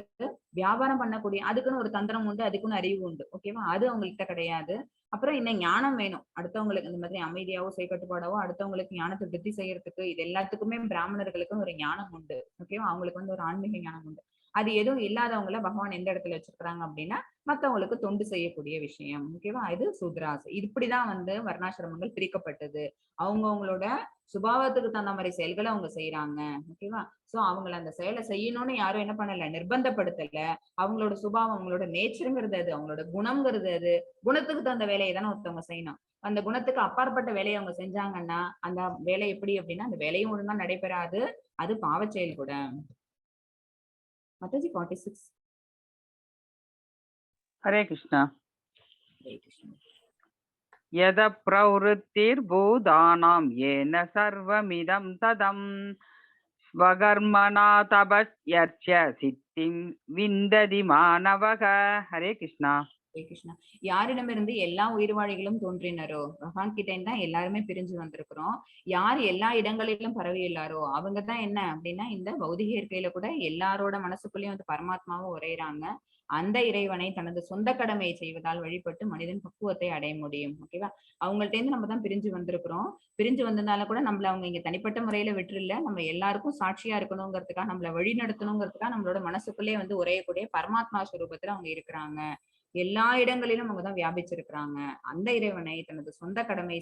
வியாபாரம் பண்ணக்கூடிய அதுக்குன்னு ஒரு தந்திரம் உண்டு, அதுக்குன்னு அறிவு உண்டு. ஓகேவா? அது அவங்கள்ட்ட கிடையாது. அப்புறம் இன்னும் ஞானம் வேணும். அடுத்தவங்களுக்கு இந்த மாதிரி அமைதியாவோ கட்டுப்பாடாவோ அடுத்தவங்களுக்கு ஞானத்தை விருத்தி செய்யறதுக்கு, இது எல்லாத்துக்குமே பிராமணர்களுக்கும் ஒரு ஞானம் உண்டு. ஓகேவா? அவங்களுக்கு ஒரு ஆன்மீக ஞானம் உண்டு. அது எதுவும் இல்லாதவங்கள பகவான் எந்த இடத்துல வச்சிருக்கிறாங்க அப்படின்னா மத்தவங்களுக்கு தொண்டு செய்யக்கூடிய விஷயம். ஓகேவா? இது சூத்ராஸ். இப்படிதான் வர்ணாசிரமங்கள் பிரிக்கப்பட்டது. அவங்கவங்களோட சுபாவத்துக்கு தகுந்த மாதிரி செயல்களை அவங்க செய்யறாங்க. ஓகேவா? சோ அவங்கள அந்த செயலை செய்யணும்னு யாரும் என்ன பண்ணல, நிர்பந்தப்படுத்தல. அவங்களோட சுபாவம், அவங்களோட நேச்சருங்கிறது அது, அவங்களோட குணம்ங்கிறது அது. குணத்துக்கு தகுந்த வேலையை தானே ஒருத்தவங்க செய்யணும். அந்த குணத்துக்கு அப்பாற்பட்ட வேலையை அவங்க செஞ்சாங்கன்னா அந்த வேலை எப்படி அப்படின்னா அந்த வேலையும் ஒழுங்கா நடைபெறாது, அது பாவச் செயல் கூட. Mataji 46. Hare Krishna. Hare Krishna. Yada pravrittirbhudanam yena sarvamidam tadam svagarmana tapasyarcha sittim vindadi manavaga. Hare Krishna. Hare Krishna. யாரிடமிருந்து எல்லா உயிர்வாழிகளும் தோன்றினரோ, பகவான் கிட்ட தான் எல்லாருமே பிரிஞ்சு வந்திருக்கிறோம். யார் எல்லா இடங்களிலும் பரவி எல்லாரோ அவங்கதான் என்ன அப்படின்னா இந்த பௌதிக இயற்கையில கூட எல்லாரோட மனசுக்குள்ளேயும் பரமாத்மாவும் உரையிறாங்க. அந்த இறைவனை தனது சொந்த கடமையை செய்வதால் வழிபட்டு மனிதன் பக்குவத்தை அடைய முடியும். ஓகேவா? அவங்கள்ட்ட இருந்து நம்ம தான் பிரிஞ்சு வந்திருக்கிறோம். பிரிஞ்சு வந்ததால கூட நம்மள அவங்க இங்க தனிப்பட்ட முறையில விட்டுருல, நம்ம எல்லாருக்கும் சாட்சியா இருக்கணுங்கிறதுக்காக, நம்மள வழி நடத்தணுங்கிறதுக்காக நம்மளோட மனசுக்குள்ளே உரையக்கூடிய பரமாத்மா ஸ்வரூபத்துல அவங்க இருக்கிறாங்க. எல்லா இடங்களிலும் அவங்கதான் வியாபிச்சிருக்கிறாங்க. அந்த இறைவனை தனது சொந்த கடமை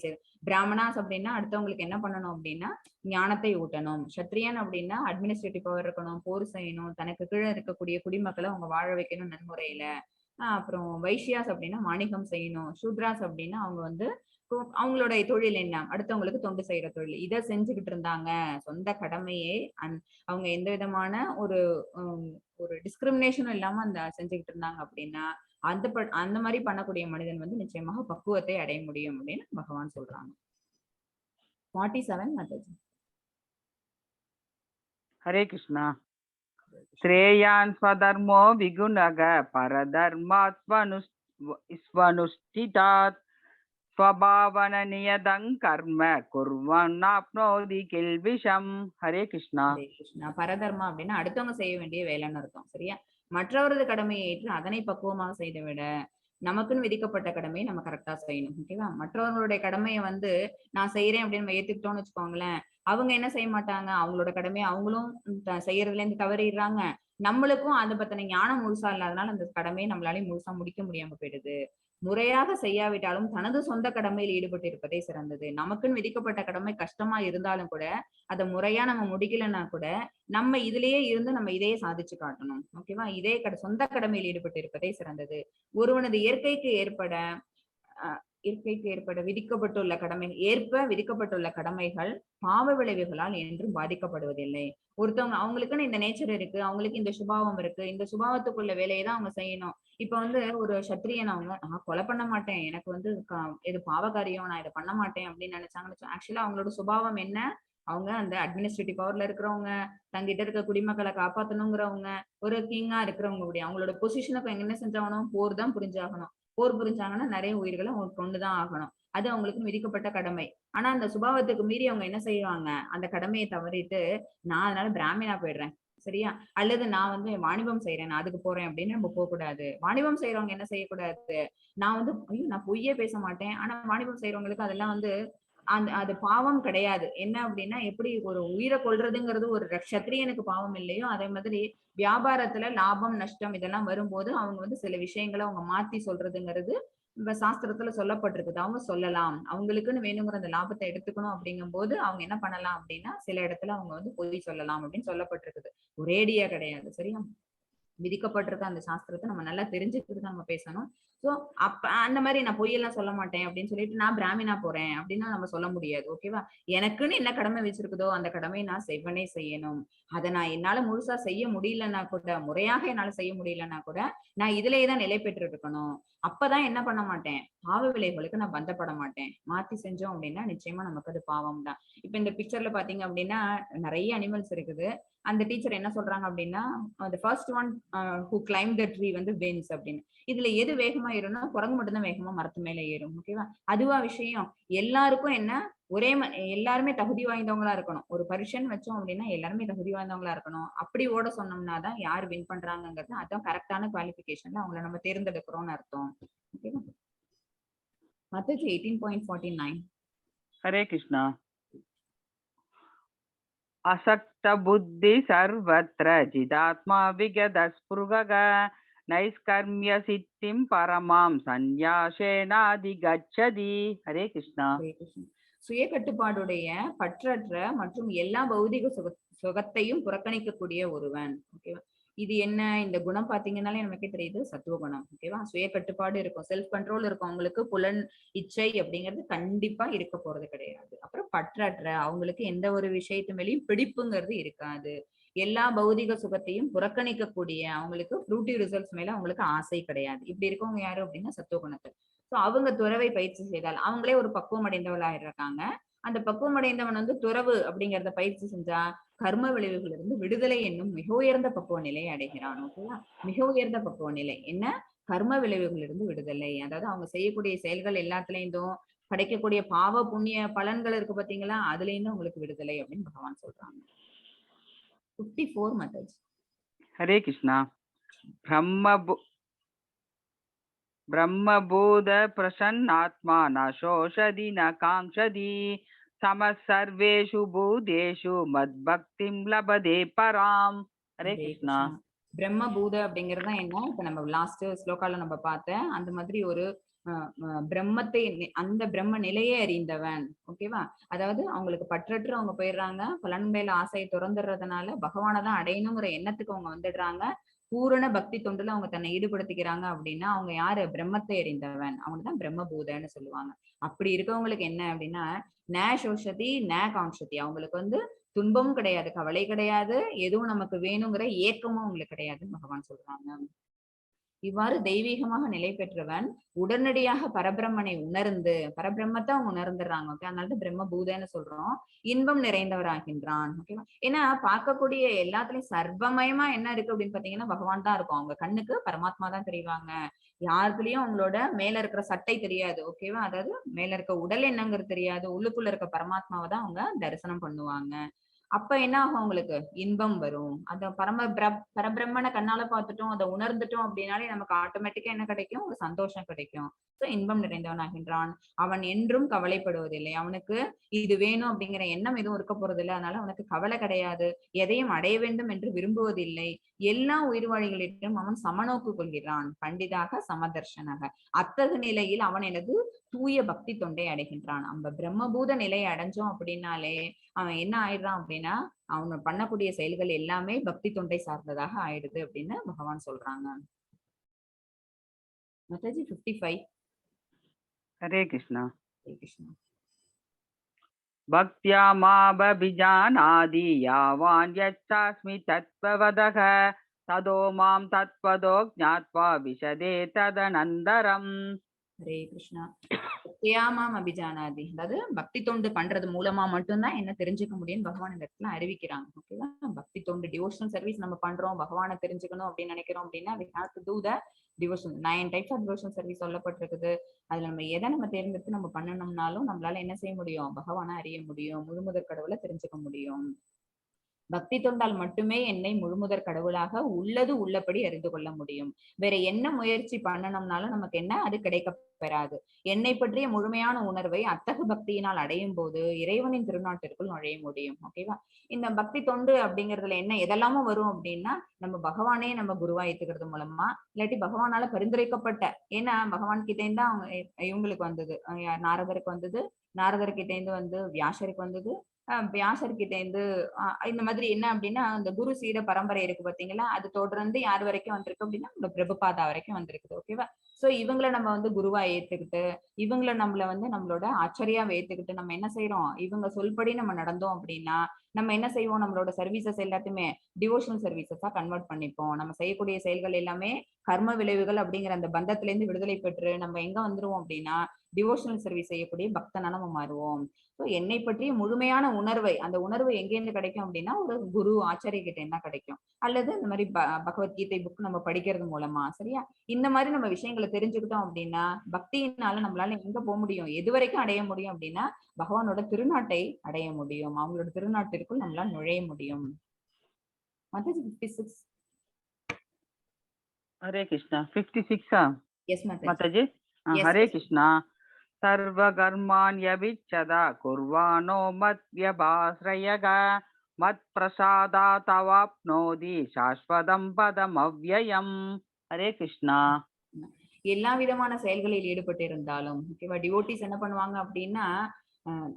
பிராமணாஸ் அப்படின்னா அடுத்தவங்களுக்கு என்ன பண்ணணும் அப்படின்னா ஞானத்தை ஊட்டணும். சத்திரியன் அப்படின்னா அட்மினிஸ்ட்ரேட்டிவ் பவர் இருக்கணும், போர் செய்யணும், தனக்கு கீழே இருக்கக்கூடிய குடிமக்களை அவங்க வாழ வைக்கணும் நன்முறையில. அப்புறம் வைஷ்யாஸ் அப்படின்னா வாணிகம் செய்யணும். சூத்ராஸ் அப்படின்னா அவங்க அவங்களோட தொழில் என்ன, அடுத்தவங்களுக்கு தொண்டு செய்யற தொழில். இதை செஞ்சுக்கிட்டு இருந்தாங்க. சொந்த கடமையே அவங்க எந்த விதமான ஒரு ஒரு டிஸ்கிரிமினேஷனும் இல்லாம அந்த செஞ்சுக்கிட்டு இருந்தாங்க அப்படின்னா அந்த மாதிரி பண்ணக்கூடிய மனிதன் நிச்சயமாக பக்குவத்தை அடைய முடியும் அப்படின்னு பகவான் சொல்றாங்க. 47 மாதாஜி. ஹரே கிருஷ்ணா. ஸ்ரேயான் ஸ்வதர்மோ விகுணக பரதர்மாத்வனுஷ்டிதாத் ஸ்வபாவன நியதங் கர்ம குர்வன்னாப்னோதி கில்பிஷம். ஹரே கிருஷ்ணா. ஹரே கிருஷ்ணா. பரதர்மா அப்படின்னா அடுத்தவங்க செய்ய வேண்டிய வேலைன்னு அர்த்தம். சரியா? மற்றவரது கடமையை ஏற்று அதனை பக்குவமாக செய்த விட நமக்குன்னு விதிக்கப்பட்ட கடமையை நம்ம கரெக்டா செய்யணும். ஓகேவா? மற்றவர்களுடைய கடமையை நான் செய்யறேன் அப்படின்னு நம்ம ஏத்துக்கிட்டோம்னு வச்சுக்கோங்களேன், அவங்க என்ன செய்ய மாட்டாங்க, அவங்களோட கடமையை அவங்களும் செய்யறதுல இருந்து தவறிடுறாங்க. நம்மளுக்கும் அதை பத்தின ஞானம் முழுசா இல்லாதனால அந்த கடமையை நம்மளாலையும் முழுசா முடிக்க முடியாம போயிடுது. முறையாக செய்யாவிட்டாலும் தனது சொந்த கடமையில் ஈடுபட்டு இருப்பதே சிறந்தது. நமக்குன்னு விதிக்கப்பட்ட கடமை கஷ்டமா இருந்தாலும் கூட அதை முறையா நம்ம முடிக்கலன்னா கூட நம்ம இதுலயே இருந்து நம்ம இதையே சாதிச்சு காட்டணும். ஓகேவா? இதே சொந்த கடமையில் ஈடுபட்டு இருப்பதே சிறந்தது. ஒருவனது இயற்கைக்கு ஏற்பட விதிக்கப்பட்டுள்ள விதிக்கப்பட்டுள்ள கடமைகள் பாவ விளைவுகளால் என்றும் பாதிக்கப்படுவதில்லை. ஒருத்தவங்க அவங்களுக்குன்னு இந்த நேச்சர் இருக்கு, அவங்களுக்கு இந்த சுபாவம் இருக்கு, இந்த சுபாவத்துக்குள்ள வேலையை தான் அவங்க செய்யணும். இப்ப ஒரு சத்திரியன் அவங்க நான் கொலை பண்ண மாட்டேன், எனக்கு இது பாவகாரியம், நான் இதை பண்ண மாட்டேன் அப்படின்னு நினைச்சாங்கன்னு ஆக்சுவலா அவங்களோட சுபாவம் என்ன, அவங்க அந்த அட்மினிஸ்ட்ரேட்டிவ் பவர்ல இருக்கிறவங்க, தங்கிட்ட இருக்க குடிமக்களை காப்பாத்தணுங்கிறவங்க, ஒரு கிங்கா இருக்கிறவங்க அவங்களோட பொசிஷனுக்கு என்ன செஞ்சாகணும், போர் தான் புரிஞ்சாகணும். போர் புரிஞ்சாங்கன்னா நிறைய உயிர்களை அவங்க கொண்டுதான் ஆகணும். அது அவங்களுக்கு விதிக்கப்பட்ட கடமை. ஆனா அந்த சுபாவத்துக்கு மீறி அவங்க என்ன செய்வாங்க, அந்த கடமையை தவறிட்டு நான் அதனால பிராமினா போயிடுறேன், சரியா? அல்லது நான் வந்து வாணிபம் செய்றேன், நான் அதுக்கு போறேன் அப்படின்னு நம்ம போகக்கூடாது. வாணிபம் செய்றவங்க என்ன செய்யக்கூடாது? நான் வந்து ஐயோ! நான் பொய்யே பேச மாட்டேன். ஆனா வாணிபம் செய்றவங்களுக்கு அதெல்லாம் வந்து அது பாவம் கிடையாது. என்ன அப்படின்னா, எப்படி ஒரு உயிர கொல்றதுங்கிறது ஒரு க்ஷத்திரியனுக்கு பாவம் இல்லையோ, அதே மாதிரி வியாபாரத்துல லாபம், நஷ்டம் இதெல்லாம் வரும்போது அவங்க வந்து சில விஷயங்கள அவங்க மாத்தி சொல்றதுங்கிறது சாஸ்திரத்துல சொல்லப்பட்டிருக்குது. அவங்க சொல்லலாம். அவங்களுக்குன்னு வேணுங்கிற அந்த லாபத்த எடுத்துக்கணும் அப்படிங்கும்போது, அவங்க என்ன பண்ணலாம் அப்படின்னா, சில இடத்துல அவங்க வந்து பொய் சொல்லலாம் அப்படின்னு சொல்லப்பட்டிருக்குது. ஒரேடியா கிடையாது. சரியா? விதிக்கப்பட்டிருக்க அந்த சாஸ்திரத்த நம்ம நல்லா தெரிஞ்சுக்கிட்டு தான் நம்ம பேசணும். சோ, அப்ப அந்த மாரி நான் பொய்யெல்லாம் சொல்ல மாட்டேன் அப்படின்னு சொல்லிட்டு, நான் பிராமினா போறேன் அப்படின்னா நம்ம சொல்ல முடியாது. ஓகேவா? எனக்குன்னு என்ன கடமை வச்சிருக்குதோ, அந்த கடமைய நான் செவ்வனே செய்யணும். அத நான் என்னால முழுசா செய்ய முடியலன்னா கூட, முறையாக என்னால செய்ய முடியலன்னா கூட, நான் இதிலேயே தான் நிலை பெற்று இருக்கணும். அப்பதான் என்ன பண்ண மாட்டேன், பாவ விளைவுகளுக்கு நான் பந்தப்பட மாட்டேன். மாத்தி செஞ்சோம் அப்படின்னா, நிச்சயமா நமக்கு அது பாவம் தான். இப்ப இந்த பிக்சர்ல பார்த்தீங்க அப்படின்னா, நெறைய அனிமல்ஸ் இருக்குது. அந்த டீச்சர் என்ன சொல்றாங்க அப்படின்னா, "the first one who climb the tree வந்து வின்ஸ்" அப்படின்னு. இதுல எது வேகமா ஏறும்னா, குரங்கு மட்டும் தான் வேகமா மரத்து மேல ஏறும். ஓகேவா? அதுவா விஷயம்? எல்லாருக்கும் என்ன ஒரே எல்லாருமே தகுதி வாய்ந்தவங்களா இருக்கணும். ஒரு பரிட்சைன்னு வச்சோம் அப்படின்னா, எல்லாருமே தகுதி வாய்ந்தவங்களா இருக்கணும். அப்படி ஓட சொன்னோம்னா தான் யார் வின் பண்றாங்கங்கிறது அதான் கரெக்ட்டான குவாலிஃபிகேஷன்ல அவங்கள நம்ம தேர்ந்தெடுக்கிறோம்னு அர்த்தம். ஓகேவா? மத்தது 18.49. हरे कृष्णा। असक्त बुद्धि सर्वत्र जिदात्मा विगत स्पृहः नैष्कर्म्य सिद्धिं परमां संन्यासेनाधिगच्छति। हरे कृष्णा। ஹரே கிருஷ்ணா. சுய கட்டுப்பாடுடைய பற்றற்ற மற்றும் எல்லா பௌதிக சுகத்தையும் புறக்கணிக்கக்கூடிய ஒருவன். ஓகேவா? இது என்ன இந்த குணம் பாத்தீங்கன்னாலே நமக்கே தெரியுது சத்துவ குணம். ஓகேவா? சுய கட்டுப்பாடு இருக்கும், செல்ஃப் கண்ட்ரோல் இருக்கும். அவங்களுக்கு புலன் இச்சை அப்படிங்கிறது கண்டிப்பா இருக்க போறது கிடையாது. அப்புறம் பற்றற்ற அவங்களுக்கு எந்த ஒரு விஷயத்து மேலயும் பிடிப்புங்கிறது இருக்காது. எல்லா பௌதிக சுகத்தையும் புறக்கணிக்கக்கூடிய அவங்களுக்கு ஃப்ரூட்டி ரிசல்ட்ஸ் மேல அவங்களுக்கு ஆசை கிடையாது. இப்படி இருக்கவங்க யாரு அப்படின்னா சத்துவ குணத்தை சோ அவங்க துறவை பயிற்சி செய்தால் அவங்களே ஒரு பக்குவம் அடைந்தவளா இருக்காங்க. அந்த பக்குவம் அடைந்தவன் வந்து துறவு அப்படிங்கிறத பயிற்சி செஞ்சா கர்ம விளைவுகளிலிருந்து விடுதலை என்னும் மிக உயர்ந்த பக்குவ நிலையை அடைகிறான். ஓகேவா? மிக உயர்ந்த பக்குவ நிலை என்ன? கர்ம விளைவுகளிலிருந்து விடுதலை. அதாவது அவங்க செய்யக்கூடிய செயல்கள் எல்லாத்துலேருந்தும் கிடைக்கக்கூடிய பாவ புண்ணிய பலன்கள் இருக்கு பாத்தீங்களா? அதுல இருந்து உங்களுக்கு விடுதலை அப்படின்னு பகவான் சொல்றாங்க. 54 மெத்தட்ஸ். हरे कृष्णा। ब्रह्म ब्रह्मबोध प्रसन्नात्मा न शोषति न काङ्क्षति समः सर्वेषु भूतेषु मद्भक्तिं लभते पराम्। हरे ஹரே कृष्णा। கிருஷ்ணா. பிரம்ம பூத அப்படிங்கிறது தான் என்ன? இப்ப நம்ம லாஸ்ட் ஸ்லோகால நம்ம பார்த்த அந்த மாதிரி ஒரு பிரம்மத்தை அந்த பிரம்ம நிலையை அறிந்தவன். ஓகேவா? அதாவது அவங்களுக்கு பற்றற்று அவங்க போயிடுறாங்க. பலன் மேல ஆசையை துறந்துடுறதுனால பகவானை தான் அடையணுங்கிற எண்ணத்துக்கு அவங்க வந்துடுறாங்க. பூரண பக்தி தொண்டுல அவங்க தன்னை ஈடுபடுத்திக்கிறாங்க அப்படின்னா அவங்க யாரு? பிரம்மத்தை அறிந்தவன். அவங்க தான் பிரம்ம பூதன்னு சொல்லுவாங்க. அப்படி இருக்கவங்களுக்கு என்ன அப்படின்னா, ந சோஷதி ந காங்ஷதி. அவங்களுக்கு வந்து துன்பமும் கிடையாது, கவலை கிடையாது, எதுவும் நமக்கு வேணுங்கிற ஏக்கமும் உங்களுக்கு கிடையாதுன்னு பகவான் சொல்றாங்க. இவ்வாறு தெய்வீகமாக நிலை பெற்றவன் உடனடியாக பரபிரம்மனை உணர்ந்து பரபிரம்மத்தை அவங்க உணர்ந்துடுறாங்க. ஓகே, அதனால பிரம்ம பூதன்னு சொல்றோம். இன்பம் நிறைந்தவராகின்றான். ஓகேவா? ஏன்னா பார்க்கக்கூடிய எல்லாத்துலயும் சர்வமயமா என்ன இருக்கு அப்படின்னு பாத்தீங்கன்னா பகவான் தான் இருக்கும். அவங்க கண்ணுக்கு பரமாத்மா தான் தெரிவாங்க. யாருக்குள்ளயும் அவங்களோட மேல இருக்கிற சட்டை தெரியாது. ஓகேவா? அதாவது மேல இருக்க உடல் என்னங்கிறது தெரியாது. உள்ளுக்குள்ள இருக்க பரமாத்மாவை தான் அவங்க தரிசனம் பண்ணுவாங்க. அப்ப என்ன ஆகும் அவங்களுக்கு? இன்பம் வரும். அந்த பரபிரம்மன கண்ணால பார்த்துட்டோம், அத உணர்ந்துட்டோம் அப்படின்னாலே நமக்கு ஆட்டோமேட்டிக்கா என்ன கிடைக்கும்? ஒரு சந்தோஷம் கிடைக்கும். சோ இன்பம் நிறைந்தவனாகின்றான். அவன் என்றும் கவலைப்படுவதில்லை. அவனுக்கு இது வேணும் அப்படிங்கிற எண்ணம் எதுவும் இருக்க போறதில்ல. அதனால அவனுக்கு கவலை கிடையாது. எதையும் அடைய வேண்டும் என்று விரும்புவதில்லை. எல்லா உயிர்வாழிகளிடம் அவன் சமநோக்கு கொள்கிறான். பண்டிதாக சமதர்ஷனக. அத்தகு நிலையில் அவன் எனது தூய பக்தி தொண்டை அடைகின்றான். அந்த பிரம்மபூத நிலையை அடைஞ்சோம் அப்படின்னாலே அவன் என்ன ஆயிடுறான் அப்படின்னா, அவன் பண்ணக்கூடிய செயல்கள் எல்லாமே பக்தி தொண்டை சார்ந்ததாக ஆயிடுது அப்படின்னு பகவான் சொல்றாங்க. மாதாஜி 55. हरे कृष्णा। ஹரே கிருஷ்ணா. भक्त्या मामभिजानाति यावान् यच्छास्मि तत्त्ववदः ततो मां तत्त्वतो ज्ञात्वा विशदे तदनन्तरम्। ஹரே கிருஷ்ணா. சத்தியாமாம் அபிஜானாதி. அதாவது பக்தி தொண்டு பண்றது மூலமா மட்டும்தான் என்ன தெரிஞ்சுக்க முடியும்னு பகவான் இந்த இடத்துல அறிவிக்கிறாங்க. ஓகேவா? பக்தி தொண்டு டிவோஷனல் சர்வீஸ் நம்ம பண்றோம், பகவானை தெரிஞ்சுக்கணும் அப்படின்னு நினைக்கிறோம் அப்படின்னா we have to do the devotion. 9 types of devotional service சொல்லப்பட்டிருக்குது. அதுல நம்ம எதை நம்ம தேர்ந்தெடுத்து நம்ம பண்ணணும்னாலும் நம்மளால என்ன செய்ய முடியும்? பகவானை அறிய முடியும், முழுமுதற் கடவுளை தெரிஞ்சுக்க முடியும். பக்தி தொண்டால் மட்டுமே என்னை முழுமுதற் கடவுளாக உள்ளது உள்ளபடி அறிந்து கொள்ள முடியும். வேற என்ன முயற்சி பண்ணணும்னாலும் நமக்கு என்ன அது கிடைக்க பெறாது. என்னை பற்றிய முழுமையான உணர்வை அத்தகு பக்தியினால் அடையும் போது இறைவனின் திருநாட்டிற்குள் நுழைய முடியும். ஓகேவா? இந்த பக்தி தொண்டு அப்படிங்கறதுல என்ன எதெல்லாமோ வரும் அப்படின்னா, நம்ம பகவானே நம்ம குருவா ஏத்துக்கிறது மூலமா, இல்லாட்டி பகவானால பரிந்துரைக்கப்பட்ட, ஏன்னா பகவான் கிட்ட இருந்தா அவங்க இவங்களுக்கு வந்தது, நாரதருக்கு வந்தது, நாரதர் கிட்ட இருந்து வந்து வியாசருக்கு வந்தது, வியாசர் கிட்ட இருந்து இந்த மாதிரி என்ன அப்படின்னா, அந்த குரு சீட பரம்பரை இருக்கு பாத்தீங்களா, அது தொடர்ந்து யார் வரைக்கும் வந்திருக்கு அப்படின்னா, நம்ம பிரபுபாதா வரைக்கும் வந்திருக்குது. ஓகேவா? சோ இவங்கள நம்ம வந்து குருவா ஏத்துக்கிட்டு, இவங்கள நம்மள வந்து நம்மளோட ஆச்சரியாவை ஏத்துக்கிட்டு நம்ம என்ன செய்யறோம், இவங்க சொல்படி நம்ம நடந்தோம் அப்படின்னா, நம்ம என்ன செய்வோம், நம்மளோட சர்வீசஸ் எல்லாத்தையுமே டிவோஷனல் சர்வீசஸா கன்வெர்ட் பண்ணிப்போம். நம்ம செய்யக்கூடிய செயல்கள் எல்லாமே கர்ம விளைவுகள் அப்படிங்கிற அந்த பந்தத்துல இருந்து விடுதலை பெற்று நம்ம எங்க வந்துருவோம் அப்படின்னா, டிவோஷனல் சர்வீஸ் செய்யக்கூடிய பக்தனா நம்ம மாறுவோம். ஸோ என்னை பற்றிய முழுமையான உணர்வை, அந்த உணர்வு எங்கேருந்து கிடைக்கும் அப்படின்னா, ஒரு குரு ஆச்சாரிய கிட்ட என்ன கிடைக்கும், அல்லது இந்த மாதிரி பகவத்கீதை புக் நம்ம படிக்கிறது மூலமா, சரியா? இந்த மாதிரி நம்ம விஷயங்களை தெரிஞ்சுக்கிட்டோம் அப்படின்னா, பக்தியினால நம்மளால எங்க போக முடியும், எது வரைக்கும் அடைய முடியும் அப்படின்னா, பகவானோட திருநாட்டை அடைய முடியும். அவங்களோட திருநாட்டிற்குள் நம்மளால நுழைய முடியும். மாதாஜி 56. ஹரே கிருஷ்ணா. 56 எஸ் மாதாஜி. மாதாஜி. Yes, Hare yes. கிருஷ்ணா. सर्वकर्माण्यभिच्छदा कुर्वाणो मद्व्यभाश्रयः मत्प्रसादा तवाप्नोति शाश्वतं पदमव्ययम्. ஹரே கிருஷ்ணா. எல்லா விதமான செயல்களில் ஈடுபட்டு இருந்தாலும், ஓகேவா, டிவோட்டிஸ் என்ன பண்ணுவாங்க அப்படின்னா,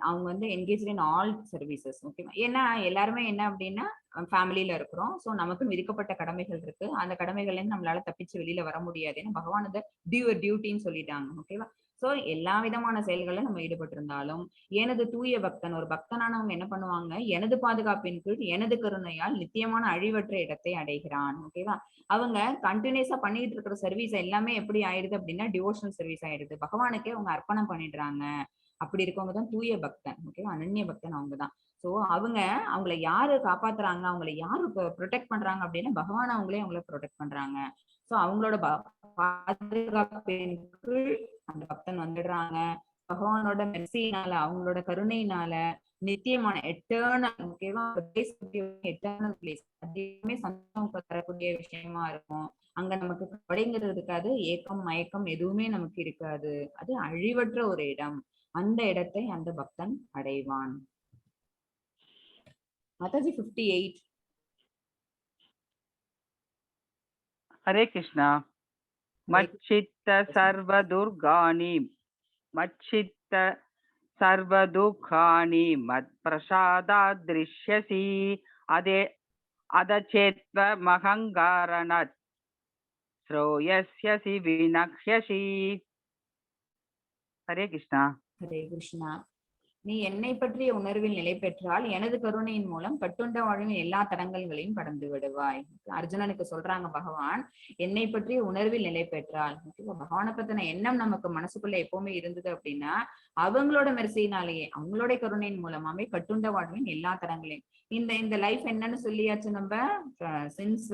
அவங்க வந்து என்கேஜ் இன் ஆல் சர்வீசஸ். ஓகேவா? ஏன்னா எல்லாருமே என்ன அப்படின்னா ஃபேமிலியில இருக்கிறோம். ஸோ நமக்கும் விதிக்கப்பட்ட கடமைகள் இருக்கு. அந்த கடமைகள்ல இருந்து நம்மளால தப்பிச்சு வெளியில வர முடியாது. ஏன்னா பகவான் அதை டியூட்டின்னு சொல்லிட்டாங்க. ஓகேவா? சோ எல்லா விதமான செயல்கள்ல நம்ம ஈடுபட்டு இருந்தாலும், எனது தூய பக்தன், ஒரு பக்தனானவங்க என்ன பண்ணுவாங்க, எனது பாதுகாப்பின் கீழ் எனது கருணையால் நித்தியமான அழிவற்ற இடத்தை அடைகிறான். ஓகேவா? அவங்க கண்டினியூஸா பண்ணிட்டு இருக்கிற சர்வீஸ் எல்லாமே எப்படி ஆயிடுது அப்படின்னா டிவோஷனல் சர்வீஸ் ஆயிடுது. பகவானுக்கே அவங்க அர்ப்பணம் பண்ணிடுறாங்க. அப்படி இருக்கவங்க தான் தூய பக்தன். ஓகேவா? அனன்ய பக்தன் அவங்க தான். சோ அவங்க அவங்கள யாரு காப்பாத்துறாங்க, அவங்கள யாரு ப்ரொடெக்ட் பண்றாங்க அப்படின்னா, பகவான் அவங்களே அவங்கள ப்ரொடெக்ட் பண்றாங்க. சோ அவங்களோட பாதுகாப்பின் கீழ் அந்த பக்தன் வந்துடுறாங்க. பகவானோட மெர்சினால, அவங்களோட கருணையினால நித்தியமான எட்டர்னல், ஓகேவா, எட்டர்னல் பிளேஸ், அதுவுமே சந்தோஷம் தரக்கூடிய விஷயமா இருக்கும். அங்க நமக்கு கவலைங்கிறது இருக்காது, ஏக்கம் மயக்கம் எதுவுமே நமக்கு இருக்காது. அது அழிவற்ற ஒரு இடம். அந்த இடத்தை அந்த பக்தன் அடைவான். மாதாஜி 58. ஹரே கிருஷ்ணா. மச்சித்த சர்வதுர்காணி மச்சித்த சர்வதுக்காணி மத் பிரசாதாத் திருஷ்யசி அதே அதச்சேத்வ மகங்காரணத் ஸ்ரோயஸ்யசி வினக்ஷ்யசி. ஹரே கிருஷ்ணா. ஹரே கிருஷ்ணா. நீ என்னை பற்றிய உணர்வில் நிலை பெற்றால் எனது கருணையின் மூலம் கட்டுண்ட வாழ்வின் எல்லா தடங்கல்களையும் கடந்து விடுவாய். அர்ஜுனனுக்கு சொல்றாங்க பகவான், என்னை பற்றிய உணர்வில் நிலை பெற்றால், பகவானை பத்தின எண்ணம் நமக்கு மனசுக்குள்ள எப்பவுமே இருந்தது அப்படின்னா, அவங்களோட மெர்சினாலேயே, அவங்களோட கருணையின் மூலமாவே கட்டுண்ட வாழ்வின் எல்லா தடங்களையும், இந்த இந்த லைஃப் என்னன்னு சொல்லியாச்சு நம்ம சின்ஸ்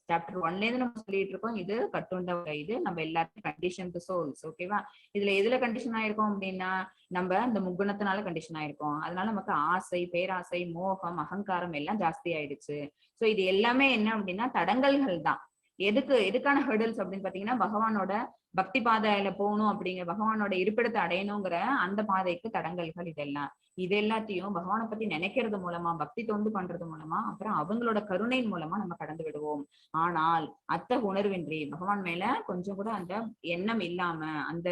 சாப்டர் 1ல இருந்து நம்ம சொல்லிட்டு இருக்கோம். இது கட்டுண்ட, இது நம்ம எல்லாத்தையும் கண்டிஷன் டு சோல்ஸ். ஓகேவா? இதுல எதுல கண்டிஷன் ஆயிருக்கோம் அப்படின்னா, நம்ம இந்த முக்குணத்தினால கண்டிஷன் ஆயிருக்கோம். அதனால நமக்கு ஆசை, பேராசை, மோகம், அகங்காரம் எல்லாம் ஜாஸ்தி ஆயிடுச்சு. சோ இது எல்லாமே என்ன அப்படின்னா தடங்கல்கள் தான். எதுக்கான ஹெர்டல்ஸ் அப்படின்னு பாத்தீங்கன்னா, பகவானோட பக்தி பாதையில போகணும் அப்படிங்கிற, பகவானோட இருப்பிடத்தை அடையணுங்கிற அந்த பாதைக்கு தடங்கல்கள் இதெல்லாம். இது எல்லாத்தையும் பகவானை பத்தி நினைக்கிறது மூலமா, பக்தி தொண்டு பண்றது மூலமா, அப்புறம் அவங்களோட கருணையின் மூலமா நம்ம கடந்து விடுவோம். ஆனால் அத்தகைய உணர்வின்றி, பகவான் மேல கொஞ்சம் கூட அந்த எண்ணம் இல்லாம, அந்த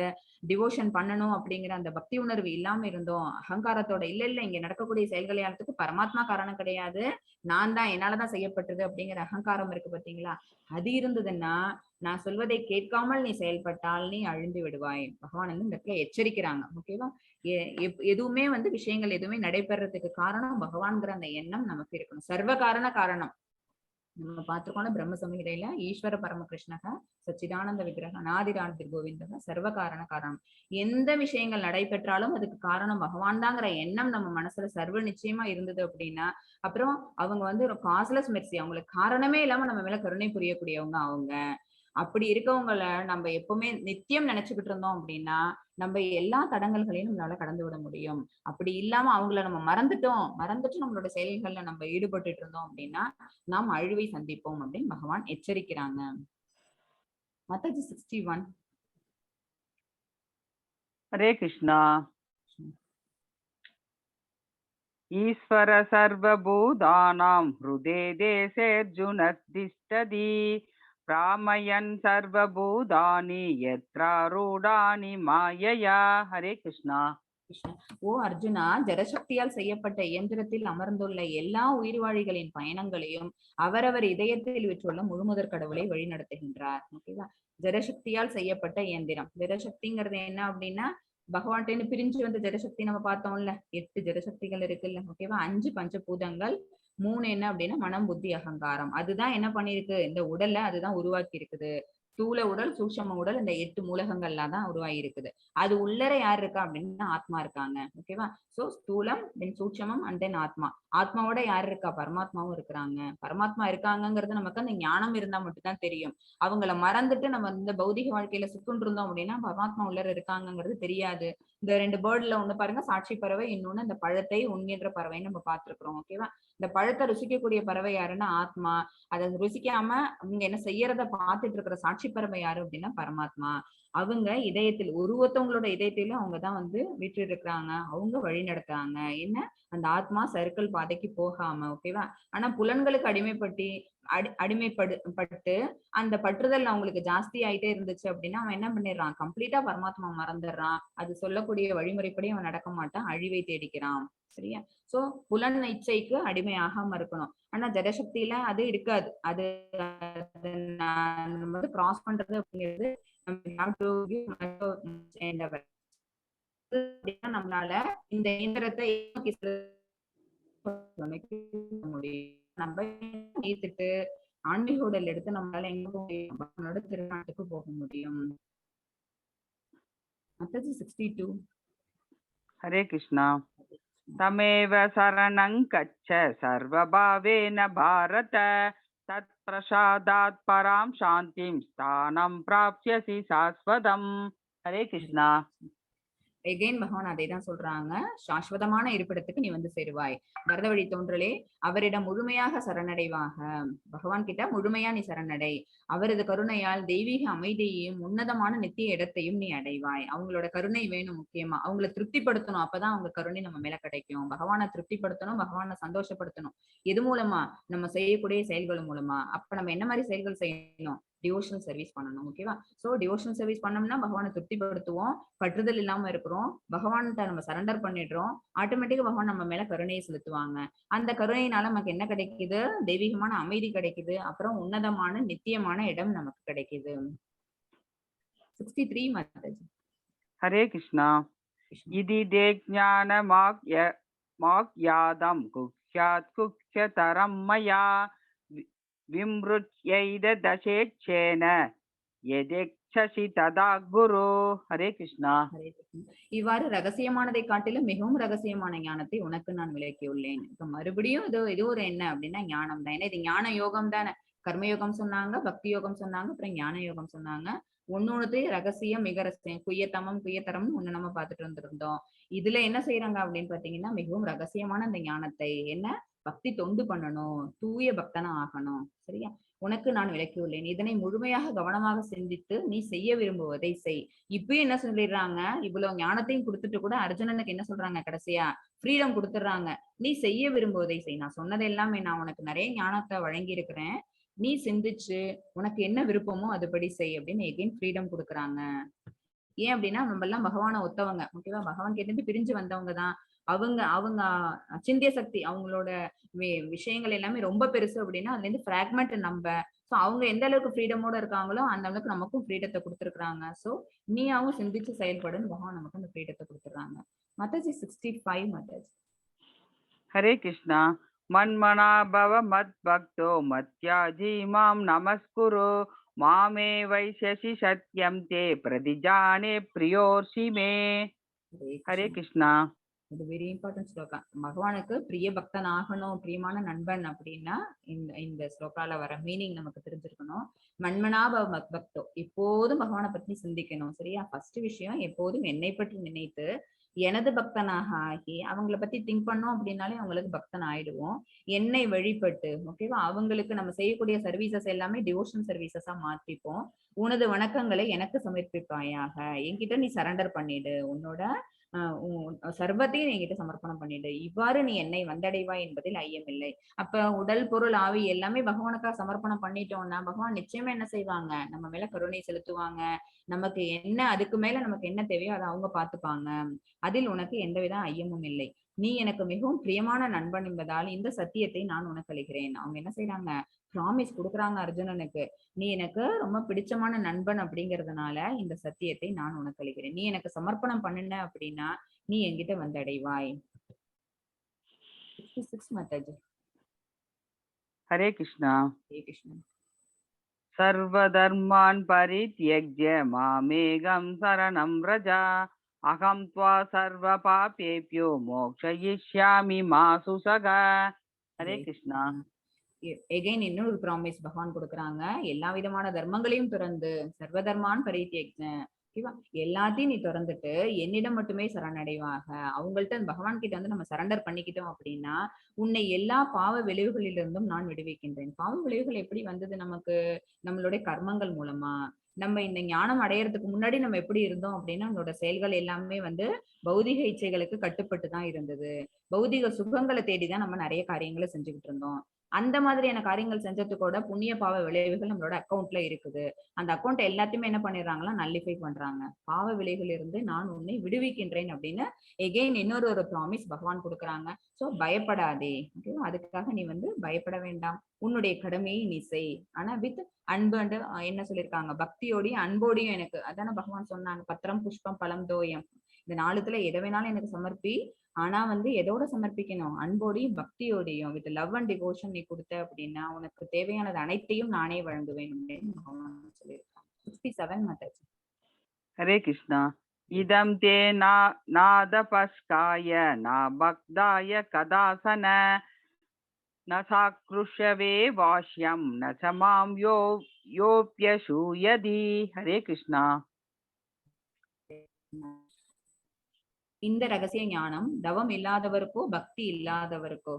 டிவோஷன் பண்ணணும் அப்படிங்கிற அந்த பக்தி உணர்வு இல்லாம இருந்தோம், அகங்காரத்தோட இல்ல இங்க நடக்கக்கூடிய செயல்கள் எல்லாத்துக்கும் பரமாத்மா காரணம் கிடையாது, நான் தான், என்னாலதான் செய்யப்பட்டது அப்படிங்கிற அகங்காரம் இருக்கு பாத்தீங்களா, அது இருந்ததுன்னா, நான் சொல்வதை கேட்காமல் நீ செயல்பட்டால் நீ அழிந்து விடுவாய். பகவான் வந்து இந்த இடத்துல எச்சரிக்கிறாங்க. ஓகேவா? எதுவுமே வந்து விஷயங்கள் எதுவுமே நடைபெறதுக்கு காரணம் பகவான்கிற அந்த எண்ணம் நமக்கு இருக்கணும். சர்வ காரணம். நம்ம பார்த்திருக்கோம்ல பிரம்ம சம்ஹிதையில, ஈஸ்வர பரமகிருஷ்ணக சச்சிதானந்த விக்கிரக அநாதிராதி கோவிந்தக சர்வ காரணம். எந்த விஷயங்கள் நடைபெற்றாலும் அதுக்கு காரணம் பகவான் தாங்கிற எண்ணம் நம்ம மனசுல சர்வ நிச்சயமா இருந்தது அப்படின்னா, அப்புறம் அவங்க வந்து ஒரு காஸ்லெஸ் மெர்சி, அவங்களுக்கு காரணமே இல்லாம நம்ம மேல கருணை புரியக்கூடியவங்க அவங்க. அப்படி இருக்கவங்கள நம்ம எப்பவுமே நித்தியம் நினைச்சுக்கிட்டு இருந்தோம் அப்படின்னா நம்ம எல்லா தடங்கல்களையும் நம்மளால கடந்து விட முடியும். அப்படி இல்லாம அவங்கள நம்ம மறந்துட்டு நம்மளோட செயல்கள்ல நம்ம ஈடுபட்டுட்டு இருந்தோம் அப்படின்னா நாம் அழிவை சந்திப்போம் அப்படின்னு பகவான் எச்சரிக்கிறாங்க. மத்தது 61. हरे कृष्णा। ईश्वर सर्वभूतानां हृदये देशेऽर्जुन तिष्ठति भ्रामयन् सर्वभूतानि यत्रारूढानि मायया। हरे कृष्णा। ஓ அர்ஜுனா, ஜடசக்தியால் செய்யப்பட்ட இயந்திரத்தில் அமர்ந்துள்ள எல்லா உயிர்வாழிகளின் பயணங்களையும் அவரவர் இதயத்தில் விற்றுள்ள முழுமுதற் கடவுளை வழிநடத்துகின்றார். ஓகேவா? ஜடசக்தியால் செய்யப்பட்ட இயந்திரம். ஜடசக்திங்கிறது என்ன அப்படின்னா பகவான்கிட்ட பிரிஞ்சு வந்த ஜடசக்தி நம்ம பார்த்தோம்ல, 8 ஜடசக்திகள் இருக்குல்ல. ஓகேவா? 5 பஞ்சபூதங்கள், 3 என்ன அப்படின்னா மனம், புத்தி, அகங்காரம். அதுதான் என்ன பண்ணிருக்கு, இந்த உடல்ல அதுதான் உருவாக்கி இருக்குது. ஸ்தூல உடல், சூட்சம உடல், இந்த 8 மூலகங்கள்ல தான் உருவாகி இருக்குது. அது உள்ளர யார் இருக்கா அப்படின்னா ஆத்மா இருக்காங்க. ஓகேவா? சோ ஸ்தூலம், தென் சூட்சமம் அண்ட் தென் ஆத்மா. ஆத்மாவோட யார் இருக்கா, பரமாத்மாவும் இருக்கிறாங்க. பரமாத்மா இருக்காங்கிறது நமக்கு அந்த ஞானம் இருந்தா மட்டும் தான் தெரியும். அவங்கள மறந்துட்டு நம்ம இந்த பௌதிக வாழ்க்கையில சுக்குண்டு இருந்தோம் அப்படின்னா பரமாத்மா உள்ளர இருக்காங்கிறது தெரியாது. இந்த 2 பேர்ட்ல ஒண்ணு பாருங்க சாட்சி பறவை, இன்னொன்னு இந்த பழத்தை உண்கின்ற பறவைன்னு நம்ம பார்த்திருக்கிறோம். ஓகேவா? இந்த பழத்தை ருசிக்கக்கூடிய பறவை யாருன்னா ஆத்மா. அதை ருசிக்காம அவங்க என்ன செய்யறத பார்த்துட்டு இருக்கிற சாட்சி பறவை யாரு அப்படின்னா பரமாத்மா. அவங்க இதயத்தில் ஒருவத்தவங்களோட இதயத்திலும் அவங்கதான் வீட்டு இருக்கிறாங்க. அவங்க வழி நடத்துறாங்க. என்ன, அந்த ஆத்மா சர்க்கிள் பாதைக்கு போகாம. ஓகேவா? ஆனா புலன்களுக்கு அடிமைப்பட்டு அந்த பற்றுதல் அவங்களுக்கு ஜாஸ்தி ஆயிட்டே இருந்துச்சு அப்படின்னா அவன் என்ன பண்ணிடுறான், கம்ப்ளீட்டா பரமாத்மா மறந்துடுறான். அது சொல்லக்கூடிய வழிமுறைப்படி அவன் நடக்க மாட்டான், அழிவை தேடிக்கிறான். சரியா? சோ புலன் இச்சைக்கு அடிமையாகாம இருக்கணும். ஆனா ஜடசக்தியில அது இருக்காது. அது நம்ம கிராஸ் பண்றது அப்படிங்கிறது நம்மளால இந்த இயந்திரத்தை முடியும். நம்ம ஏத்துட்டு ஆன்மீக உடல் எடுத்து நம்மளால எங்க போக முடியும், திருநாட்டுக்கு போக முடியும். 62. हरे कृष्णा। तमेव शरणं गच्छ सर्वभावेन भारत तत्प्रसादात् परां शान्तिं स्थानं प्राप्स्यसि शाश्वतम्। हरे कृष्णा। எகைன் பகவான் அதை தான் சொல்றாங்க. சாஸ்வதமான இருப்பிடத்துக்கு நீ சேருவாய். வரத வழி தோன்றலே அவரிடம் முழுமையாக சரணடைவாக. பகவான் கிட்ட முழுமையா நீ சரணடை. அவரது கருணையால் தெய்வீக அமைதியையும் உன்னதமான நித்திய இடத்தையும் நீ அடைவாய். அவங்களோட கருணை வேணும் முக்கியமா. அவங்கள திருப்திப்படுத்தணும். அப்பதான் அவங்க கருணை நம்ம மேல கிடைக்கும். பகவானை திருப்திப்படுத்தணும், பகவானை சந்தோஷப்படுத்தணும். எது மூலமா? நம்ம செய்யக்கூடிய செயல்கள் மூலமா. அப்ப நம்ம என்ன மாதிரி செயல்கள் செய்யணும்? டிவோஷனல் சர்வீஸ் பண்ணணும். ஓகேவா? சோ டிவோஷனல் சர்வீஸ் பண்ணோம்னா பகவானை திருப்திப்படுத்துவோம், பற்றுதல் இல்லாம இருக்கிறோம், பகவான்கிட்ட நம்ம சரண்டர் பண்ணிடுறோம். ஆட்டோமேட்டிக்கா பகவான் நம்ம மேல கருணையை செலுத்துவாங்க. அந்த கருணையினால நமக்கு என்ன கிடைக்குது? தெய்வீகமான அமைதி கிடைக்குது. அப்புறம் உன்னதமான நித்தியமான இடம் நமக்கு கிடைக்குது. 63 மாதாஜி. हरे कृष्णा। इति ते ज्ञानमाख्यातं कुख्यात् कुख्यतरं मया विमृच्यैदशेक्षेण यदेच्छसि तदा गुरु। हरे कृष्णा। இவ்வாறு ரகசியமானதை காட்டிலும் மிகவும் ரகசியமான ஞானத்தை உனக்கு நான் விளக்கியுள்ளேன். இப்ப மறுபடியும் இது ஒரு என்ன அப்படின்னா ஞானம் தான். ஏன்னா இது ஞான யோகம் தானே. கர்மயோகம் சொன்னாங்க, பக்தி யோகம் சொன்னாங்க, அப்புறம் ஞான யோகம் சொன்னாங்க. ஒன்னொன்னு ரகசியம், மிக ரகசியம். குய்யத்தமம் குய்யத்தரம்னு ஒண்ணு நம்ம பார்த்துட்டு வந்திருந்தோம். இதுல என்ன செய்யறாங்க அப்படின்னு பாத்தீங்கன்னா மிகவும் ரகசியமான அந்த ஞானத்தை, என்ன, பக்தி தொண்டு பண்ணணும், தூய பக்தனா ஆகணும். சரியா? உனக்கு நான் விளக்கியுள்ளேன். இதனை முழுமையாக கவனமாக சிந்தித்து நீ செய்ய விரும்புவதை செய். இப்பயும் என்ன சொல்லிடுறாங்க, இவ்வளவு ஞானத்தையும் கொடுத்துட்டு கூட அர்ஜுனனுக்கு என்ன சொல்றாங்க, கடைசியா ஃப்ரீடம் கொடுத்துடுறாங்க. நீ செய்ய விரும்புவதை செய். நான் சொன்னது எல்லாமே, நான் உனக்கு நிறைய ஞானத்தை வழங்கி இருக்கிறேன், நீ சிந்திச்சு உனக்கு என்ன விருப்பமோ அதுபடி செய் அப்படின்னு எகைன் ஃப்ரீடம் கொடுக்குறாங்க. ஏன் அப்படின்னா நம்ம எல்லாம் பகவானை ஒத்தவங்க. ஓகேவா? பகவான் கிட்ட பிரிஞ்சு வந்தவங்க தான். அவங்க சிந்திய சக்தி, அவங்களோட விஷயங்கள் எல்லாமே ரொம்ப பெருசு அப்படின்னா அதுல இருந்து பிராக்மெண்ட் நம்ம. சோ அவங்க எந்த அளவுக்கு ஃப்ரீடமோட இருக்காங்களோ அந்த அளவுக்கு நமக்கும் ஃப்ரீடத்தை கொடுத்துருக்காங்க. சோ நீயாவும் சிந்திச்சு செயல்படுன்னு பகவான் நமக்கு அந்த ஃப்ரீடத்தை கொடுத்துறாங்க. மாதாஜி 65 மாதாஜி. हरे कृष्णा। मन्मना भव मद्भक्तो मत्याजी मां नमस्कुरु मामे वैश्यसि सत्यं ते प्रतिजाने प्रियोऽसि मे। हरे कृष्णा। இது வெரி இம்பார்ட்டன்ட் ஸ்லோகா. பகவானுக்கு பிரிய பக்தன் ஆகணும், பிரியமான நண்பன் அப்படின்னா இந்த இந்த ஸ்லோகால வர மீனிங் நமக்கு தெரிஞ்சிருக்கணும். மன்மனாபவ மத்பக்தோ, எப்போதும் பகவானை பத்தி சிந்திக்கணும். சரியா? ஃபர்ஸ்ட் விஷயம் எப்போதும் என்னை பற்றி நினைத்து எனது பக்தனாக ஆகி அவங்கள பத்தி திங்க் பண்ணோம் அப்படின்னாலே அவங்களுக்கு பக்தன் ஆயிடுவோம். என்னை வழிபட்டு, ஓகேவா, அவங்களுக்கு நம்ம செய்யக்கூடிய சர்வீசஸ் எல்லாமே டிவோஷன் சர்வீசஸா மாத்திப்போம். உனது வணக்கங்களை எனக்கு சமர்ப்பிப்பாயாக, என்கிட்ட நீ சரண்டர் பண்ணிடு, உன்னோட சர்வத்தையும் என்கிட்ட சமர்ப்பணம் பண்ணிடு, இவ்வாறு நீ என்னை வந்தடைவாய் என்பதில் ஐயமில்லை. அப்ப உடல் பொருள் ஆவி எல்லாமே பகவானுக்கா சமர்ப்பணம் பண்ணிட்டோம்னா பகவான் நிச்சயமா என்ன செய்வாங்க, நம்ம மேல கருணை செலுத்துவாங்க. நமக்கு என்ன, அதுக்கு மேல நமக்கு என்ன தேவையோ அதை அவங்க பார்த்துப்பாங்க. அதில் உனக்கு எந்தவித ஐயமும் இல்லை. நீ எனக்கு மிகவும் பிரியமான நண்பன் என்பதால் இந்த சத்தியத்தை நான் உனக்கு அளிக்கிறேன். அவங்க என்ன செய்யறாங்க, ப்ராமிஸ் கொடுக்குறாங்க அர்ஜுனனுக்கு. நீ எனக்கு ரொம்ப பிடிச்சமான நண்பன் அப்படிங்கறதுனால இந்த சத்தியத்தை நான் உனக்கு அளிக்கிறேன். நீ எனக்கு சமர்ப்பணம் பண்ணுன அப்படின்னா நீ என்கிட்ட வந்து அடைவாய். 66 மாதாஜி. ஹரே கிருஷ்ணா. ஹரே கிருஷ்ணா. சர்வதர்மான் பரித்யஜ்ய மாமேகம் சரணம் ரஜா அகம் த்வா சர்வ பாபேப்யோ மோக்ஷயிஷ்யாமி மா சுசகா. ஹரே கிருஷ்ணா. எகைன் இன்னொரு ப்ராமிஸ் பகவான் கொடுக்குறாங்க. எல்லா விதமான தர்மங்களையும் துறந்து, சர்வதர்மான் பரித்யஜ்ய, ஓகேவா, எல்லாத்தையும் நீ திறந்துட்டு என்னிடம் மட்டுமே சரணடைவாக. அவங்கள்ட்ட பகவான் கிட்ட வந்து நம்ம சரண்டர் பண்ணிக்கிட்டோம் அப்படின்னா உன்னை எல்லா பாவ விளைவுகளிலிருந்தும் நான் விடுவிக்கின்றேன். பாவ விளைவுகள் எப்படி வந்தது நமக்கு, நம்மளுடைய கர்மங்கள் மூலமா. நம்ம இந்த ஞானம் அடையறதுக்கு முன்னாடி நம்ம எப்படி இருந்தோம் அப்படின்னா நம்மளோட செயல்கள் எல்லாமே வந்து பௌதிக இச்சைகளுக்கு கட்டுப்பட்டு தான் இருந்தது. பௌதிக சுகங்களை தேடிதான் நம்ம நிறைய காரியங்களை செஞ்சுக்கிட்டு இருந்தோம். அந்த மாதிரியான காரியங்கள் செஞ்சதுக்கூட புண்ணிய பாவ விளைவுகள் நம்மளோட அக்கௌண்ட்ல இருக்குது. அந்த அக்கௌண்ட் எல்லாத்தையுமே என்ன பண்ணிடுறாங்களா, நல்லிஃபை பண்றாங்க. பாவ விளைவுகள் இருந்து நான் உன்னை விடுவிக்கின்றேன் அப்படின்னு எகெயின் இன்னொரு ஒரு ப்ராமிஸ் பகவான் கொடுக்குறாங்க. சோ பயப்படாதே, ஓகேவா, அதுக்காக நீ வந்து பயப்பட வேண்டாம். உன்னுடைய கடமையை நீ செய், ஆனா வித் அன்பு அண்டு என்ன சொல்லியிருக்காங்க, பக்தியோடையும் அன்போடையும். எனக்கு அதான பகவான் சொன்னாங்க, பத்திரம் புஷ்பம் பழம் தோயம், இந்த நாளுத்துல எதை வேணாலும் எனக்கு சமர்ப்பி, ஆனா வந்து எதோட சமர்ப்பிக்கணும், அன்போடையும் பக்தியோடையும். வித் லவ் அண்ட் டிவோஷன் நீ கொடுத்த அப்படின்னா உனக்கு தேவையானது அனைத்தையும் நானே வழங்குவேன் அப்படின்னு பகவான் சொல்லியிருக்காங்க. 67 மாதாஜி. ஹரே கிருஷ்ணா. இதம் தே நாதபஸ்காய நா பக்தாய கதாசன ந சாக்ருஷ்யவே வாஷ்யம் ந சமாம் யோப்யசூயதி. ஹரே கிருஷ்ணா. இந்த ரகசிய ஞானம் தவம் இல்லாதவருக்கோ பக்தி இல்லாதவருக்கோ,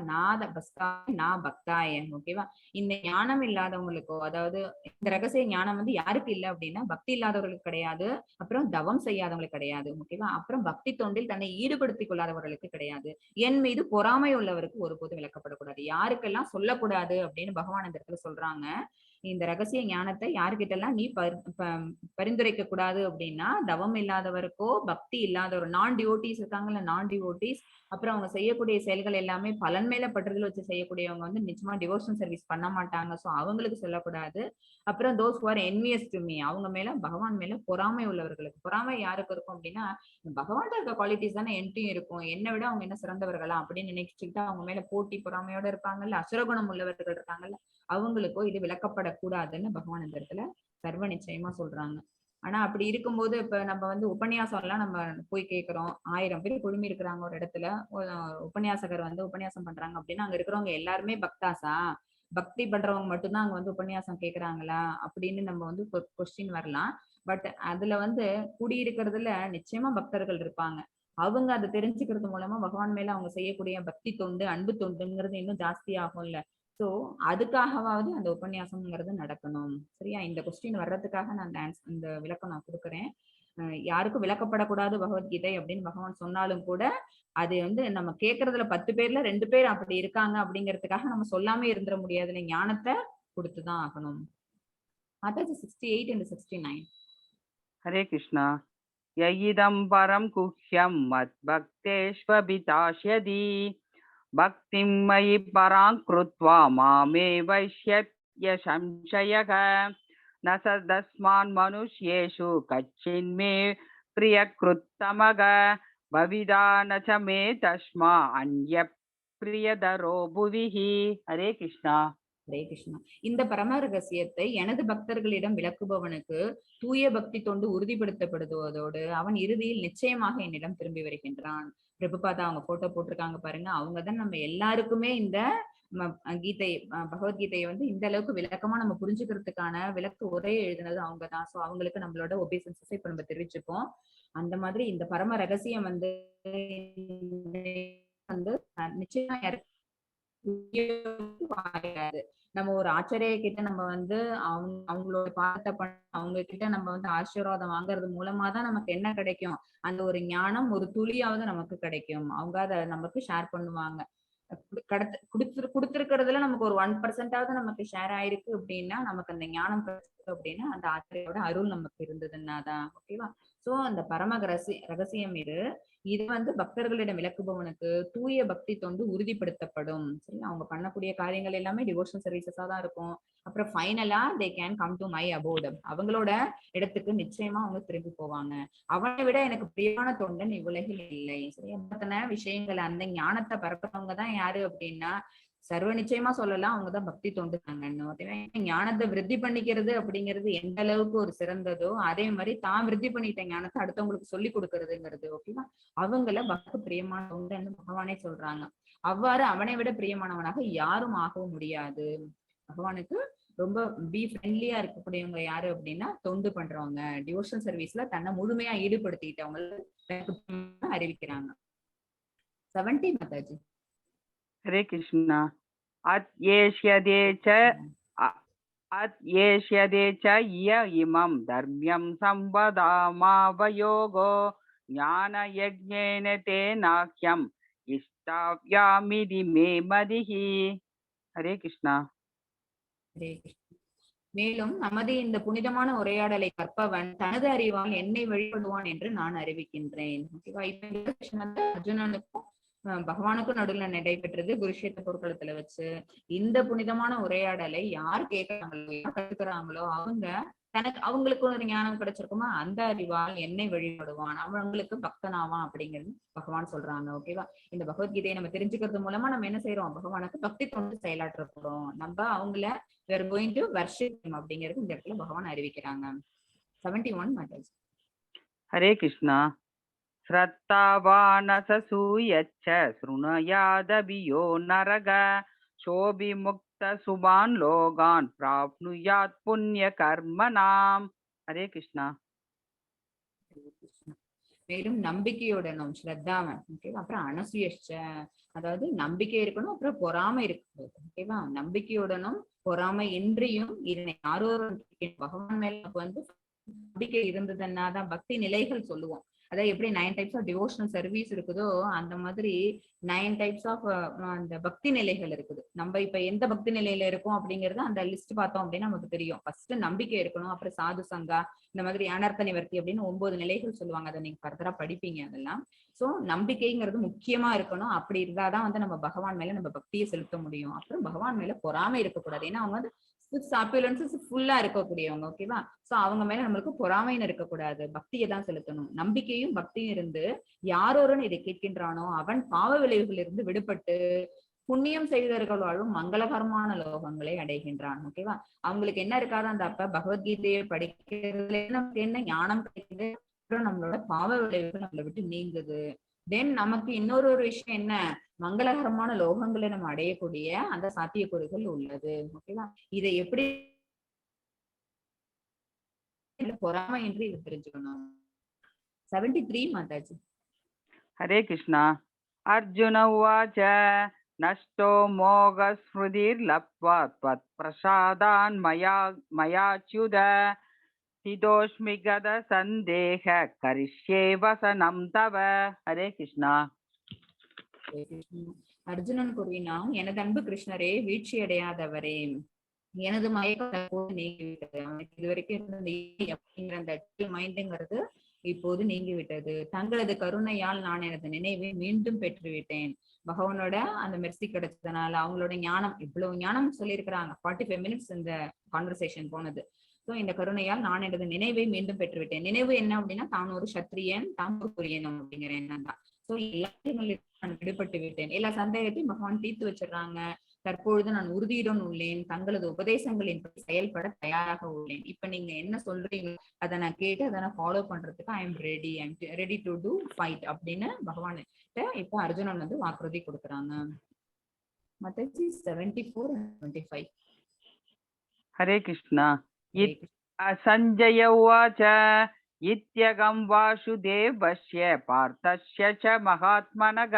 நாத பஸ்காய நா பக்தாய, ஓகேவா, இந்த ஞானம் இல்லாதவங்களுக்கோ, அதாவது இந்த ரகசிய ஞானம் வந்து யாருக்கு இல்லை அப்படின்னா பக்தி இல்லாதவர்களுக்கு கிடையாது, அப்புறம் தவம் செய்யாதவங்களுக்கு கிடையாது, ஓகேவா, அப்புறம் பக்தி தொண்டில் தன்னை ஈடுபடுத்திக் கொள்ளாதவர்களுக்கு கிடையாது, என் மீது பொறாமை உள்ளவருக்கு ஒருபோதும் விளக்கப்படக்கூடாது. யாருக்கெல்லாம் சொல்லக்கூடாது அப்படின்னு பகவான் இந்த இடத்துல சொல்றாங்க, இந்த ரகசிய ஞானத்தை யாருக்கிட்ட எல்லாம் நீ பரிந்துரைக்க கூடாது அப்படின்னா தவம் இல்லாதவருக்கோ பக்தி இல்லாதவர், நான் டிவோட்டிஸ் இருக்காங்கல்ல, நான் டிவோட்டிஸ், அப்புறம் அவங்க செய்யக்கூடிய செயல்கள் எல்லாமே பலன் மேல பற்றுதல் வச்சு செய்யக்கூடியவங்க வந்து நிச்சயமா டிவோஷன் சர்வீஸ் பண்ண மாட்டாங்க. சோ அவங்களுக்கு சொல்லக்கூடாது. அப்புறம் those who are envious to me, அவங்க மேல பகவான் மேல பொறாமை உள்ளவர்களுக்கு. பொறாமை யாருக்கு இருக்கும் அப்படின்னா பகவான் இருக்க குவாலிட்டிஸ் தானே என்கிட்டயும் இருக்கும், என்னை விட அவங்க என்ன சிறந்தவர்களா அப்படின்னு நினைச்சுக்கிட்டு அவங்க மேல போட்டி பொறாமையோட இருப்பாங்கல்ல, அசுரகுணம் உள்ளவர்கள் இருக்காங்கல்ல, அவங்களுக்கோ இது விளக்கப்படக்கூடாதுன்னு பகவான் இந்த இடத்துல சர்வ நிச்சயமா சொல்றாங்க. ஆனா அப்படி இருக்கும்போது இப்ப நம்ம வந்து உபன்யாசம் எல்லாம் நம்ம போய் கேட்கிறோம், 1000 பேர் குழுமி இருக்கிறாங்க ஒரு இடத்துல, உபன்யாசகர் வந்து உபன்யாசம் பண்றாங்க அப்படின்னா அங்க இருக்கிறவங்க எல்லாருமே பக்தாசா, பக்தி பண்றவங்க மட்டும்தான் அங்க வந்து உபன்யாசம் கேக்குறாங்களா அப்படின்னு நம்ம வந்து கொஸ்டின் வரலாம். பட் அதுல வந்து கூடியிருக்கிறதுல நிச்சயமா பக்தர்கள் இருப்பாங்க. அவங்க அதை தெரிஞ்சுக்கிறது மூலமா பகவான் மேல அவங்க செய்யக்கூடிய பக்தி தொண்டு அன்பு தொண்டுங்கிறது இன்னும் ஜாஸ்தி ஆகும்ல. சோ அதுக்காகவாவது அந்த உபன்யாசம்ங்கிறது நடக்கணும். சரியா, இந்த கொஸ்டின் வர்றதுக்காக நான் இந்த விளக்கம் நான் கொடுக்குறேன். யாருக்கும் விளக்கப்படக்கூடாது பகவத்கீதை அப்படின்னு பகவான் சொன்னாலும் கூட அது வந்து நம்ம கேட்கறதுல 10 பேர்ல 2 பேர் அப்படி இருக்காங்க அப்படிங்கிறதுக்காக நம்ம சொல்லாம இருந்துட முடியாதுல, ஞானத்தை கொடுத்துதான் ஆகணும். அதாவது 68 and 69. ஹரே கிருஷ்ணா. யயிதம் பரம் குஹ்யம் மத் பக்தேஷ்வபிதாஷ்யதி பக்திம் மயி பராங் க்ருத்வா மாமே வைஷ்யத்ய சம்சயக ந சதஸ்மான் மனுஷ்யேஷு கச்சின்மே பிரியக்ருத்தமக பவிதா ந மே தஸ்மா அன்ய பிரியதரோ புவிஹி. ஹரே கிருஷ்ணா. ஹரே கிருஷ்ணா. இந்த பரம ரகசியத்தை எனது பக்தர்களிடம் விளக்குபவனுக்கு தூய பக்தி தொண்டு உறுதிப்படுத்தப்படுவதோடு அவன் இறுதியில் நிச்சயமாக என்னிடம் திரும்பி வருகின்றான். பிரபுபாதா அவங்க போட்டோ போட்டிருக்காங்க பாருங்க. அவங்கதான் நம்ம எல்லாருக்குமே இந்த கீதை பகவத்கீதையை வந்து இந்த அளவுக்கு விளக்கமா நம்ம புரிஞ்சுக்கிறதுக்கான விளக்கு உரை எழுதினது அவங்கதான். சோ அவங்களுக்கு நம்மளோட ஒபேசன்ஸை இப்ப நம்ம தெரிவிச்சுப்போம். அந்த மாதிரி இந்த பரம ரகசியம் வந்து வந்து நிச்சயமா நம்ம ஒரு ஆச்சரிய கிட்ட நம்ம வந்து அவங்களோட பாதத்தை அவங்க கிட்ட நம்ம வந்து ஆசீர்வாதம் வாங்குறது மூலமா தான் நமக்கு என்ன கிடைக்கும், அந்த ஒரு ஞானம் ஒரு துளியாவது நமக்கு கிடைக்கும். அவங்க அதை நமக்கு ஷேர் பண்ணுவாங்க. கொடுத்திருக்கிறதுல நமக்கு ஒரு 1% நமக்கு ஷேர் ஆயிருக்கு அப்படின்னா நமக்கு அந்த ஞானம் கிடைச்சிருக்கு அப்படின்னா அந்த ஆச்சரியோட அருள் நமக்கு இருந்ததுன்னா தான். ஓகேவா? சோ அந்த பரம ரகசியம் இது வந்து பக்தர்களிடம் விளக்குபவனுக்கு தூய பக்தி தொண்டு உறுதிப்படுத்தப்படும். சரி, அவங்க பண்ணக்கூடிய காரியங்கள் எல்லாமே டிவோஷனல் சர்வீசஸா தான் இருக்கும். அப்புறம் ஃபைனலா they can come to my abort. அவங்களோட இடத்துக்கு நிச்சயமா அவங்க திரும்பி போவாங்க. அவனை விட எனக்கு பிரியமான தொண்டன் இவ்வுலகில் இல்லை. சரியா? விஷயங்கள் அந்த ஞானத்தை பரப்புறவங்க தான் யாரு அப்படின்னா சர்வ நிச்சயமா சொல்லலாம் அவங்கதான் பக்தி தொண்டு தாங்கன்னு. ஞானத்தை விருத்தி பண்ணிக்கிறது அப்படிங்கிறது எந்த அளவுக்கு ஒரு சிறந்ததோ அதே மாதிரி தான் விருத்தி பண்ணிட்ட ஞானத்தை அடுத்தவங்களுக்கு சொல்லி கொடுக்கறதுங்கிறது. ஓகேவா? அவங்கள பக்தி பிரியமான தொண்டுன்னு பகவானே சொல்றாங்க. அவ்வாறு அவனை விட பிரியமானவனாக யாரும் ஆகவும் முடியாது. பகவானுக்கு ரொம்ப பி ஃப்ரெண்ட்லியா இருக்கக்கூடியவங்க யாரு அப்படின்னா தொண்டு பண்றவங்க, டிவோஷனல் சர்வீஸ்ல தன்னை முழுமையா ஈடுபடுத்திட்டவங்க அறிவிக்கிறாங்க. 70 மாதாஜி. ஹரே கிருஷ்ணா. அத்யேஷ்யதே ச ய இமம் தர்மியம் சம்பதாமாவயோகோ ஞான யஜ்ஞேன தேனாக்யம் இஷ்டாவ்யாமிதி மே மதிஹி. ஹரே கிருஷ்ணா. ஹரே கிருஷ்ணா. மேலும் நமது இந்த புனிதமான உரையாடலை கற்பவன் தனது அறிவால் என்னை வழிபடுவான் என்று நான் அறிவிக்கின்றேன். அர்ஜுனனுக்கும் பகவானுக்கும் நடுவில் நடைபெற்றது குருஷேத்திர போர்க்களத்துல வச்சு. இந்த புனிதமான உரையாடலை யார் கேட்கறாங்களோ யார் கத்துக்கிறாங்களோ அவங்களுக்கு ஒரு ஞானம் கிடைச்சிருக்குமா அந்த அறிவால் என்னை வழிபடுவான், அவங்களுக்கு பக்தனாவான் அப்படிங்கிறது பகவான் சொல்றாங்க. ஓகேவா? இந்த பகவத்கீதையை நம்ம தெரிஞ்சுக்கிறது மூலமா நம்ம என்ன செய்யறோம், பகவானுக்கு பக்தி தொண்டு செயலாற்ற போறோம். நம்ம அவங்கள we are going to worship him அப்படிங்கிறது இந்த இடத்துல பகவான் அறிவிக்கிறாங்க. 71 மாதாஜி. ஹரே கிருஷ்ணா. ஸ்ரத்தாவானசூயச்ச ஸ்ருணயாதபியோ நரக சோபி முக்த சுபான் லோகான் பிராப்னுயாத் புண்ணிய கர்மனாம். ஹரே கிருஷ்ணா. மேலும் நம்பிக்கையுடனும் ஸ்ரத்தாவன். ஓகேவா? அப்புறம் அனசூயச்ச, அதாவது நம்பிக்கை இருக்கணும், அப்புறம் பொறாமை இருக்கணும். ஓகேவா? நம்பிக்கையுடனும் பொறாமை இன்றியும் இதனை யாரோரும் பகவான் மேல வந்து நம்பிக்கை இருந்ததுன்னா தான் பக்தி நிலைகள் சொல்லுவோம். அதாவது எப்படி 9 டைப்ஸ் ஆஃப் டிவோஷனல் சர்வீஸ் இருக்குதோ அந்த மாதிரி 9 டைப்ஸ் ஆஃப் அந்த பக்தி நிலைகள் இருக்குது. நம்ம இப்ப எந்த பக்தி நிலையில இருக்கோம் அப்படிங்கறது அந்த லிஸ்ட் பார்த்தோம் அப்படின்னா நமக்கு தெரியும். ஃபர்ஸ்ட் நம்பிக்கை இருக்கணும், அப்புறம் சாது சங்கா, இந்த மாதிரி அனர்த்த நிவர்த்தி அப்படின்னு 9 நிலைகள் சொல்லுவாங்க. அதை நீங்க ஃபர்தரா படிப்பீங்க அதெல்லாம். சோ நம்பிக்கைங்கிறது முக்கியமா இருக்கணும். அப்படி இருந்தாதான் வந்து நம்ம பகவான் மேல நம்ம பக்தியை செலுத்த முடியும். அப்புறம் பகவான் மேல பொறாமை இருக்கக்கூடாது. ஏன்னா அவங்க வந்து ஃபுல்லா இருக்கக்கூடியவங்க. ஓகேவா? சோ அவங்க மேல நம்மளுக்கு பொறாமைன்னு இருக்கக்கூடாது, பக்தியை தான் செலுத்தணும். நம்பிக்கையும் பக்தியும் இருந்து யாரோருன்னு இதை கேட்கின்றானோ அவன் பாவ விளைவுகள் இருந்து விடுபட்டு புண்ணியம் செய்தவர்களாலும் மங்களகரமான லோகங்களை அடைகின்றான். ஓகேவா? அவங்களுக்கு என்ன இருக்காது, அந்த அப்ப பகவத்கீதையை படிக்கிறதுல நமக்கு என்ன ஞானம் கிடைக்குது, அப்புறம் நம்மளோட பாவ விளைவுகள் நம்மளை விட்டு நீங்குது. தென் நமக்கு இன்னொரு விஷயம் என்ன, மங்களகரமான லோகங்களை நம்ம அடையக்கூடிய அந்த சாத்தியக்கூறுகள் உள்ளது. ஓகேவா? இதை எப்படி பொறாமை என்று இது தெரிஞ்சுக்கணும். 73 மாதாஜி. ஹரே கிருஷ்ணா. அர்ஜுன உவாச்ச நஷ்டோ மோக ஸ்மிருதிர் லப்வா த்வத் பிரசாதான் மயாச்யுத ஹிதோஷ்மி கத சந்தேக கரிஷ்யே வசனம் தவ. ஹரே கிருஷ்ணா. அர்ஜுனன் கூறினான், எனது அன்பு கிருஷ்ணரே, வீழ்ச்சி அடையாதவரே, எனது மயக்கம் நீங்கிவிட்டது. அவனுக்கு இதுவரைக்கும் இருந்த அந்த மைண்டுங்கிறது இப்போது நீங்கிவிட்டது. தங்களது கருணையால் நான் எனது நினைவை மீண்டும் பெற்றுவிட்டேன். பகவானோட அந்த மெர்சி கிடைச்சதுனால அவங்களோட ஞானம், இவ்வளவு ஞானம் சொல்லியிருக்கிறாங்க. 45 மினிட்ஸ் இந்த கான்வர்சேஷன் போனது. சோ இந்த கருணையால் நான் எனது நினைவை மீண்டும் பெற்றுவிட்டேன். நினைவு என்ன அப்படின்னா தான் ஒரு சத்திரியன், தான் ஒரு புரியணும் அப்படிங்கிற எண்ணம் தான். சோ எல்லாத்தையும் நான் விடுபட்டு விட்டேன். எல்லா சந்தேகத்தையும் பகவான் தீர்த்து வச்சிடறாங்க. தற்பொழுது நான் உறுதியுடன் உள்ளேன். தங்களது உபதேசங்களின் செயல்பட தயாராக உள்ளேன். இப்ப நீங்க என்ன சொல்றீங்க அதை நான் கேட்டு அதை நான் ஃபாலோ பண்றதுக்கு I am ready to do fight அப்படின்னு பகவான் இப்ப அர்ஜுனன் வந்து வாக்குறுதி கொடுக்குறாங்க. மத்தஜி 74 and 25. हरे कृष्णा. सञ्जय उवाच इत्यगं वासुदेवस्य पार्थस्य च महात्मनः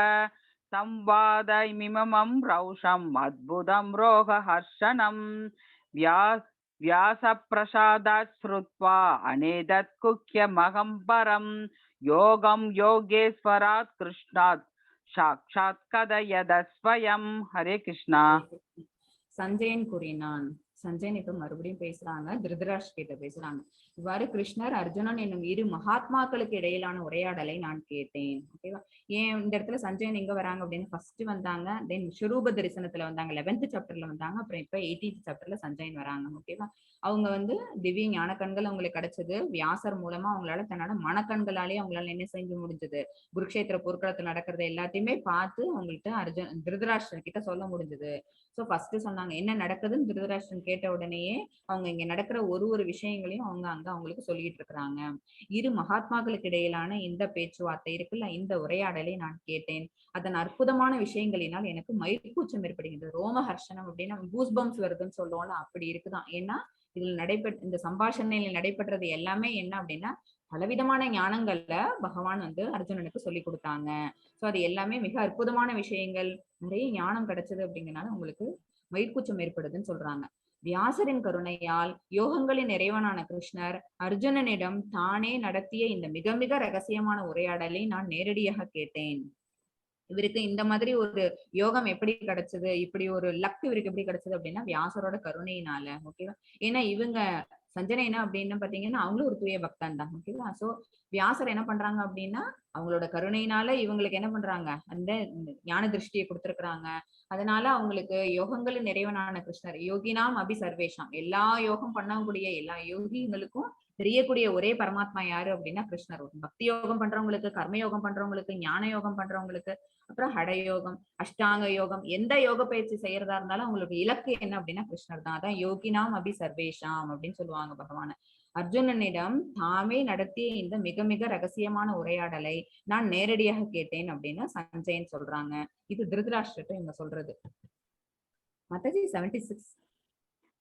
संवादमिमं रौषम् अद्भुतं रोगहर्षणं व्यासप्रसादात् श्रुत्वा अनेदत्कुह्यमहं परं योगं योगेश्वरात् कृष्णात् साक्षात् कथयद स्वयं. हरे कृष्णा. சஞ்சயன் கூறினான். சஞ்சயன் இப்ப மறுபடியும் பேசுறாங்க, திருதராஷ் கிட்ட பேசுறாங்க. இவ்வாறு கிருஷ்ணர் அர்ஜுனன் என்னும் இரு மகாத்மாக்களுக்கு இடையிலான உரையாடலை நான் கேட்டேன். ஓகேவா? ஏன் இந்த இடத்துல சஞ்சயன் எங்க வராங்க அப்படின்னு ஃபர்ஸ்ட் வந்தாங்க, தென் ஸ்வரூப தரிசனத்துல வந்தாங்க, 11th சாப்டர்ல வந்தாங்க, அப்புறம் இப்ப 18th சாப்டர்ல சஞ்சயன் வராங்க. ஓகேவா? அவங்க வந்து திவ்ய ஞான கண்கள் அவங்களுக்கு கிடைச்சது. வியாசர் மூலமா அவங்களால தன்னோட மனக்கண்களாலேயே அவங்களால என்ன செஞ்சு முடிஞ்சது, குருக்ஷேத்திர போர்க்களத்துல நடக்கிறது எல்லாத்தையுமே பார்த்து அவங்கள்ட்ட திருதராஷ்டிரன் கிட்ட சொல்ல முடிஞ்சது. சோ ஃபர்ஸ்ட் சொன்னாங்க என்ன நடக்குதுன்னு திருதராஷ்டிரன் கேட்ட உடனேயே அவங்க இங்க நடக்கிற ஒரு விஷயங்களையும் அவங்க அங்க அவங்களுக்கு சொல்லிட்டு இருக்கிறாங்க. இரு மகாத்மாக்களுக்கு இடையிலான இந்த பேச்சுவார்த்தை இருக்குல்ல, இந்த உரையாடலை நான் கேட்டேன். அதன் அற்புதமான விஷயங்களினால் எனக்கு மயிர்கூச்சம் ஏற்படுகின்றது. ரோமஹர்ஷனம் அப்படின்னா கூஸ்பம்ஸ் வருதுன்னு சொல்லுவோம்ல, அப்படி இருக்குதான். ஏன்னா இதுல இந்த சம்பாஷணையில் நடைபெற்றது எல்லாமே என்ன அப்படின்னா பலவிதமான ஞானங்கள்ல பகவான் வந்து அர்ஜுனனுக்கு சொல்லி கொடுத்தாங்க. சோ அது எல்லாமே மிக அற்புதமான விஷயங்கள், நிறைய ஞானம் கிடைச்சது. அப்படிங்கறனால உங்களுக்கு மயிர்கூச்சம் ஏற்படுதுன்னு சொல்றாங்க. வியாசரின் கருணையால் யோகங்களின் இறைவனான கிருஷ்ணர் அர்ஜுனனிடம் தானே நடத்திய இந்த மிக மிக ரகசியமான உரையாடலை நான் நேரடியாக கேட்டேன். இவருக்கு இந்த மாதிரி ஒரு யோகம் எப்படி கிடைச்சது, இப்படி ஒரு லக் இவருக்கு எப்படி கிடைச்சது அப்படின்னா வியாசரோட கருணையினால. ஓகேவா? ஏன்னா இவங்க சஞ்சனை என்ன அப்படின்னு பாத்தீங்கன்னா அவங்களும் ஒரு தூய பக்தன் தான். ஓகேவா? சோ வியாசர் என்ன பண்றாங்க அப்படின்னா அவங்களோட கருணையினால இவங்களுக்கு என்ன பண்றாங்க, அந்த ஞான திருஷ்டியை கொடுத்திருக்கிறாங்க. அதனால அவங்களுக்கு யோகங்களின் நிறைவனான கிருஷ்ணர் யோகினாம் அபி சர்வேஷாம், எல்லா யோகம் பண்ணக்கூடிய எல்லா யோகிகளுக்கும் தெரியக்கூடிய ஒரே பரமாத்மா யாரு அப்படின்னா கிருஷ்ணர். பக்தி யோகம் பண்றவங்களுக்கு, கர்ம பண்றவங்களுக்கு, ஞான யோகம் பண்றவங்களுக்கு, அப்புறம் ஹடயோகம், அஷ்டாங்க யோகம், எந்த யோக பயிற்சி செய்யறதா இருந்தாலும் அவங்களுக்கு இலக்கு என்ன அப்படின்னா கிருஷ்ணர் தான். அதான் யோகினாம் அபி சர்வேஷாம் அப்படின்னு சொல்லுவாங்க பகவான. அர்ஜுனனிடம் தாமே நடத்திய இந்த மிக மிக ரகசியமான உரையாடலை நான் நேரடியாக கேட்டேன் அப்படின்னு சஞ்சயன் சொல்றாங்க. இது திருதராஷ்டிரத்தை இவங்க சொல்றது. மத்தஜி 76.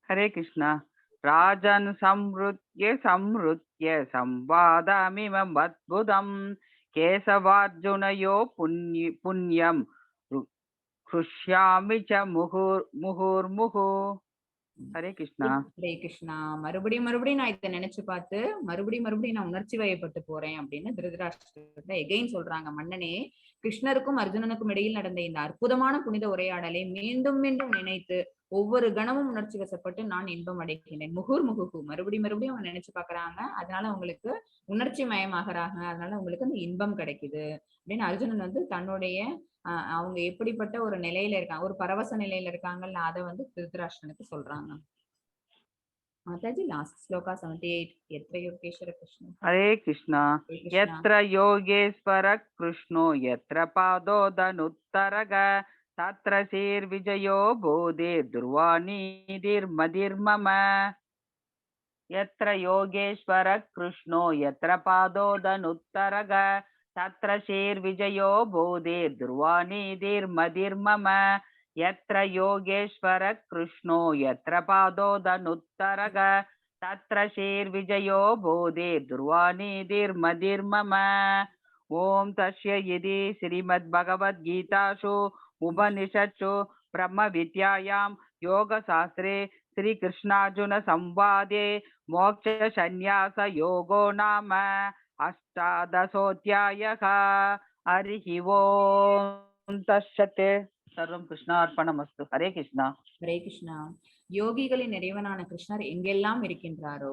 ஹரே கிருஷ்ணா. ராஜன் சம்ருத்ய சம்வாதமிமம் அத்புதம் கேசவார்ஜுனயோ புண்ணியம் ஹ்ருஷ்யாமி ச முகுர்முகு. ஹரே கிருஷ்ணா. ஹரே கிருஷ்ணா. மறுபடியும் நான் இதை நினைச்சு பார்த்து மறுபடியும் நான் உணர்ச்சி வயப்பட்டு போறேன் அப்படின்னு திருதராஷ்டிரத்தை எகைன் சொல்றாங்க. மன்னனே, கிருஷ்ணருக்கும் அர்ஜுனனுக்கும் இடையில் நடந்த இந்த அற்புதமான புனித உரையாடலை மீண்டும் மீண்டும் நினைத்து ஒவ்வொரு கணமும் உணர்ச்சி வசப்பட்டு நான் இன்பம் அடைகின்றேன். முகுகு மறுபடியும் அவங்க நினைச்சு பாக்குறாங்க. அதனால உங்களுக்கு உணர்ச்சி மயமாகறாங்க. அதனால உங்களுக்கு அந்த இன்பம் கிடைக்குது அப்படின்னு அர்ஜுனன் வந்து தன்னுடைய அவங்க எப்படிப்பட்ட ஒரு நிலையில இருக்காங்க, ஒரு பரவச நிலையில இருக்காங்கல்ல, அதை வந்து திருதராஷ்டிரனுக்கு சொல்றாங்க. மாதாஜி லாஸ்ட் ஸ்லோகா 78. எத்ர யோகேஸ்வர கிருஷ்ண. ஹரே கிருஷ்ணா. எத்ர யோகேஸ்வர கிருஷ்ணோ எத்ர பாதோதனுத்தரக தத்ர சீர் விஜயோ போதே துர்வாநீதிர் மதிர்மம. எத்ர யோகேஸ்வர கிருஷ்ணோ எத்ர பாதோதனுத்தரக தத்ர சீர் விஜயோ போதே துர்வாநீதிர் மதிர்மம. यत्र योगेश्वर कृष्णो यत्र पादोदनुत्तरग तत्र शीर्विजयो बोधे ध्रुवानीतिर्मदिर्मम. ओम तस्य यदि श्रीमद्भगवद्गीतासु उपनिषत्सु ब्रह्म विद्यायां योगशास्त्रे श्रीकृष्णार्जुन संवादे मोक्ष संन्यास योगो नाम अष्टादशोऽध्यायः. हरिः ओम तत्सत्. சர்வம் கிருஷ்ணார்ப்பணமஸ்து. ஹரே கிருஷ்ணா. ஹரே கிருஷ்ணா. யோகிகளின் இறைவனான கிருஷ்ணர் எங்கெல்லாம் இருக்கின்றாரோ,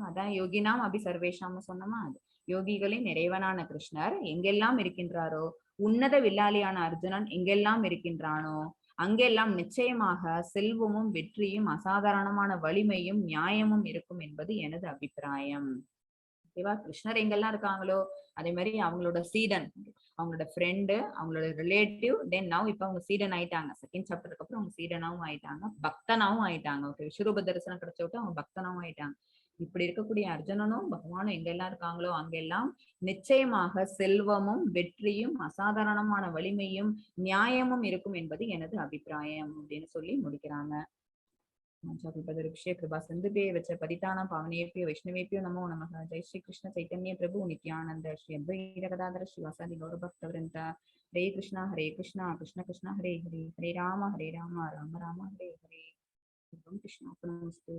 அதான் யோகினாம் அபி சர்வேஷாம் சொன்னமா, அது யோகிகளின் இறைவனான கிருஷ்ணர் எங்கெல்லாம் இருக்கின்றாரோ, உன்னத வில்லாளியான அர்ஜுனன் எங்கெல்லாம் இருக்கின்றானோ அங்கெல்லாம் நிச்சயமாக செல்வமும் வெற்றியும் அசாதாரணமான வலிமையும் நியாயமும் இருக்கும் என்பது எனது அபிப்பிராயம். ஓகேவா? கிருஷ்ணர் எங்கெல்லாம் இருக்காங்களோ அதே மாதிரி அவங்களோட சீடன், அவங்களோட ஃப்ரெண்டு, அவங்களோட ரிலேட்டிவ், தென் நவ் இப்ப அவங்க சீடன் ஆயிட்டாங்க. செகண்ட் சாப்டருக்கு அப்புறம் அவங்க சீடனாவும் ஆயிட்டாங்க, பக்தனாவும் ஆயிட்டாங்க. ஓகே, விஸ்வரூப தரிசனம் கிடைச்ச விட்டு அவங்க பக்தனாவும் ஆயிட்டாங்க. இப்படி இருக்கக்கூடிய அர்ஜுனனும் பகவானும் எங்கெல்லாம் இருக்காங்களோ அங்கெல்லாம் நிச்சயமாக செல்வமும் வெற்றியும் அசாதாரணமான வலிமையும் நியாயமும் இருக்கும் என்பது எனது அபிப்பிராயம் அப்படின்னு சொல்லி முடிக்கிறாங்க. कृपा सिंधुभ्यो वच पतितानां पावनेभ्यो वैष्णवेभ्यो नमो नमः। जय श्री कृष्ण चैतन्य प्रभु नित्यानंद श्री अद्वैत गदाधर श्रीवासादि गौरभक्तवृंद। हरे कृष्णा कृष्ण कृष्ण हरे हरे, हरे राम राम राम राम हरे हरे। कृष्णार्पणमस्तु।